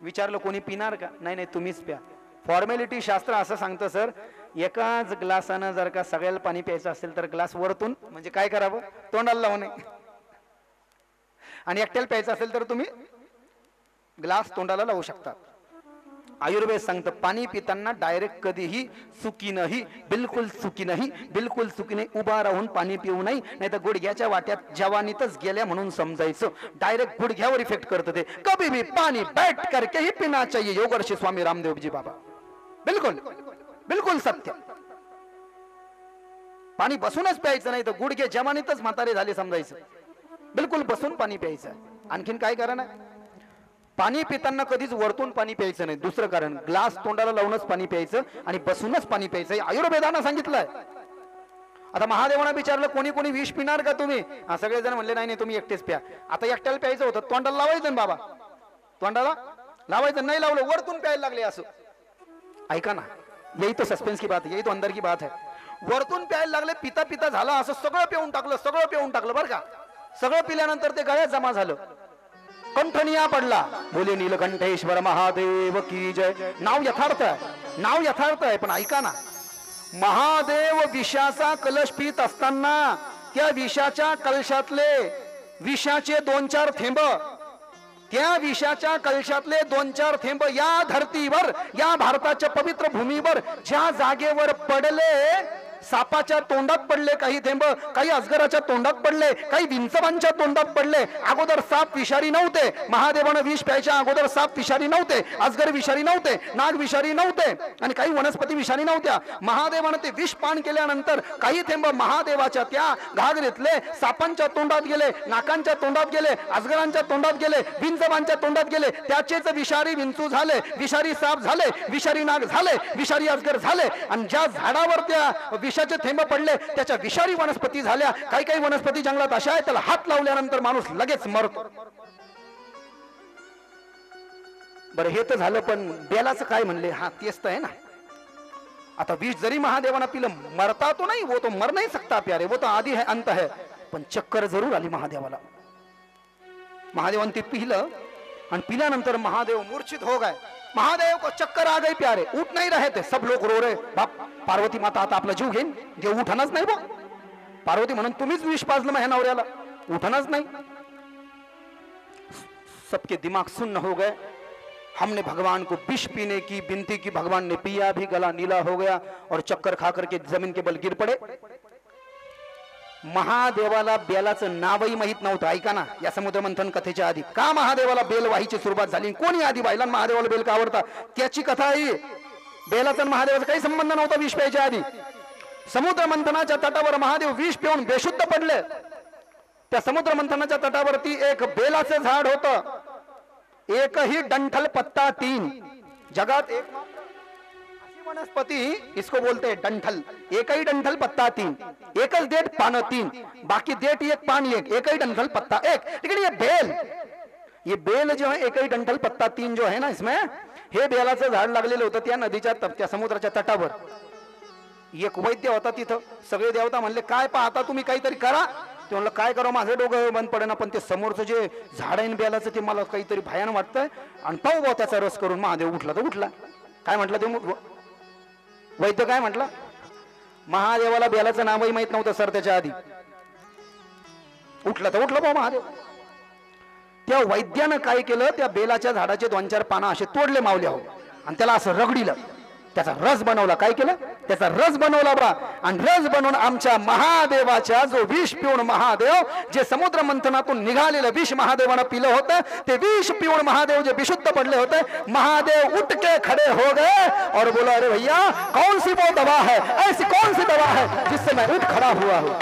Speaker 1: विचारलं कोणी पिणार का? नाही नाही तुम्हीच प्या. फॉर्मॅलिटी शास्त्र असं सांगतं सर, एकाच ग्लासानं जर का सगळ्याला पाणी प्यायचं असेल तर ग्लास वरतून, म्हणजे काय करावं, तोंडाला लावू नये. आणि एकट्याला प्यायचं असेल तर तुम्ही ग्लास तोंडाला लावू शकता. आयुर्वेद सांगतं पाणी पिताना डायरेक्ट कधीही चुकी नाही, बिलकुल चुकी नाही, बिलकुल चुकी नाही. उभा राहून पाणी पिऊ नाही, नाही तर गुडघ्याच्या वाट्यात जवानीतच गेल्या म्हणून समजायचं. डायरेक्ट गुडघ्यावर इफेक्ट करतं ते. कभी भी पाणी बैठ करके ही पिना चाहिए. योगर्षी स्वामी रामदेवजी बाबा. बिलकुल बिलकुल सत्य. पाणी बसूनच प्यायचं, नाही तर गुडघे जवानीतच म्हातारे झाले समजायचं. बिलकुल बसून पाणी प्यायचं. आणखीन काय कारण आहे? पाणी पिताना कधीच वरतून पाणी प्यायचं नाही. दुसरं कारण, ग्लास तोंडाला लावूनच पाणी प्यायचं आणि बसूनच पाणी प्यायचं. आयुर्वेदानं सांगितलंय. आता महादेवानं विचारलं कोणी कोणी विष पिणार का तुम्ही? सगळे जण म्हणले नाही नाही तुम्ही एकटेच प्या. आता एकट्याला प्यायचं होतं, तोंडाला लावायचं ना बाबा, तोंडाला लावायचं. नाही लावलं, वरतून प्यायला लागले. असं ऐका ना, यही तो सस्पेंस की बात है, यही तो अंदर की बात है. वरतून प्यायला लागले, पिता पिता झालं असं सगळं पिऊन टाकलं, सगळं पिऊन टाकलं बरं का. सगळं पिल्यानंतर ते गळ्यात जमा झालं, कंठनिया पडला. बोले नीलकंठेश्वर महादेव की जय. नाव यथार्थ आहे, नाव यथार्थ आहे. पण ऐका ना, महादेव विषाचा कलश पित असताना त्या विषाच्या कलशातले विषाचे 2-4 थेंब, त्या विषाच्या कलशातले 2-4 थेंब या धरतीवर, या भारताच्या पवित्र भूमीवर ज्या जागेवर पडले, सापाच्या तोंडात पडले काही थेंब, काही अजगराच्या तोंडात पडले, काही विंचवांच्या तोंडात पडले. अगोदर साप विषारी नव्हते. महादेवानं विष प्यायच्या अगोदर साप विषारी नव्हते, अजगर विषारी नव्हते, नाग विषारी नव्हते आणि काही वनस्पती विषारी नव्हत्या. महादेवानं ते विष पान केल्यानंतर काही थेंब महादेवाच्या त्या घागरीतले सापांच्या तोंडात गेले, नाकांच्या तोंडात गेले, अजगरांच्या तोंडात गेले, विंचवांच्या तोंडात गेले. त्याचेच विषारी विंचू झाले, विषारी साप झाले, विषारी नाग झाले, विषारी अजगर झाले. आणि ज्या झाडावर त्या विषाचे थेंब पडले त्याच्या विषारी वनस्पती झाल्या. काही काही वनस्पती जंगलात अशा आहेत, त्याला हात लावल्यानंतर माणूस लगेच मरतो. बरं हे तर झालं, पण बेलाचं काय म्हणले? हा तेच तर आहे ना. आता विष जरी महादेवानं पिलं, मरता तो नाही, वो तो मर नहीं सकता प्यारे, वो तो आदि है अंत है. पण चक्कर जरूर आली महादेवाला. महादेवानं ते पिलं आणि पिल्यानंतर महादेव मूर्छित हो गए. महादेव को चक्कर आ गई प्यारे, उठ नहीं रहे थे. सब लोग रो रहे. बाप पार्वती माता आता आपला जीव घेईन, देव उठणच नाही. बा पार्वती म्हणून तुम्हीच विष पाजलं माझ्या नवऱ्याला, उठणच नाही. सबके दिमाग सुन्न हो गए. हमने भगवान को विष पीने की विनती की, भगवान ने पिया भी, गला नीला हो गया और चक्कर खा करके जमीन के बल गिर पड़े. महादेवाला बेलाचं नावही माहित नव्हतं. ऐका ना, या समुद्र मंथन कथेच्या आधी का महादेवाला बेल वाहीची सुरुवात झाली, कोणी आधी वाहिला, महादेवाला बेल का आवडता, त्याची कथा आहे. बेलाचा महादेवाचा काही संबंध नव्हता विष प्यायच्या आधी. समुद्र मंथनाच्या तटावर महादेव विष पिऊन बेशुद्ध पडले. त्या समुद्र मंथनाच्या तटावरती एक बेलाचं झाड होतं, एकही डंठल पत्ता तीन, जगात एक वनस्पति इसको बोलते हैं डंठल, एक ही डंठल पत्ता तीन, एकच देठ पान तीन, बाकी देठ एक पान एक ही डंठल पत्ता एक। लेकिन ये बेल जो है एक ही डंठल पत्ता तीन जो है ना, इसमें हे बेलाचं झाड लागलेलं होतं त्या नदीच्या त्या समुद्राच्या तटावर। एक वैद्य होता तिथं, सगळे देवता म्हणले काय पाहता तुम्ही, काहीतरी करा। ते म्हणलं काय करा, माझं डोकं बंद पडेना, पण ते समोरचं जे झाड आहे बेलाचं ते मला काहीतरी भयान वाटतंय, आणि पाहू बा त्याचा रस करून। महादेव उठला तर उठला, काय म्हटलं ते वैद्य, काय म्हटलं, महादेवाला बेलाचं नावही माहित नव्हतं सर त्याच्या आधी, उठला तर उठलं बा महादेव। त्या वैद्यानं काय केलं, त्या बेलाच्या झाडाचे 2-4 पानं असे तोडले मावले हो, आणि त्याला असं रगडीलं, त्याचा रस बनवला। काय केलं, त्याचा रस बनवला बा, आणि रस बनवून आमच्या महादेवाच्या, जो विष पिऊन महादेव जे समुद्र मंथनातून निघालेलं विष महादेवानं पिलं होतं, ते विष पिऊन महादेव जे विशुद्ध पडले होते, महादेव उठ के खड़े हो गए और बोला, अरे भैया कौन सी वो दवा है, ऐसी कौन सी दवा है जिससे मैं उठ खड़ा हुआ हूं।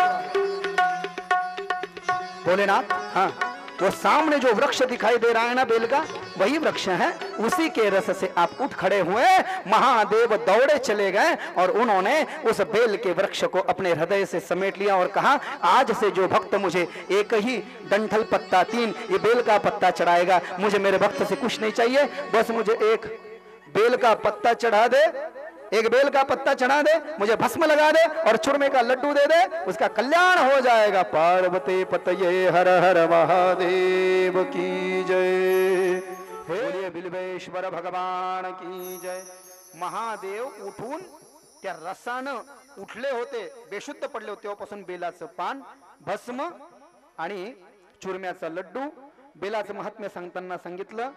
Speaker 1: भोलेनाथ, हाँ, वो सामने जो वृक्ष दिखाई दे रहा है ना बेल का, वही वृक्ष है, उसी के रस से आप उठ खड़े हुए। महादेव दौड़े चले गए और उन्होंने उस बेल के वृक्ष को अपने हृदय से समेट लिया और कहा, आज से जो भक्त मुझे एक ही डंठल पत्ता तीन, ये बेल का पत्ता चढ़ाएगा, मुझे मेरे भक्त से कुछ नहीं चाहिए, बस मुझे एक बेल का पत्ता चढ़ा दे, एक बेल का पत्ता चढ़ा दे, मुझे भस्म लगा दे और चूरमे का लड्डू दे दे, उसका कल्याण हो जाएगा। पार्वती पतये हर हर महादेव की जय, बोलिए बिल्वेश्वर भगवान की जय। महादेव उठून त्या रसानं उठले होते, बेशुद्ध पडले होते, तेव्हापासून बेलाचं पान, भस्म आणि चुरम्याचा लड्डू। बेलाचं महात्म्य सांगताना सांगितलं,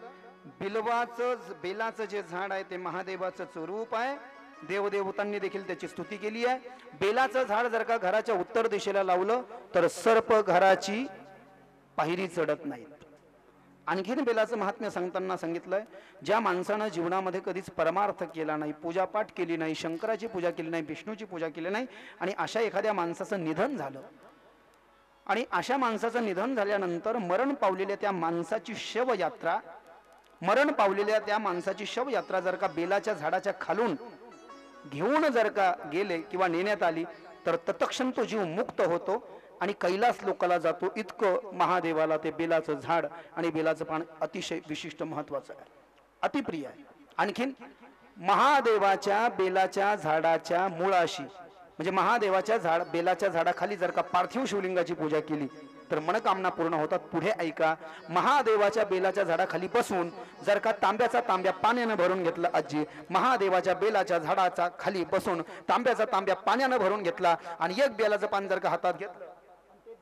Speaker 1: बेलाचं जे झाड आहे ते महादेवाचं रूप आहे, देवदेवतांनी देखील त्याची स्तुती केली आहे। बेलाचं झाड जर का घराच्या उत्तर दिशेला लावलं तर सर्प घराची पायरी चढत नाहीत। आणखीन बेलाचं महात्म्य सांगताना सांगितलंय, ज्या माणसानं जीवनामध्ये कधीच परमार्थ केला नाही, पूजापाठ केली नाही, शंकराची पूजा केली नाही, विष्णूची पूजा केली नाही, आणि अशा एखाद्या माणसाचं निधन झालं, आणि अशा माणसाचं निधन झाल्यानंतर मरण पावलेल्या त्या माणसाची शवयात्रा, मरण पावलेल्या त्या माणसाची शवयात्रा जर का बेलाच्या झाडाच्या खालून घेऊन जर का गेले किंवा नेण्यात आली तर तत्क्षण तो जीव मुक्त होतो आणि कैलास लोकाला जातो। इतकं महादेवाला ते बेलाचं झाड आणि बेलाचं पान अतिशय विशिष्ट महत्वाचं आहे, अतिप्रिय आहे। आणखीन महादेवाच्या बेलाच्या झाडाच्या मुळाशी, म्हणजे महादेवाच्या बेलाच्या झाडाखाली जर का पार्थिव शिवलिंगाची पूजा केली तर मनोकामना पूर्ण होतात। पुढे ऐका, महादेवाच्या बेलाच्या झाडाखाली बसून जर का तांब्याचा तांब्या पाण्याने भरून घेतला, आजी महादेवाच्या बेलाच्या झाडाचा खाली बसून तांब्याचा तांब्या पाण्याने भरून घेतला आणि एक बेलाचं पान जर का हातात घेतलं,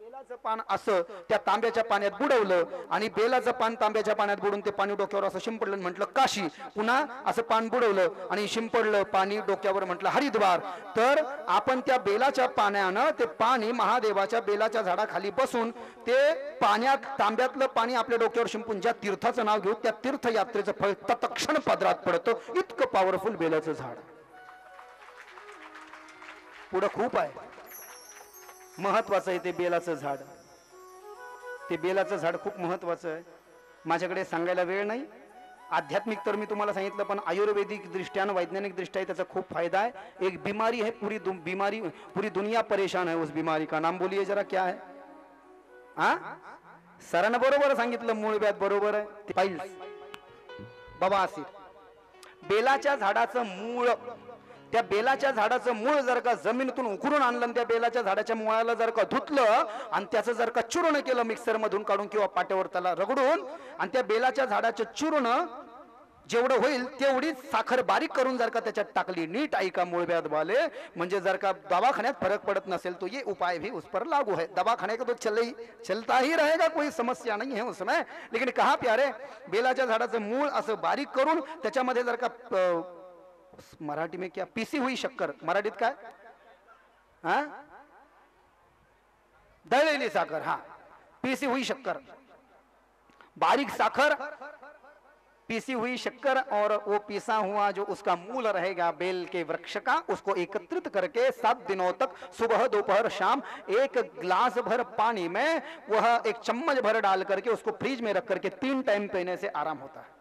Speaker 1: बेलाचं पान असं त्या तांब्याच्या पाण्यात बुडवलं आणि बेलाचं पान तांब्याच्या पाण्यात बुडून ते पाणी डोक्यावर असं शिंपडलं, म्हटलं काशी, पुन्हा असं पान बुडवलं आणि शिंपडलं पाणी डोक्यावर, म्हटलं हरिद्वार। तर आपण त्या बेलाच्या पाण्यानं ते पाणी महादेवाच्या बेलाच्या झाडाखाली बसून ते पाण्यात तांब्यातलं पाणी आपल्या डोक्यावर शिंपून ज्या तीर्थाचं नाव घेऊ त्या तीर्थयात्रेचं फळ तत्क्षण पदरात पडतं। इतकं पॉवरफुल बेलाचं झाड, पुढं खूप आहे, महत्वाचं आहे ते बेलाचं झाड। ते बेलाचं झाड खूप महत्वाचं आहे, माझ्याकडे सांगायला वेळ नाही। आध्यात्मिक तर मी तुम्हाला सांगितलं, पण आयुर्वेदिक दृष्ट्या, वैज्ञानिक दृष्ट्या त्याचा खूप फायदा है। एक बीमारी है, पूरी दुनिया परेशान है, उस बीमारी का नाम बोलिए जरा, क्या है? हाँ, सरांना बरोबर सांगितलं, मूळव्याध बरोबर आहे, पाईल्स, बवासीर। बेलाच्या झाडाचं मूळ, त्या बेलाच्या झाडाचं मूळ जर का जमिनीतून उकरून आणलं, त्या बेलाच्या झाडाच्या मुळाला जर का धुतलं आणि त्याचं जर का चूर्ण केलं मिक्सर मधून काढून किंवा पाट्यावर त्याला रगडून, आणि त्या बेलाच्या झाडाचं चूर्ण जेवढं होईल तेवढी साखर बारीक करून जर का त्याच्यात टाकली, नीट ऐका मूळव्याध वाले, म्हणजे जर का दवाखान्यात फरक पड़त नसेल तो ये उपाय भी उस पर लागू है। दवाखाने का तो चलता ही रहेगा, कोई समस्या नहीं है उसमें। लेकिन कहा प्यारे, बेलाच्या झाडाचं मूळ असं बारीक करून त्याच्यामध्ये जर का मराठी में क्या, पीसी हुई शक्कर, मराठीत काय, हा, दळलेली साखर, हा, पीसी हुई शक्कर, बारीक साखर पीसी हुई शक्कर और वो पीसा हुआ जो उसका मूल रहेगा बेल के वृक्ष का, उसको एकत्रित करके 7 दिनों तक सुबह दोपहर शाम 1 ग्लास भर पानी में वह 1 चम्मच भर डाल करके उसको फ्रीज में रख करके 3 टाइम पीने से आराम होता है।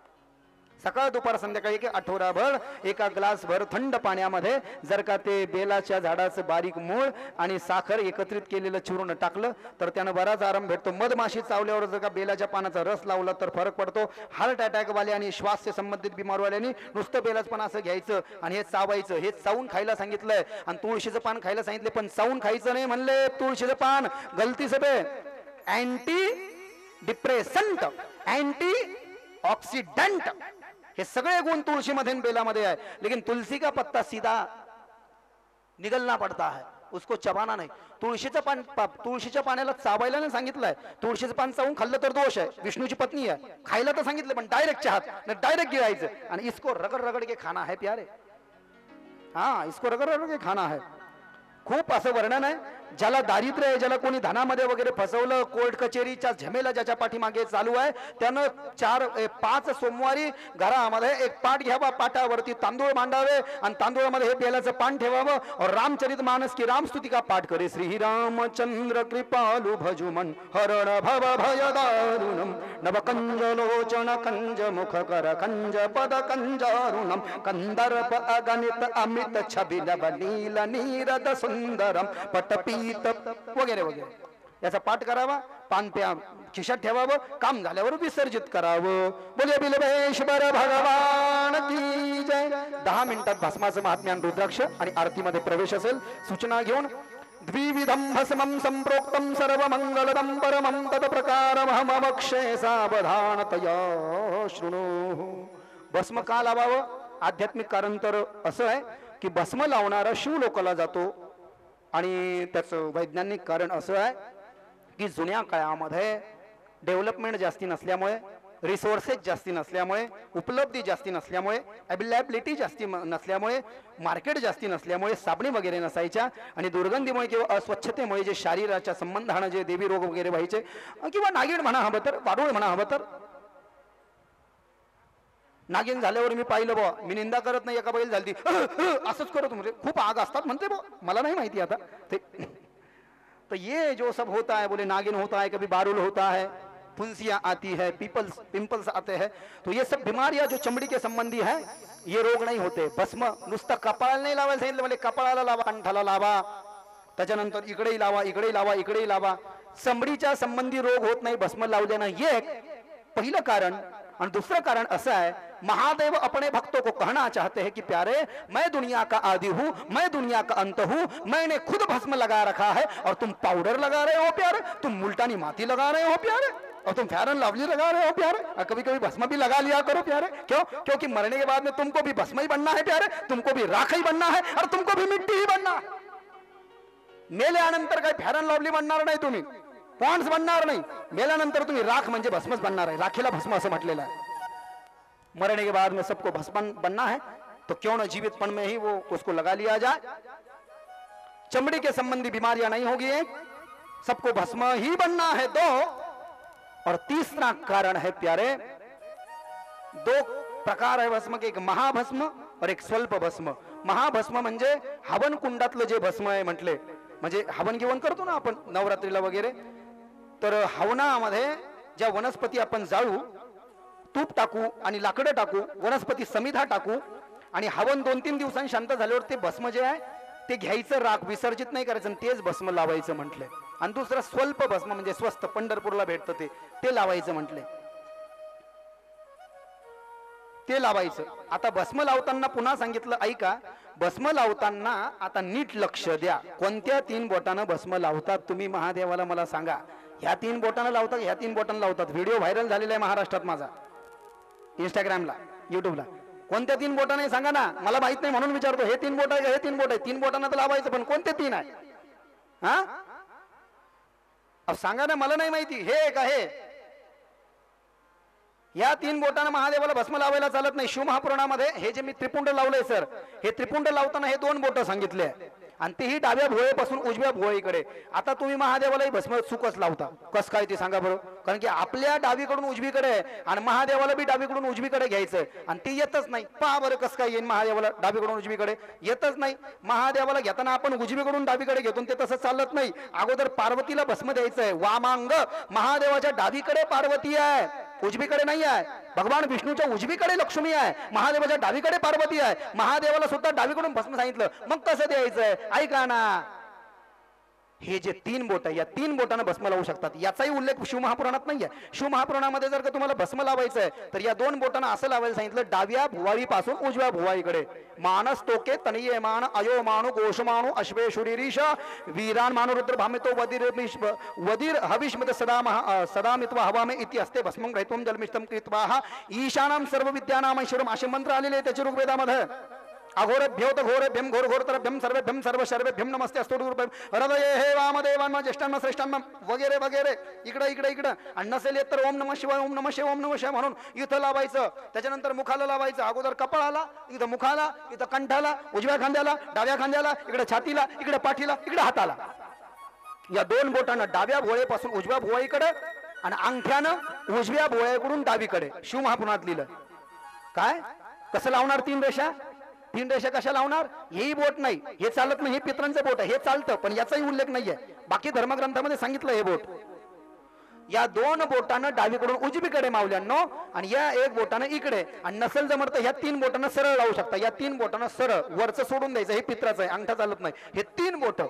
Speaker 1: सकाळ दुपार संध्याकाळी एक आठवडाभर एका ग्लास भर थंड पाण्यामध्ये जर का ते बेलाच्या झाडाचं बारीक मूळ आणि साखर एकत्रित केलेलं चूर्ण टाकलं तर त्यानं बराच आराम भेटतो। मधमाशी चावल्यावर जर का बेलाच्या पानाचा रस लावला तर फरक पडतो। हार्ट अटॅक वाले आणि श्वास संबंधित बिमारवाल्यांनी नुसतं बेलाचं पान असं घ्यायचं आणि हे चावायचं, हे चावून खायला सांगितलंय। आणि तुळशीचं पान खायला सांगितले पण चावून खायचं नाही म्हणले। तुळशीचं पान गलती से एंटी डिप्रेसंट, एंटी ऑक्सीडेंट हे सगळे गुण तुलसी मध्ये बेलामध्ये आहे। लेकिन तुलसी का पत्ता सीधा निगलना पड़ता है, उसको चबाना नहीं। तुळशीचं पान, तुळशीच्या पाण्याला चावायला नाही सांगितलंय। तुळशीचं पान चावून खाल्लं तर दोष आहे, विष्णूची पत्नी आहे। खायला तर सांगितलं पण डायरेक्ट चहात डायरेक्ट गिळायचं आणि इसको रगड़ रगड़ के खाना है प्यारे। हाँ, इसको रगड़ रगड़ के खाना है। खूप असं वर्णन आहे। ज्याला दारिद्र्य आहे, ज्याला कोणी धनामध्ये वगैरे फसवलं, कोर्ट कचेरीच्या झमेला ज्याच्या पाठीमागे चालू आहे, त्यानं 4-5 सोमवारी घरामध्ये एक पाट घ्यावा, पाटावरती तांदूळ मांडावे आणि तांदूळामध्ये हे बेलाचं पान ठेवावं और रामचरित मानस की रामस्तुति का पाठ करे। श्री रामचंद्र कृपालु भजुमन हरण भव भय दारुणम नव कंज लोचन कंज मुख कर कंज पद कंजारुणम कंदर्प अगणित अमित छबिल नील नीरद सुंदरम पटपीत वगैरे वगैरे याचा पाठ करावा। पान प्या खिशात ठेवावं, काम झाल्यावर विसर्जित करावं। बोले बिलवेश्वर भगवान की जय। 10 मिनिटात भस्माचं महात्म्यान रुद्राक्ष आणि आरतीमध्ये प्रवेश असेल। सूचना घेऊन द्विविधम भस्मं संप्रोक्तम सर्वमंगलदं परमं तत्प्रकारमहमवक्षे सावधानतया शृणु। भस्म का लावावं? आध्यात्मिक कारण तर असं आहे की भस्म लावणारा शिवलोकाला जातो आणि त्याचं वैज्ञानिक कारण असं आहे की जुन्या काळामध्ये डेव्हलपमेंट जास्ती नसल्यामुळे, रिसोर्सेस जास्ती नसल्यामुळे, उपलब्धी जास्ती नसल्यामुळे, अवेलेबिलिटी जास्ती नसल्यामुळे, मार्केट जास्ती नसल्यामुळे साबणी वगैरे नसायच्या आणि दुर्गंधीमुळे किंवा अस्वच्छतेमुळे जे शरीराच्या संबंधाने जे देवी रोग वगैरे व्हायचे किंवा नागिण म्हणा हवं तर, वारुळ म्हणा हवं तर। नागिन झाल्यावर मी पाहिलं बा, मी निंदा करत नाही, एका बैल झाली असंच करत म्हणजे खूप आग असतात म्हणते बा, मला नहीं माहिती आता ते। तो ये जो सब होता है, बोले नागिन होता है, कभी बारुल होता है, फुंसियां आती है, पिंपल्स आते हैं, तो ये सब बीमारियां जो चमड़ी के संबंधी है ये रोग नहीं होते। भस्म नुसतं कपाळाला नाही लावायला सांगितलं, म्हणजे कपाळाला लावा, कंठाला लावा, त्याच्यानंतर इकडेही लावा, इकडेही लावा, इकडेही लावा। चमडीच्या संबंधी रोग होत नाही भस्म लावल्यानं, ये पहिलं कारण। और दूसरा कारण ऐसा है, महादेव अपने भक्तों को कहना चाहते हैं कि प्यारे मैं दुनिया का आदि हूं, मैं दुनिया का अंत हूं, मैंने खुद भस्म लगा रखा है और तुम पाउडर लगा रहे हो प्यारे, तुम मुल्तानी माटी लगा रहे हो प्यारे, और तुम फेयर एंड लवली लगा रहे हो प्यारे, और कभी कभी भस्म भी लगा लिया करो प्यारे। क्यों? क्योंकि मरने के बाद में तुमको भी भस्म ही बनना है प्यारे, तुमको भी राख ही बनना है और तुमको भी मिट्टी ही बनना है। मेल्यानंतर काही फेयर एंड लवली बनणार नाही, तुम्ही पॉन्ड्स बनणार नाही, मेल्यानंतर तुम्ही राख म्हणजे भस्मच बनणार आहे। राखीला भस्म असं म्हटलेलं आहे। मरने के बाद में सबको भस्म बनना है तो क्यों न जीवितपन में ही वो उसको लगा लिया जाए। चमड़ी के संबंधी बीमारियां नहीं होगी, सबको भस्म ही बनना है। दो और तीसरा कारण है प्यारे, 2 प्रकार है भस्म के, एक महाभस्म और एक स्वल्प भस्म। महाभस्म म्हणजे हवन कुंडातलं जे भस्म आहे म्हटले, म्हणजे हवन गिवन करतो ना आपण नवरात्रीला वगैरे, तर हवनामध्ये ज्या वनस्पती आपण जाळू, तूप टाकू आणि लाकडं टाकू, वनस्पती समिधा टाकू आणि हवन 2-3 दिवसांनी शांत झाल्यावर ते भस्म जे आहे ते घ्यायचं, राख विसर्जित नाही करायचं, तेच भस्म लावायचं म्हटलंय। आणि दुसरं स्वल्प भस्म म्हणजे स्वस्त, पंढरपूरला भेटतं ते लावायचं म्हटलंय, ते लावायचं। आता भस्म लावताना पुन्हा सांगितलं, ऐका, भस्म लावताना आता नीट लक्ष द्या। कोणत्या 3 बोटानं भस्म लावतात तुम्ही महादेवाला मला सांगा। ह्या 3 बोटानं लावतात, ह्या 3 बोटानं लावतात। व्हिडिओ व्हायरल झालेला आहे महाराष्ट्रात माझा, इंस्टाग्रामला, युट्यूबला। कोणत्या 3 बोटाने सांगा ना, मला माहित नाही म्हणून विचारतो। हे 3 बोट आहे, हे 3 बोट आहे, 3 बोटानं तर लावायचं, पण कोणते 3 आहे? हा, अब सांगा ना, मला नाही माहिती। हे का हे? या 3 बोटानं महादेवाला भस्म लावायला चालत नाही। शिवमहापुराणामध्ये हे जे मी त्रिपुंड लावलंय सर, हे त्रिपुंड लावताना हे 2 बोट सांगितले, आणि तेही डाव्या भुवयापासून उजव्या भुवयाकडे. आता तुम्ही महादेवालाही भस्म चुकच लावता, कस काय ते सांगा बरं. कारण की आपल्या डावीकडून उजवीकडे आहे आणि महादेवाला बी डावीकडून उजवीकडे घ्यायचंय आणि ते येतच नाही. पहा बरं कस काय येईल महादेवाला डावीकडून उजवीकडे, येतच नाही. महादेवाला घेताना आपण उजवीकडून डावीकडे घेतो, ते तसं चालत नाही. अगोदर पार्वतीला भस्म द्यायचंय. वामांग महादेवाच्या डावीकडे पार्वती आहे, उजवीकडे नाही आहे. भगवान विष्णूच्या उजवीकडे लक्ष्मी आहे, महादेवाच्या डावीकडे पार्वती आहे. महादेवाला सुद्धा डावीकडून भस्म सांगितलं, मग कसं द्यायचंय ऐका ना. हे जे 3 बोट आहे, या 3 बोटानं भस्म लावू शकतात. याचाही उल्लेख शिवमहापुराणात नाहीये. शिवमहापुराणामध्ये जर का तुम्हाला भस्म लावायचं आहे तर या 2 बोटानं असं लावायला सांगितलं, डाव्या भुवाळीपासून उजव्या भुवाळीकडे. मानस तोके तनये मान अयो मानु गोष मानु अश्वे शुरीरीश वीरान मानु रुद्र भामितो वदीर हविष्मित सदा मित्वा हवामे इति असते भस्मं ग्रहितुम जलमिष्टम कृत्वा ईशानाम सर्व विद्यानाम ऐश्वरम असे मंत्र आलेले त्याच्या ऋग्वेदामध्ये. अघोरभ्यो तो घोरेभ्यम घोर घोरतरभ्यम सर्वेभ्यम सर्व शर्वेभ्यम नमस्ते अस्तुरूपम हृदये हे वामदेवान्म ज्येष्ठान्म श्रेष्ठान्म वगैरे वगैरे. इकडं इकडं इकडं. आणि नसेल येत तर ओम नमः शिवाय ओम नमः शिवाय ओम नमः शिवाय म्हणून इथं लावायचं. त्याच्यानंतर मुखाला लावायचं. अगोदर कपाळाला, इथं मुखाला, इथं कंठाला, उजव्या खांद्याला, डाव्या खांद्याला, इकडे छातीला, इकडे पाठीला, इकडे हाताला. या 2 बोटांना डाव्या भोवळीपासून उजव्या भोवळीकडे आणि अंगठ्यानं उजव्या भोवळीकडून डावीकडे. शिवमहापुराणात लिहिलं. काय कसं लावणार 3 रेषा? 3 रेषा कशा लावणार? हेही बोट नाही, हे चालत नाही. हे पितरांचं बोट आहे, हे चालतं पण याचाही उल्लेख नाहीये. बाकी धर्मग्रंथामध्ये सांगितलं हे बोट. या 2 बोटानं डावीकडून उजवीकडे मावल्यांनो आणि या 1 बोटानं इकडे. आणि नसेल जमत तर ह्या 3 बोटानं सरळ लावू शकता. या 3 बोटानं सरळ वरचं सोडून द्यायचं. हे पित्राचं आहे, अंगठा चालत नाही. हे 3 बोट.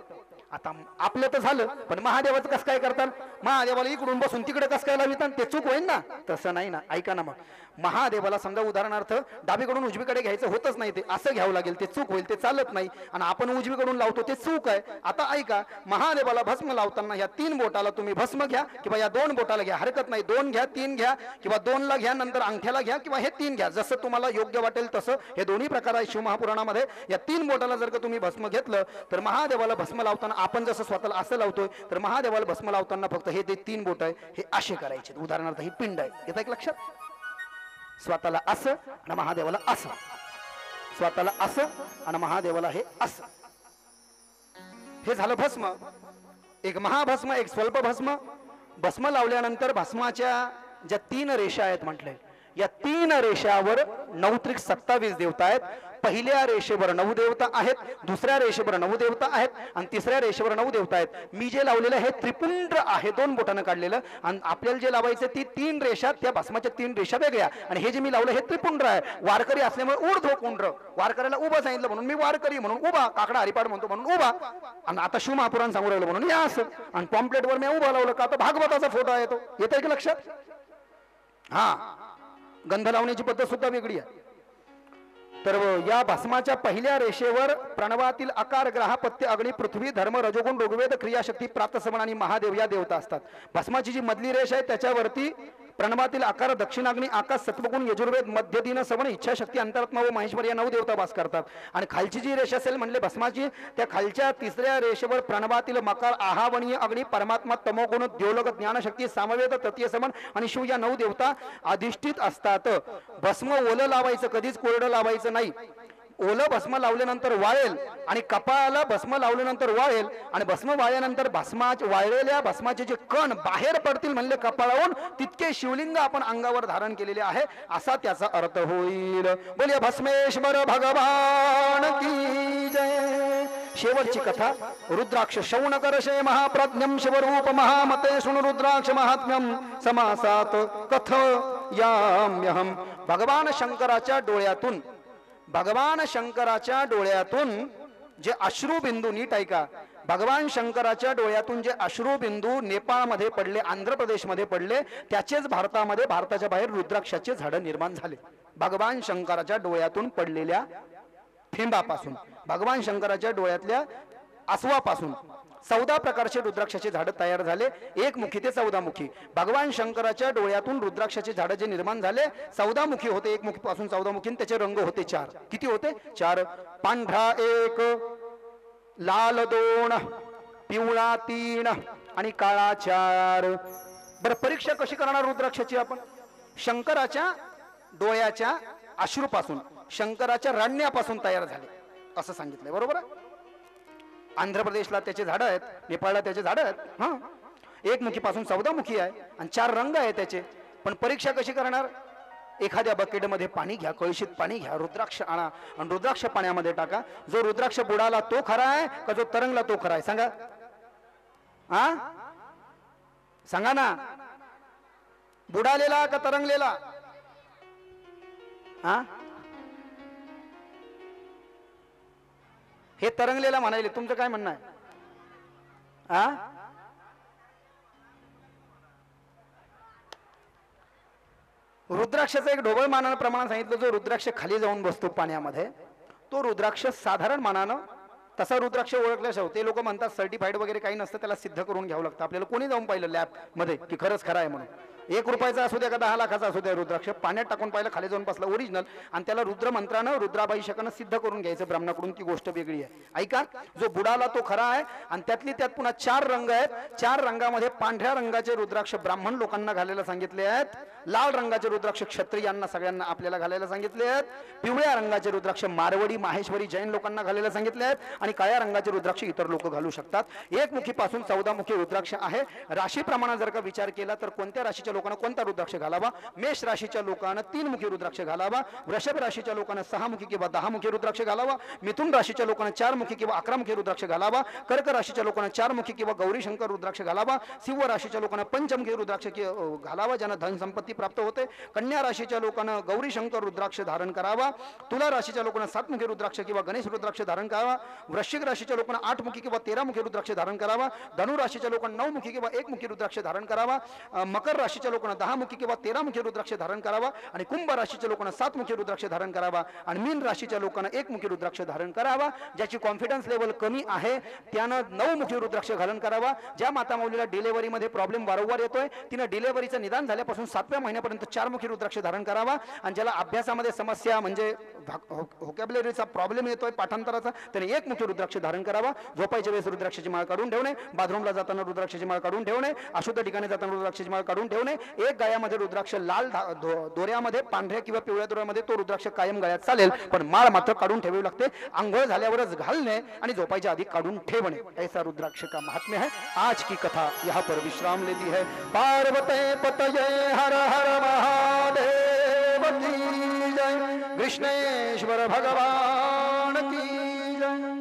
Speaker 1: आता आपलं तर झालं, पण महादेवाचं कसं काय करतात? महादेवाला इकडून बसून तिकडे कसं काय लावितात? ते चूक होईल ना. तसं नाही ना. ऐका ना, मग महादेवाला समजा उदाहरणार्थ डावीकडून उजवीकडे घ्यायचं होतच नाही, ते असं घ्यावं लागेल. ते चूक होईल, ते चालत नाही. आणि आपण उजवीकडून लावतो, ते चूक आहे. आता ऐका, महादेवाला भस्म लावताना या 3 बोटाला तुम्ही भस्म घ्या किंवा या 2 बोटाला घ्या, हरकत नाही. 2 घ्या, 3 घ्या किंवा 2 ला घ्या, नंतर अंगठ्याला घ्या किंवा हे 3 घ्या, जसं तुम्हाला योग्य वाटेल तसं. हे दोन्ही प्रकार आहे शिवमहापुराणामध्ये. या 3 बोटाला जर का तुम्ही भस्म घेतलं तर महादेवाला भस्म लावताना आपण जसं स्वतःला असं लावतोय तर महादेवाला भस्म लावताना फक्त हे 3 बोट आहे हे असे करायचे. उदाहरणार्थ ही पिंड आहे, येतं एक लक्षात. स्वतःला असं आणि महादेवाला असं, स्वतःला असं आणि महादेवाला हे असं. हे झालं भस्म. एक महाभस्म, एक स्वल्प भस्म. भस्म लावल्यानंतर भस्माच्या ज्या 3 रेषा आहेत म्हटले, या 3 रेषावर 9 त्रिक 27 देवता आहेत. पहिल्या रेषेवर 9 देवता आहेत, दुसऱ्या रेषेवर 9 देवता आहेत आणि तिसऱ्या रेषेवर 9 देवता आहेत. मी जे लावलेलं हे त्रिपुंड आहे, 2 बोटानं काढलेलं. आणि आपल्याला जे लावायचं ती 3 रेषा, त्या भस्माच्या 3 रेषा वेगळ्या. आणि हे जे मी लावलं हे त्रिपुंड आहे. वारकरी असल्यामुळे ऊर्ध्व पुंड्र, वारकऱ्याला उभं सांगितलं म्हणून मी वारकरी म्हणून उभा, काकडा हरिपाठ म्हणतो म्हणून उभा. आणि आता शिवमहापुराण सांगू राहिलं म्हणून हे असं. आणि पॉम्पलेटवर मी उभा लावलं का, तर भागवताचा फोटो आहे तो. येतं की लक्षात? हा, गंध लावण्याची पद्धत सुद्धा वेगळी आहे. तर या भस्माच्या पहिल्या रेषेवर प्रणवातील आकार, ग्रह, पत्य, अग्नी, पृथ्वी, धर्म, रजोगुण, ऋग्वेद, क्रियाशक्ती, प्रातःसमन आणि महादेव या देवता असतात. भस्माची जी मधली रेष आहे त्याच्यावरती प्रणवातील आकार, दक्षिणाग्नी, आकाश, सत्वगुण, यजुर्वेद, मध्य, दिन, सवण, इच्छाशक्ती, अंतरात्मा व महेश्वर या 9 देवता वास करतात. आणि खालची जी रेषा असेल म्हणले भस्माची, त्या खालच्या 3ऱ्या रेषेवर प्रणवातील मकार, आहावणीय अग्नी, परमात्मा, तमोगुण, द्योलक, ज्ञानशक्ती, सामवेद, तृतीय समन आणि शिव या 9 देवता अधिष्ठित असतात. भस्म ओलं लावायचं, कधीच कोरडं लावायचं नाही. ओलं भस्म लावल्यानंतर वाळेल आणि कपाळाला भस्म लावल्यानंतर वाळेल आणि भस्म वाळल्यानंतर वाळलेल्या भस्माचे जे कण बाहेर पडतील म्हणले कपाळाहून, तितके शिवलिंग आपण अंगावर धारण केलेले आहे असा त्याचा अर्थ होईल. बोलिया भस्मेश्वर भगवान की जय. शेवटची कथा रुद्राक्ष शौनकर्षे महाप्रज्ञम शिवरूप महामते सुन रुद्राक्ष महात्म्यम समासात कथयाम्यहम. भगवान शंकराच्या डोळ्यातून, भगवान शंकराच्या डोळ्यातून जे अश्रुबिंदू, नीट ऐका, भगवान शंकराच्या डोळ्यातून जे अश्रुबिंदू नेपाळमध्ये पडले, आंध्र प्रदेशमध्ये पडले, त्याचेच भारतामध्ये, भारताच्या बाहेर रुद्राक्षाचे झाडं निर्माण झाले. भगवान शंकराच्या डोळ्यातून पडलेल्या थेंबापासून, भगवान शंकराच्या डोळ्यातल्या आसवापासून 14 प्रकारचे रुद्राक्षाचे झाड तयार झाले, एकमुखी ते 14 मुखी. भगवान शंकराच्या डोळ्यातून रुद्राक्षाचे झाड जे निर्माण झाले 14 मुखी होते, एक मुखी पासून 14 मुखी. त्याचे रंग होते 4. किती होते? 4. पांढरा 1, लाल 2, पिवळा 3 आणि काळा 4. बरं, परीक्षा कशी करणार रुद्राक्षाची आपण? शंकराच्या डोळ्याच्या अश्रूपासून, शंकराच्या रडण्यापासून तयार झाले असं सांगितलंय, बरोबर आहे? आंध्र प्रदेशला त्याचे झाडं आहेत, नेपाळला त्याचे झाडं आहेत. हा, एकमुखीपासून 14 मुखी आहे आणि 4 रंग आहे त्याचे. पण परीक्षा कशी करणार? एखाद्या बकेटमध्ये पाणी घ्या, कळशीत पाणी घ्या, रुद्राक्ष आणा आणि रुद्राक्ष पाण्यामध्ये टाका. जो रुद्राक्ष बुडाला तो खरा आहे का जो तरंगला तो खरा आहे? सांगा. हा, सांगा ना. बुडालेला का तरंगलेला? हा, हे तरंगलेला म्हणाले. तुमचं काय म्हणणं आहे? हा, रुद्राक्षाचं एक ढोबळ मानानं प्रमाण सांगितलं. जो रुद्राक्ष खाली जाऊन बसतो पाण्यामध्ये तो रुद्राक्ष साधारण मानानं तसा रुद्राक्ष ओळखल्याशिवाय, ते लोक म्हणतात सर्टिफाईड वगैरे काही नसतं, त्याला सिद्ध करून घ्यावं लागतं. आपल्याला कोणी जाऊन पाहिलं लॅब मध्ये की खरंच खरं आहे म्हणून? 1 रुपयाचा असू द्या का 10 लाखाचा असू द्या, रुद्राक्ष पाण्यात टाकून पाहिलं, खाली जाऊन बसला ओरिजिनल, आणि त्याला रुद्र मंत्रानं रुद्राभिषेकानं सिद्ध करून घ्यायचं ब्राह्मणाकडून, ती गोष्ट वेगळी आहे. ऐका, जो बुडाला तो खरा आहे. आणि त्यात पुन्हा 4 रंग आहेत. 4 रंगामध्ये पांढऱ्या रंगाचे रुद्राक्ष ब्राह्मण लोकांना घालायला सांगितले आहेत, लाल रंगाचे रुद्राक्ष क्षत्रियांना सगळ्यांना आपल्याला घालायला सांगितले आहेत, पिवळ्या रंगाचे रुद्राक्ष मारवाडी माहेश्वरी जैन लोकांना घालायला सांगितले आहेत, आणि काळ्या रंगाचे रुद्राक्ष इतर लोक घालू शकतात. एकमुखीपासून 14 मुखी रुद्राक्ष आहे. राशीप्रमाणे जर का विचार केला तर कोणत्या राशीच्या लोकांना कोणता रुद्राक्ष घालावा? मेष राशीच्या लोकांना 3 मुखी रुद्राक्ष घालावा. वृषभ राशीच्या लोकांना 6 मुखी किंवा 10 मुखी रुद्राक्ष घालावा. मिथुन राशीच्या लोकांना 4 मुखी किंवा 11 मुखी रुद्राक्ष घालावा. कर्क राशीच्या लोकांना 4 मुखी किंवा गौरी शंकर रुद्राक्ष घालावा. सिंह राशीच्या लोकांना पंचमुखी रुद्राक्ष घालावा, ज्यांना धन संपत्ती प्राप्त होते. कन्या राशीच्या लोकांना गौरी शंकर रुद्राक्ष धारण करावा. तुला राशीच्या लोकांना 7 मुखी रुद्राक्ष किंवा गणेश रुद्राक्ष धारण करावा. वृश्चिक राशीच्या लोकांना 8 मुखी किंवा 13 मुखी रुद्राक्ष धारण करावा. धनु राशीच्या लोकांना 9 मुखी किंवा 1 मुखी रुद्राक्ष धारण करावा. मकर राशीच्या लोकांना 10 मुखी किंवा 13 मुखी रुद्राक्ष धारण करावा. आणि कुंभ राशीच्या लोकांना 7 मुखी रुद्राक्ष धारण करावा. आणि मीन राशीच्या लोकांना 1 मुखी रुद्राक्ष धारण करावा. ज्याची कॉन्फिडन्स लेवल कमी आहे त्यानं 9 मुखी रुद्राक्ष घालन करावा. ज्या माता मौलीला डिलेव्हरीमध्ये प्रॉब्लेम वारंवार येतोय, तिनं डिलेव्हरीचं निदान झाल्यापासून 7व्या महिन्यापर्यंत 4 मुखी रुद्राक्ष धारण करावा. आणि ज्याला अभ्यासामध्ये समस्या म्हणजे व्होकॅब्युलरीचा प्रॉब्लेम येतोय पाठांतराचा, त्याने 1 मुखी रुद्राक्ष धारण करावा. झोपायच्या वेळेस रुद्राक्षाची माळ काढून ठेवणे, बाथरूमला जाताना रुद्राक्षाची माळ काढून ठेवणे, अशुद्ध ठिकाणी जाताना रुद्राक्षाची माळ काढून ठेवणे. एक गळ्यामध्ये रुद्राक्ष लाल दोऱ्यामध्ये, पांढऱ्या किंवा पिवळ्या दोऱ्यामध्ये तो रुद्राक्ष कायम गळ्यात चालेल, पण माळ मात्र काढून ठेवावी लागते. आंघोळ झाल्यावरच घालणे आणि झोपायच्या आधी काढून ठेवणे. ऐसा रुद्राक्ष का महात्म्य है. आज की कथा यहाँ पर विश्राम लेती है. पार्वते पतये हर हर महादेव की जय. कृष्णेश्वर भगवान की जय.